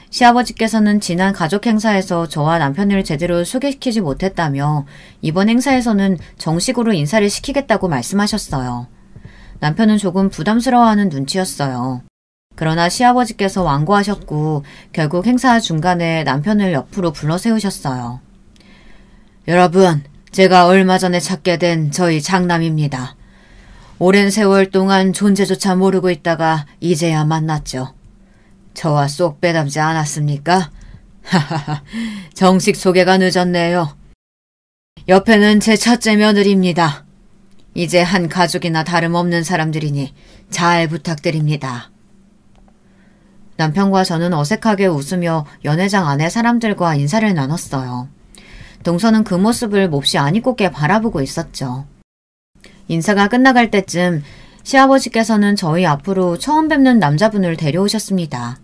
시아버지께서는 지난 가족 행사에서 저와 남편을 제대로 소개시키지 못했다며 이번 행사에서는 정식으로 인사를 시키겠다고 말씀하셨어요. 남편은 조금 부담스러워하는 눈치였어요. 그러나 시아버지께서 완고하셨고 결국 행사 중간에 남편을 옆으로 불러 세우셨어요. 여러분, 제가 얼마 전에 찾게 된 저희 장남입니다. 오랜 세월 동안 존재조차 모르고 있다가 이제야 만났죠. 저와 쏙 빼닮지 않았습니까? 하하하, 정식 소개가 늦었네요. 옆에는 제 첫째 며느리입니다. 이제 한 가족이나 다름없는 사람들이니 잘 부탁드립니다. 남편과 저는 어색하게 웃으며 연회장 안의 사람들과 인사를 나눴어요. 동서는 그 모습을 몹시 아니꼽게 바라보고 있었죠. 인사가 끝나갈 때쯤 시아버지께서는 저희 앞으로 처음 뵙는 남자분을 데려오셨습니다.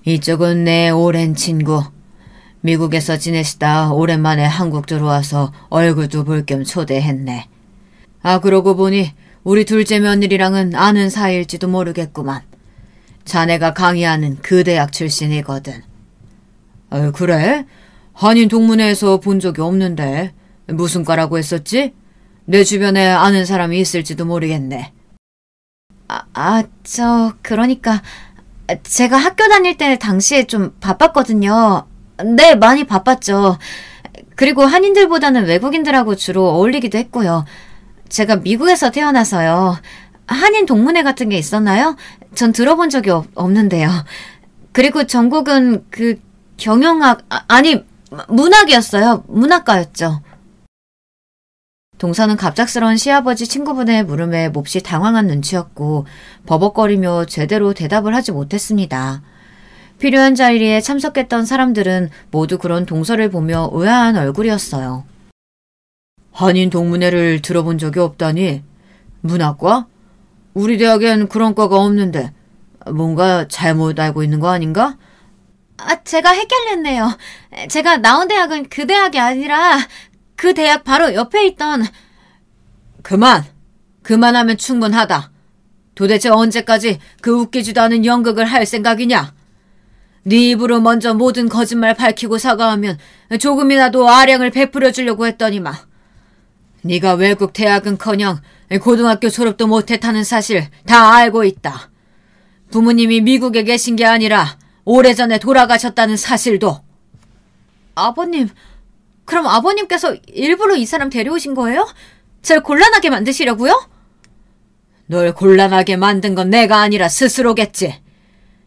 이쪽은 내 오랜 친구. 미국에서 지내시다 오랜만에 한국 들어와서 얼굴도 볼 겸 초대했네. 아, 그러고 보니 우리 둘째 며느리랑은 아는 사이일지도 모르겠구만. 자네가 강의하는 그 대학 출신이거든. 그래? 한인 동문회에서 본 적이 없는데 무슨 과라고 했었지? 내 주변에 아는 사람이 있을지도 모르겠네. 그러니까 제가 학교 다닐 때 당시에 좀 바빴거든요. 네, 많이 바빴죠. 그리고 한인들보다는 외국인들하고 주로 어울리기도 했고요. 제가 미국에서 태어나서요. 한인 동문회 같은 게 있었나요? 전 들어본 적이 없는데요. 그리고 전공은 경영학, 문학이었어요. 문학과였죠. 동서는 갑작스러운 시아버지 친구분의 물음에 몹시 당황한 눈치였고 버벅거리며 제대로 대답을 하지 못했습니다. 필요한 자리에 참석했던 사람들은 모두 그런 동서를 보며 의아한 얼굴이었어요. 한인 동문회를 들어본 적이 없다니? 문학과? 우리 대학엔 그런 과가 없는데 뭔가 잘못 알고 있는 거 아닌가? 제가 헷갈렸네요. 제가 나온 대학은 그 대학이 아니라 그 대학 바로 옆에 있던... 그만하면 충분하다. 도대체 언제까지 그 웃기지도 않은 연극을 할 생각이냐? 네 입으로 먼저 모든 거짓말 밝히고 사과하면 조금이라도 아량을 베풀어 주려고 했더니만. 네가 외국 대학은커녕 고등학교 졸업도 못했다는 사실 다 알고 있다. 부모님이 미국에 계신 게 아니라 오래전에 돌아가셨다는 사실도. 아버님, 그럼 아버님께서 일부러 이 사람 데려오신 거예요? 절 곤란하게 만드시려고요? 널 곤란하게 만든 건 내가 아니라 스스로겠지.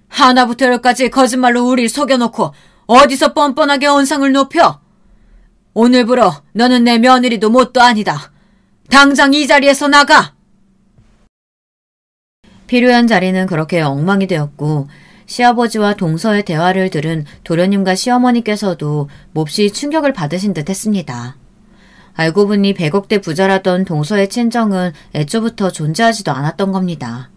하나부터 열까지 거짓말로 우릴 속여놓고 어디서 뻔뻔하게 언성을 높여? 오늘부로 너는 내 며느리도 뭣도 아니다. 당장 이 자리에서 나가! 필요한 자리는 그렇게 엉망이 되었고 시아버지와 동서의 대화를 들은 도련님과 시어머니께서도 몹시 충격을 받으신 듯 했습니다. 알고 보니 100억대 부자라던 동서의 친정은 애초부터 존재하지도 않았던 겁니다.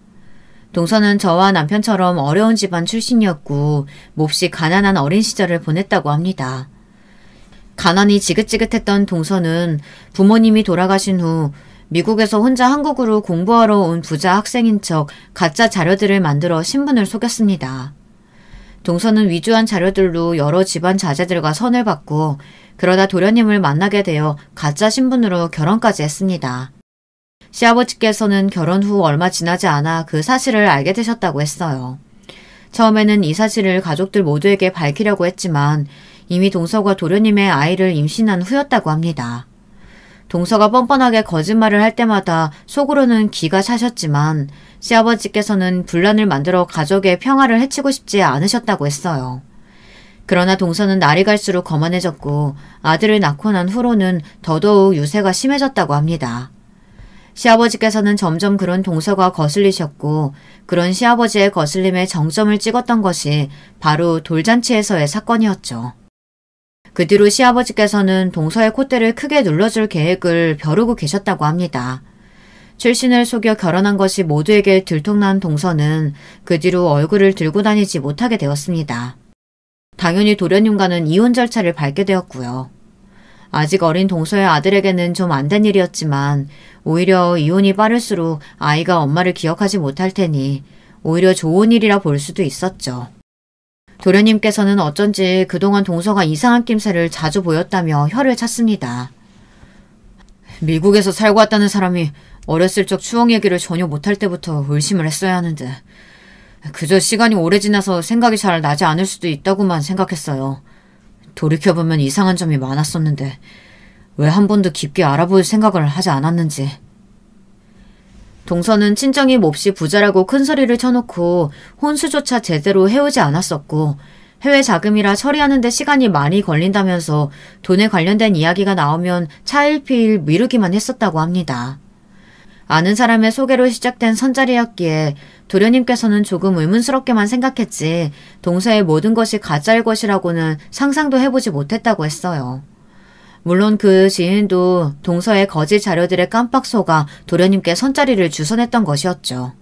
동서는 저와 남편처럼 어려운 집안 출신이었고 몹시 가난한 어린 시절을 보냈다고 합니다. 가난이 지긋지긋했던 동서는 부모님이 돌아가신 후 미국에서 혼자 한국으로 공부하러 온 부자 학생인 척 가짜 자료들을 만들어 신분을 속였습니다. 동서는 위조한 자료들로 여러 집안 자제들과 선을 받고 그러다 도련님을 만나게 되어 가짜 신분으로 결혼까지 했습니다. 시아버지께서는 결혼 후 얼마 지나지 않아 그 사실을 알게 되셨다고 했어요. 처음에는 이 사실을 가족들 모두에게 밝히려고 했지만 이미 동서가 도련님의 아이를 임신한 후였다고 합니다. 동서가 뻔뻔하게 거짓말을 할 때마다 속으로는 기가 차셨지만 시아버지께서는 분란을 만들어 가족의 평화를 해치고 싶지 않으셨다고 했어요. 그러나 동서는 날이 갈수록 거만해졌고 아들을 낳고 난 후로는 더더욱 유세가 심해졌다고 합니다. 시아버지께서는 점점 그런 동서가 거슬리셨고 그런 시아버지의 거슬림에 정점을 찍었던 것이 바로 돌잔치에서의 사건이었죠. 그 뒤로 시아버지께서는 동서의 콧대를 크게 눌러줄 계획을 벼르고 계셨다고 합니다. 출신을 속여 결혼한 것이 모두에게 들통난 동서는 그 뒤로 얼굴을 들고 다니지 못하게 되었습니다. 당연히 도련님과는 이혼 절차를 밟게 되었고요. 아직 어린 동서의 아들에게는 좀 안 된 일이었지만 오히려 이혼이 빠를수록 아이가 엄마를 기억하지 못할 테니 오히려 좋은 일이라 볼 수도 있었죠. 도련님께서는 어쩐지 그동안 동서가 이상한 낌새를 자주 보였다며 혀를 찼습니다. 미국에서 살고 왔다는 사람이 어렸을 적 추억 얘기를 전혀 못할 때부터 의심을 했어야 하는데 그저 시간이 오래 지나서 생각이 잘 나지 않을 수도 있다고만 생각했어요. 돌이켜보면 이상한 점이 많았었는데 왜 한 번도 깊게 알아볼 생각을 하지 않았는지. 동서는 친정이 몹시 부자라고 큰 소리를 쳐놓고 혼수조차 제대로 해오지 않았었고 해외 자금이라 처리하는 데 시간이 많이 걸린다면서 돈에 관련된 이야기가 나오면 차일피일 미루기만 했었다고 합니다. 아는 사람의 소개로 시작된 선자리였기에 도련님께서는 조금 의문스럽게만 생각했지 동서의 모든 것이 가짜일 것이라고는 상상도 해보지 못했다고 했어요. 물론 그 지인도 동서의 거짓 자료들의 깜빡 속아 도련님께 선자리를 주선했던 것이었죠.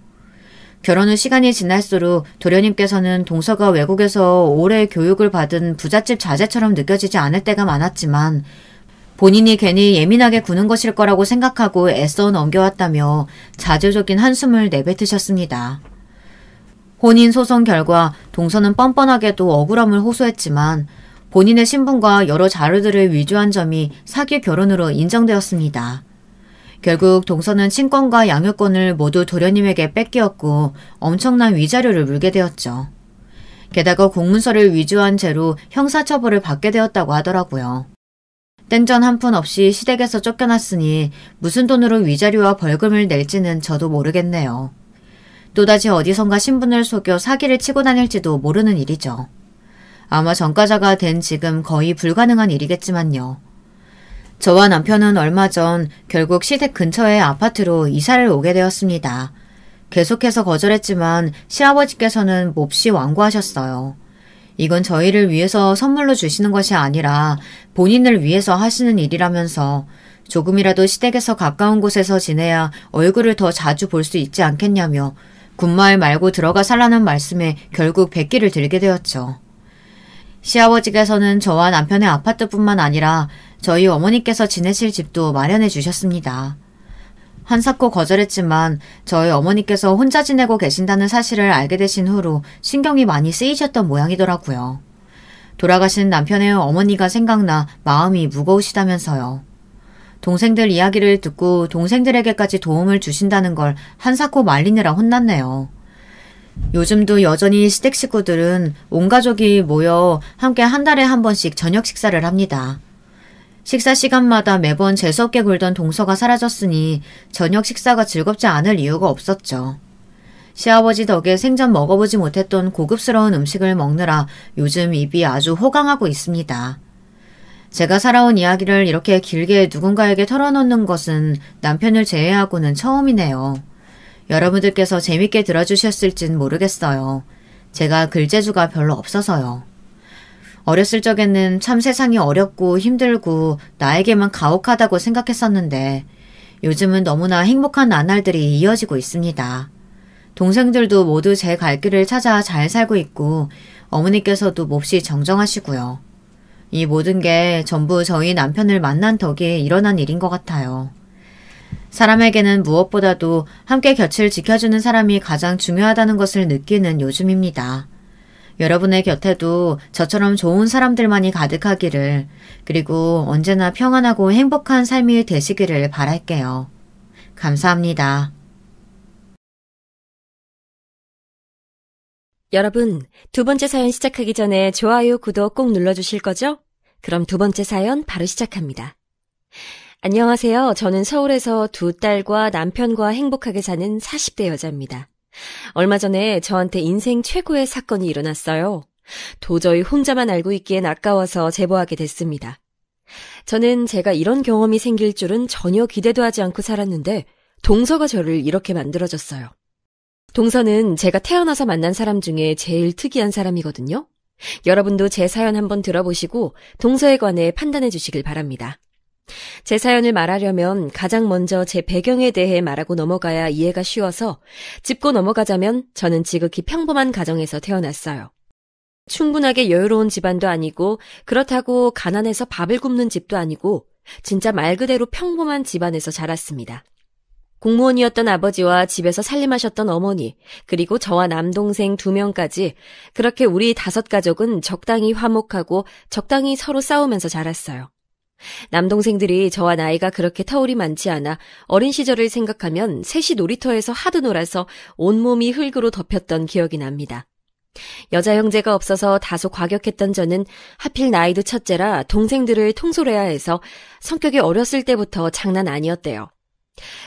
결혼 후 시간이 지날수록 도련님께서는 동서가 외국에서 오래 교육을 받은 부잣집 자제처럼 느껴지지 않을 때가 많았지만 본인이 괜히 예민하게 구는 것일 거라고 생각하고 애써 넘겨왔다며 자조적인 한숨을 내뱉으셨습니다. 혼인 소송 결과 동서는 뻔뻔하게도 억울함을 호소했지만 본인의 신분과 여러 자료들을 위조한 점이 사기 결혼으로 인정되었습니다. 결국 동서는 친권과 양육권을 모두 도련님에게 뺏기었고 엄청난 위자료를 물게 되었죠. 게다가 공문서를 위조한 죄로 형사처벌을 받게 되었다고 하더라고요. 땡전 한 푼 없이 시댁에서 쫓겨났으니 무슨 돈으로 위자료와 벌금을 낼지는 저도 모르겠네요. 또다시 어디선가 신분을 속여 사기를 치고 다닐지도 모르는 일이죠. 아마 전과자가 된 지금 거의 불가능한 일이겠지만요. 저와 남편은 얼마 전 결국 시댁 근처의 아파트로 이사를 오게 되었습니다. 계속해서 거절했지만 시아버지께서는 몹시 완고하셨어요. 이건 저희를 위해서 선물로 주시는 것이 아니라 본인을 위해서 하시는 일이라면서 조금이라도 시댁에서 가까운 곳에서 지내야 얼굴을 더 자주 볼 수 있지 않겠냐며 군마을 말고 들어가 살라는 말씀에 결국 백기를 들게 되었죠. 시아버지께서는 저와 남편의 아파트뿐만 아니라 저희 어머니께서 지내실 집도 마련해 주셨습니다. 한사코 거절했지만 저희 어머니께서 혼자 지내고 계신다는 사실을 알게 되신 후로 신경이 많이 쓰이셨던 모양이더라고요. 돌아가신 남편의 어머니가 생각나 마음이 무거우시다면서요. 동생들 이야기를 듣고 동생들에게까지 도움을 주신다는 걸 한사코 말리느라 혼났네요. 요즘도 여전히 시댁 식구들은 온 가족이 모여 함께 한 달에 한 번씩 저녁 식사를 합니다. 식사 시간마다 매번 재수없게 굴던 동서가 사라졌으니 저녁 식사가 즐겁지 않을 이유가 없었죠. 시아버지 덕에 생전 먹어보지 못했던 고급스러운 음식을 먹느라 요즘 입이 아주 호강하고 있습니다. 제가 살아온 이야기를 이렇게 길게 누군가에게 털어놓는 것은 남편을 제외하고는 처음이네요. 여러분들께서 재밌게 들어주셨을진 모르겠어요. 제가 글재주가 별로 없어서요. 어렸을 적에는 참 세상이 어렵고 힘들고 나에게만 가혹하다고 생각했었는데 요즘은 너무나 행복한 나날들이 이어지고 있습니다. 동생들도 모두 제 갈 길을 찾아 잘 살고 있고 어머니께서도 몹시 정정하시고요. 이 모든 게 전부 저희 남편을 만난 덕에 일어난 일인 것 같아요. 사람에게는 무엇보다도 함께 곁을 지켜주는 사람이 가장 중요하다는 것을 느끼는 요즘입니다. 여러분의 곁에도 저처럼 좋은 사람들만이 가득하기를, 그리고 언제나 평안하고 행복한 삶이 되시기를 바랄게요. 감사합니다. 여러분, 두 번째 사연 시작하기 전에 좋아요, 구독 꼭 눌러주실 거죠? 그럼 두 번째 사연 바로 시작합니다. 안녕하세요. 저는 서울에서 두 딸과 남편과 행복하게 사는 40대 여자입니다. 얼마 전에 저한테 인생 최고의 사건이 일어났어요. 도저히 혼자만 알고 있기엔 아까워서 제보하게 됐습니다. 저는 제가 이런 경험이 생길 줄은 전혀 기대도 하지 않고 살았는데 동서가 저를 이렇게 만들어줬어요. 동서는 제가 태어나서 만난 사람 중에 제일 특이한 사람이거든요. 여러분도 제 사연 한번 들어보시고 동서에 관해 판단해 주시길 바랍니다. 제 사연을 말하려면 가장 먼저 제 배경에 대해 말하고 넘어가야 이해가 쉬워서 짚고 넘어가자면 저는 지극히 평범한 가정에서 태어났어요. 충분하게 여유로운 집안도 아니고 그렇다고 가난해서 밥을 굶는 집도 아니고 진짜 말 그대로 평범한 집안에서 자랐습니다. 공무원이었던 아버지와 집에서 살림하셨던 어머니, 그리고 저와 남동생 2명까지 그렇게 우리 5가족은 적당히 화목하고 적당히 서로 싸우면서 자랐어요. 남동생들이 저와 나이가 그렇게 터울이 많지 않아 어린 시절을 생각하면 셋이 놀이터에서 하도 놀아서 온몸이 흙으로 덮였던 기억이 납니다. 여자 형제가 없어서 다소 과격했던 저는 하필 나이도 첫째라 동생들을 통솔해야 해서 성격이 어렸을 때부터 장난 아니었대요.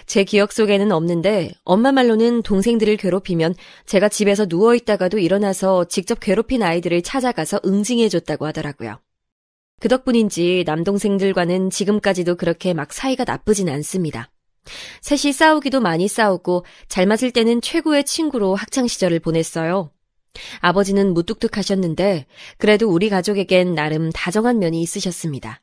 제 기억 속에는 없는데 엄마 말로는 동생들을 괴롭히면 제가 집에서 누워있다가도 일어나서 직접 괴롭힌 아이들을 찾아가서 응징해줬다고 하더라고요. 그 덕분인지 남동생들과는 지금까지도 그렇게 막 사이가 나쁘진 않습니다. 셋이 싸우기도 많이 싸우고 잘 맞을 때는 최고의 친구로 학창시절을 보냈어요. 아버지는 무뚝뚝하셨는데 그래도 우리 가족에겐 나름 다정한 면이 있으셨습니다.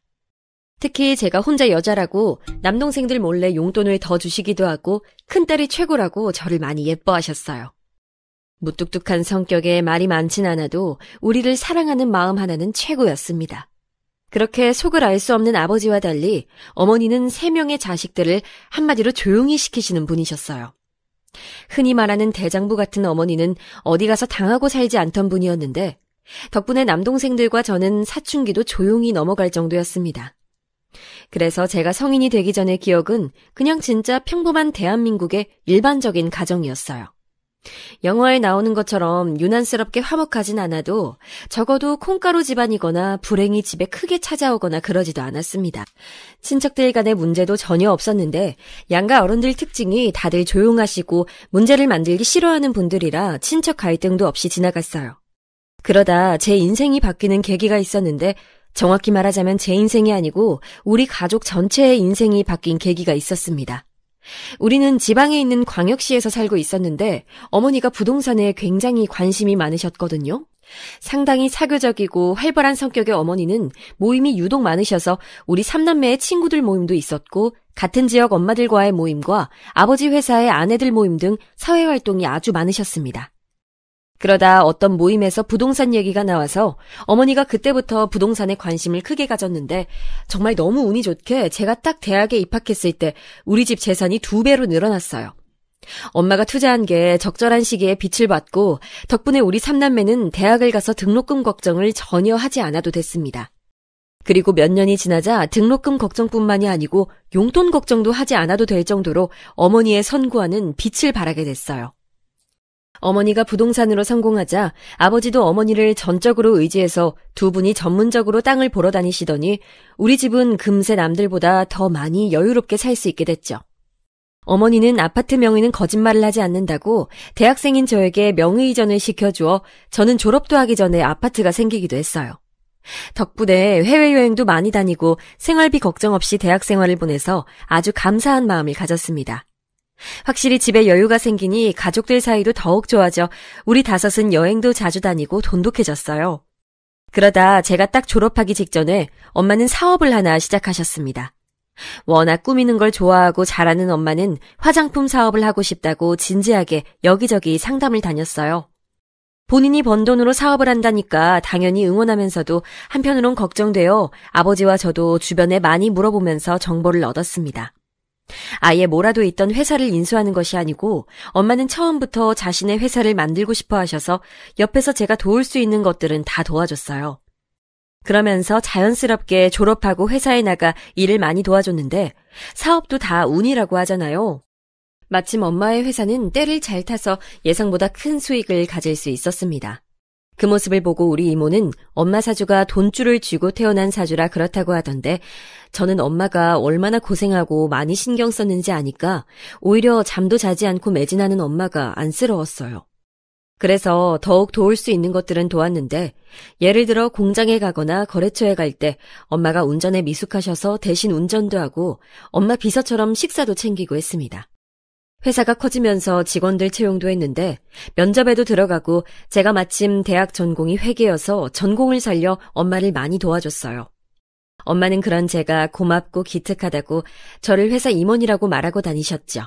특히 제가 혼자 여자라고 남동생들 몰래 용돈을 더 주시기도 하고 큰딸이 최고라고 저를 많이 예뻐하셨어요. 무뚝뚝한 성격에 말이 많진 않아도 우리를 사랑하는 마음 하나는 최고였습니다. 그렇게 속을 알 수 없는 아버지와 달리 어머니는 3명의 자식들을 한마디로 조용히 시키시는 분이셨어요. 흔히 말하는 대장부 같은 어머니는 어디 가서 당하고 살지 않던 분이었는데 덕분에 남동생들과 저는 사춘기도 조용히 넘어갈 정도였습니다. 그래서 제가 성인이 되기 전의 기억은 그냥 진짜 평범한 대한민국의 일반적인 가정이었어요. 영화에 나오는 것처럼 유난스럽게 화목하진 않아도 적어도 콩가루 집안이거나 불행이 집에 크게 찾아오거나 그러지도 않았습니다. 친척들 간의 문제도 전혀 없었는데 양가 어른들 특징이 다들 조용하시고 문제를 만들기 싫어하는 분들이라 친척 갈등도 없이 지나갔어요. 그러다 제 인생이 바뀌는 계기가 있었는데 정확히 말하자면 제 인생이 아니고 우리 가족 전체의 인생이 바뀐 계기가 있었습니다. 우리는 지방에 있는 광역시에서 살고 있었는데 어머니가 부동산에 굉장히 관심이 많으셨거든요. 상당히 사교적이고 활발한 성격의 어머니는 모임이 유독 많으셔서 우리 3남매의 친구들 모임도 있었고 같은 지역 엄마들과의 모임과 아버지 회사의 아내들 모임 등 사회활동이 아주 많으셨습니다. 그러다 어떤 모임에서 부동산 얘기가 나와서 어머니가 그때부터 부동산에 관심을 크게 가졌는데 정말 너무 운이 좋게 제가 딱 대학에 입학했을 때 우리 집 재산이 2배로 늘어났어요. 엄마가 투자한 게 적절한 시기에 빛을 받고 덕분에 우리 3남매는 대학을 가서 등록금 걱정을 전혀 하지 않아도 됐습니다. 그리고 몇 년이 지나자 등록금 걱정뿐만이 아니고 용돈 걱정도 하지 않아도 될 정도로 어머니의 선구하는 빛을 발하게 됐어요. 어머니가 부동산으로 성공하자 아버지도 어머니를 전적으로 의지해서 두 분이 전문적으로 땅을 보러 다니시더니 우리 집은 금세 남들보다 더 많이 여유롭게 살 수 있게 됐죠. 어머니는 아파트 명의는 거짓말을 하지 않는다고 대학생인 저에게 명의 이전을 시켜주어 저는 졸업도 하기 전에 아파트가 생기기도 했어요. 덕분에 해외여행도 많이 다니고 생활비 걱정 없이 대학 생활을 보내서 아주 감사한 마음을 가졌습니다. 확실히 집에 여유가 생기니 가족들 사이도 더욱 좋아져 우리 5은 여행도 자주 다니고 돈독해졌어요. 그러다 제가 딱 졸업하기 직전에 엄마는 사업을 하나 시작하셨습니다. 워낙 꾸미는 걸 좋아하고 잘하는 엄마는 화장품 사업을 하고 싶다고 진지하게 여기저기 상담을 다녔어요. 본인이 번 돈으로 사업을 한다니까 당연히 응원하면서도 한편으론 걱정되어 아버지와 저도 주변에 많이 물어보면서 정보를 얻었습니다. 아예 몰아도 있던 회사를 인수하는 것이 아니고 엄마는 처음부터 자신의 회사를 만들고 싶어 하셔서 옆에서 제가 도울 수 있는 것들은 다 도와줬어요. 그러면서 자연스럽게 졸업하고 회사에 나가 일을 많이 도와줬는데 사업도 다 운이라고 하잖아요. 마침 엄마의 회사는 때를 잘 타서 예상보다 큰 수익을 가질 수 있었습니다. 그 모습을 보고 우리 이모는 엄마 사주가 돈줄을 쥐고 태어난 사주라 그렇다고 하던데 저는 엄마가 얼마나 고생하고 많이 신경 썼는지 아니까 오히려 잠도 자지 않고 매진하는 엄마가 안쓰러웠어요. 그래서 더욱 도울 수 있는 것들은 도왔는데 예를 들어 공장에 가거나 거래처에 갈 때 엄마가 운전에 미숙하셔서 대신 운전도 하고 엄마 비서처럼 식사도 챙기고 했습니다. 회사가 커지면서 직원들 채용도 했는데 면접에도 들어가고 제가 마침 대학 전공이 회계여서 전공을 살려 엄마를 많이 도와줬어요. 엄마는 그런 제가 고맙고 기특하다고 저를 회사 임원이라고 말하고 다니셨죠.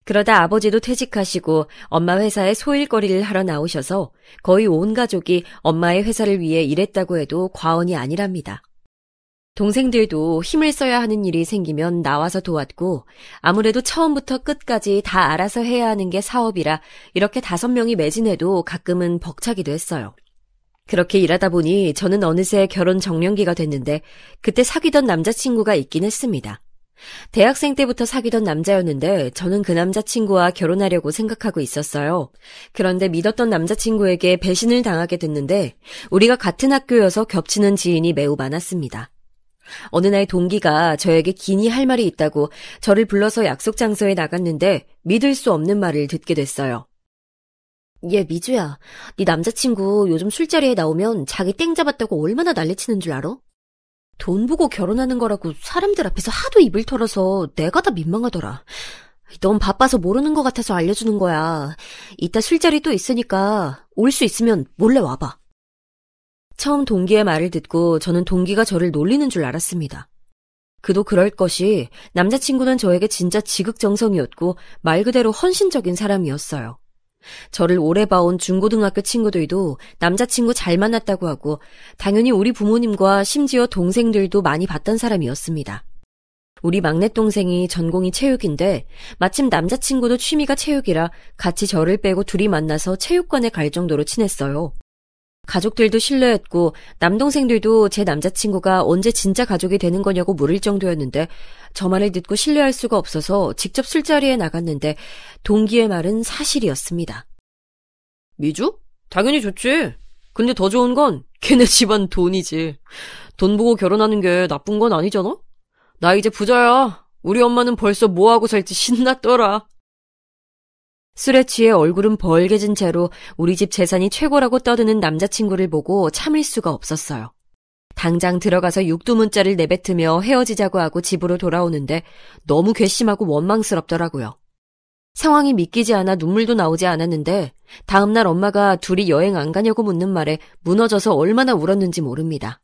그러다 아버지도 퇴직하시고 엄마 회사에 소일거리를 하러 나오셔서 거의 온 가족이 엄마의 회사를 위해 일했다고 해도 과언이 아니랍니다. 동생들도 힘을 써야 하는 일이 생기면 나와서 도왔고 아무래도 처음부터 끝까지 다 알아서 해야 하는 게 사업이라 이렇게 5명이 매진해도 가끔은 벅차기도 했어요. 그렇게 일하다 보니 저는 어느새 결혼 정년기가 됐는데 그때 사귀던 남자친구가 있긴 했습니다. 대학생 때부터 사귀던 남자였는데 저는 그 남자친구와 결혼하려고 생각하고 있었어요. 그런데 믿었던 남자친구에게 배신을 당하게 됐는데 우리가 같은 학교여서 겹치는 지인이 매우 많았습니다. 어느 날 동기가 저에게 긴히 할 말이 있다고 저를 불러서 약속 장소에 나갔는데 믿을 수 없는 말을 듣게 됐어요. 얘 미주야, 네 남자친구 요즘 술자리에 나오면 자기 땡 잡았다고 얼마나 난리치는 줄 알아? 돈 보고 결혼하는 거라고 사람들 앞에서 하도 입을 털어서 내가 다 민망하더라. 넌 바빠서 모르는 것 같아서 알려주는 거야. 이따 술자리 또 있으니까 올 수 있으면 몰래 와봐. 처음 동기의 말을 듣고 저는 동기가 저를 놀리는 줄 알았습니다. 그도 그럴 것이 남자친구는 저에게 진짜 지극정성이었고 말 그대로 헌신적인 사람이었어요. 저를 오래 봐온 중고등학교 친구들도 남자친구 잘 만났다고 하고 당연히 우리 부모님과 심지어 동생들도 많이 봤던 사람이었습니다. 우리 막내 동생이 전공이 체육인데 마침 남자친구도 취미가 체육이라 같이 저를 빼고 둘이 만나서 체육관에 갈 정도로 친했어요. 가족들도 신뢰했고 남동생들도 제 남자친구가 언제 진짜 가족이 되는 거냐고 물을 정도였는데 저 말을 듣고 신뢰할 수가 없어서 직접 술자리에 나갔는데 동기의 말은 사실이었습니다. 미주? 당연히 좋지. 근데 더 좋은 건 걔네 집안 돈이지. 돈 보고 결혼하는 게 나쁜 건 아니잖아? 나 이제 부자야. 우리 엄마는 벌써 뭐하고 살지 신났더라. 술에 취해 얼굴은 벌게진 채로 우리 집 재산이 최고라고 떠드는 남자친구를 보고 참을 수가 없었어요. 당장 들어가서 육두문자를 내뱉으며 헤어지자고 하고 집으로 돌아오는데 너무 괘씸하고 원망스럽더라고요. 상황이 믿기지 않아 눈물도 나오지 않았는데 다음날 엄마가 둘이 여행 안 가냐고 묻는 말에 무너져서 얼마나 울었는지 모릅니다.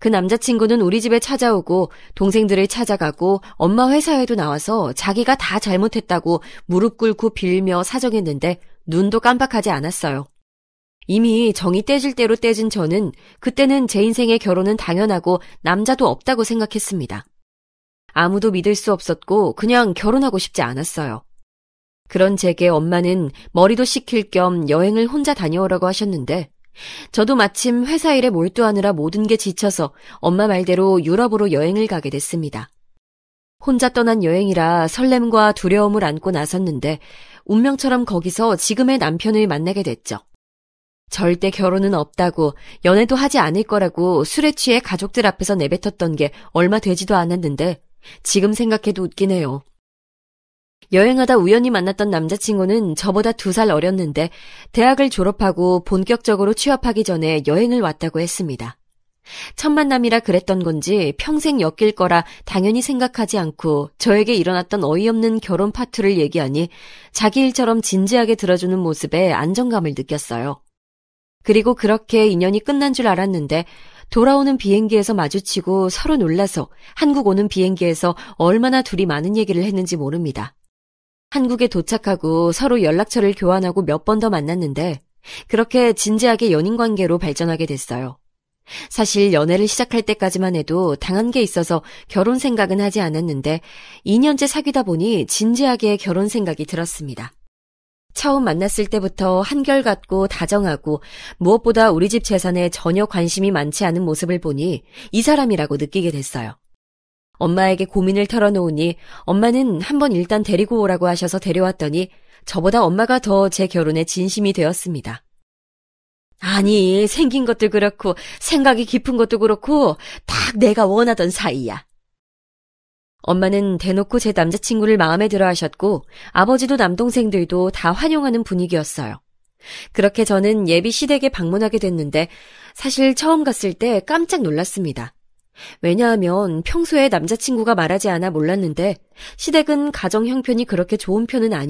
그 남자친구는 우리 집에 찾아오고 동생들을 찾아가고 엄마 회사에도 나와서 자기가 다 잘못했다고 무릎 꿇고 빌며 사정했는데 눈도 깜빡하지 않았어요. 이미 정이 떼질 대로 떼진 저는 그때는 제 인생의 결혼은 당연하고 남자도 없다고 생각했습니다. 아무도 믿을 수 없었고 그냥 결혼하고 싶지 않았어요. 그런 제게 엄마는 머리도 식힐 겸 여행을 혼자 다녀오라고 하셨는데 저도 마침 회사 일에 몰두하느라 모든 게 지쳐서 엄마 말대로 유럽으로 여행을 가게 됐습니다. 혼자 떠난 여행이라 설렘과 두려움을 안고 나섰는데 운명처럼 거기서 지금의 남편을 만나게 됐죠. 절대 결혼은 없다고 연애도 하지 않을 거라고 술에 취해 가족들 앞에서 내뱉었던 게 얼마 되지도 않았는데 지금 생각해도 웃기네요. 여행하다 우연히 만났던 남자친구는 저보다 2살 어렸는데 대학을 졸업하고 본격적으로 취업하기 전에 여행을 왔다고 했습니다. 첫 만남이라 그랬던 건지 평생 엮일 거라 당연히 생각하지 않고 저에게 일어났던 어이없는 결혼 파투를 얘기하니 자기 일처럼 진지하게 들어주는 모습에 안정감을 느꼈어요. 그리고 그렇게 인연이 끝난 줄 알았는데 돌아오는 비행기에서 마주치고 서로 놀라서 한국 오는 비행기에서 얼마나 둘이 많은 얘기를 했는지 모릅니다. 한국에 도착하고 서로 연락처를 교환하고 몇 번 더 만났는데 그렇게 진지하게 연인관계로 발전하게 됐어요. 사실 연애를 시작할 때까지만 해도 당한 게 있어서 결혼 생각은 하지 않았는데 2년째 사귀다 보니 진지하게 결혼 생각이 들었습니다. 처음 만났을 때부터 한결같고 다정하고 무엇보다 우리 집 재산에 전혀 관심이 많지 않은 모습을 보니 이 사람이라고 느끼게 됐어요. 엄마에게 고민을 털어놓으니 엄마는 한번 일단 데리고 오라고 하셔서 데려왔더니 저보다 엄마가 더 제 결혼에 진심이 되었습니다. 아니, 생긴 것도 그렇고 생각이 깊은 것도 그렇고 딱 내가 원하던 사이야. 엄마는 대놓고 제 남자친구를 마음에 들어 하셨고 아버지도 남동생들도 다 환영하는 분위기였어요. 그렇게 저는 예비 시댁에 방문하게 됐는데 사실 처음 갔을 때 깜짝 놀랐습니다. 왜냐하면 평소에 남자친구가 말하지 않아 몰랐는데 시댁은 가정 형편이 그렇게 좋은 편은 아니었어요.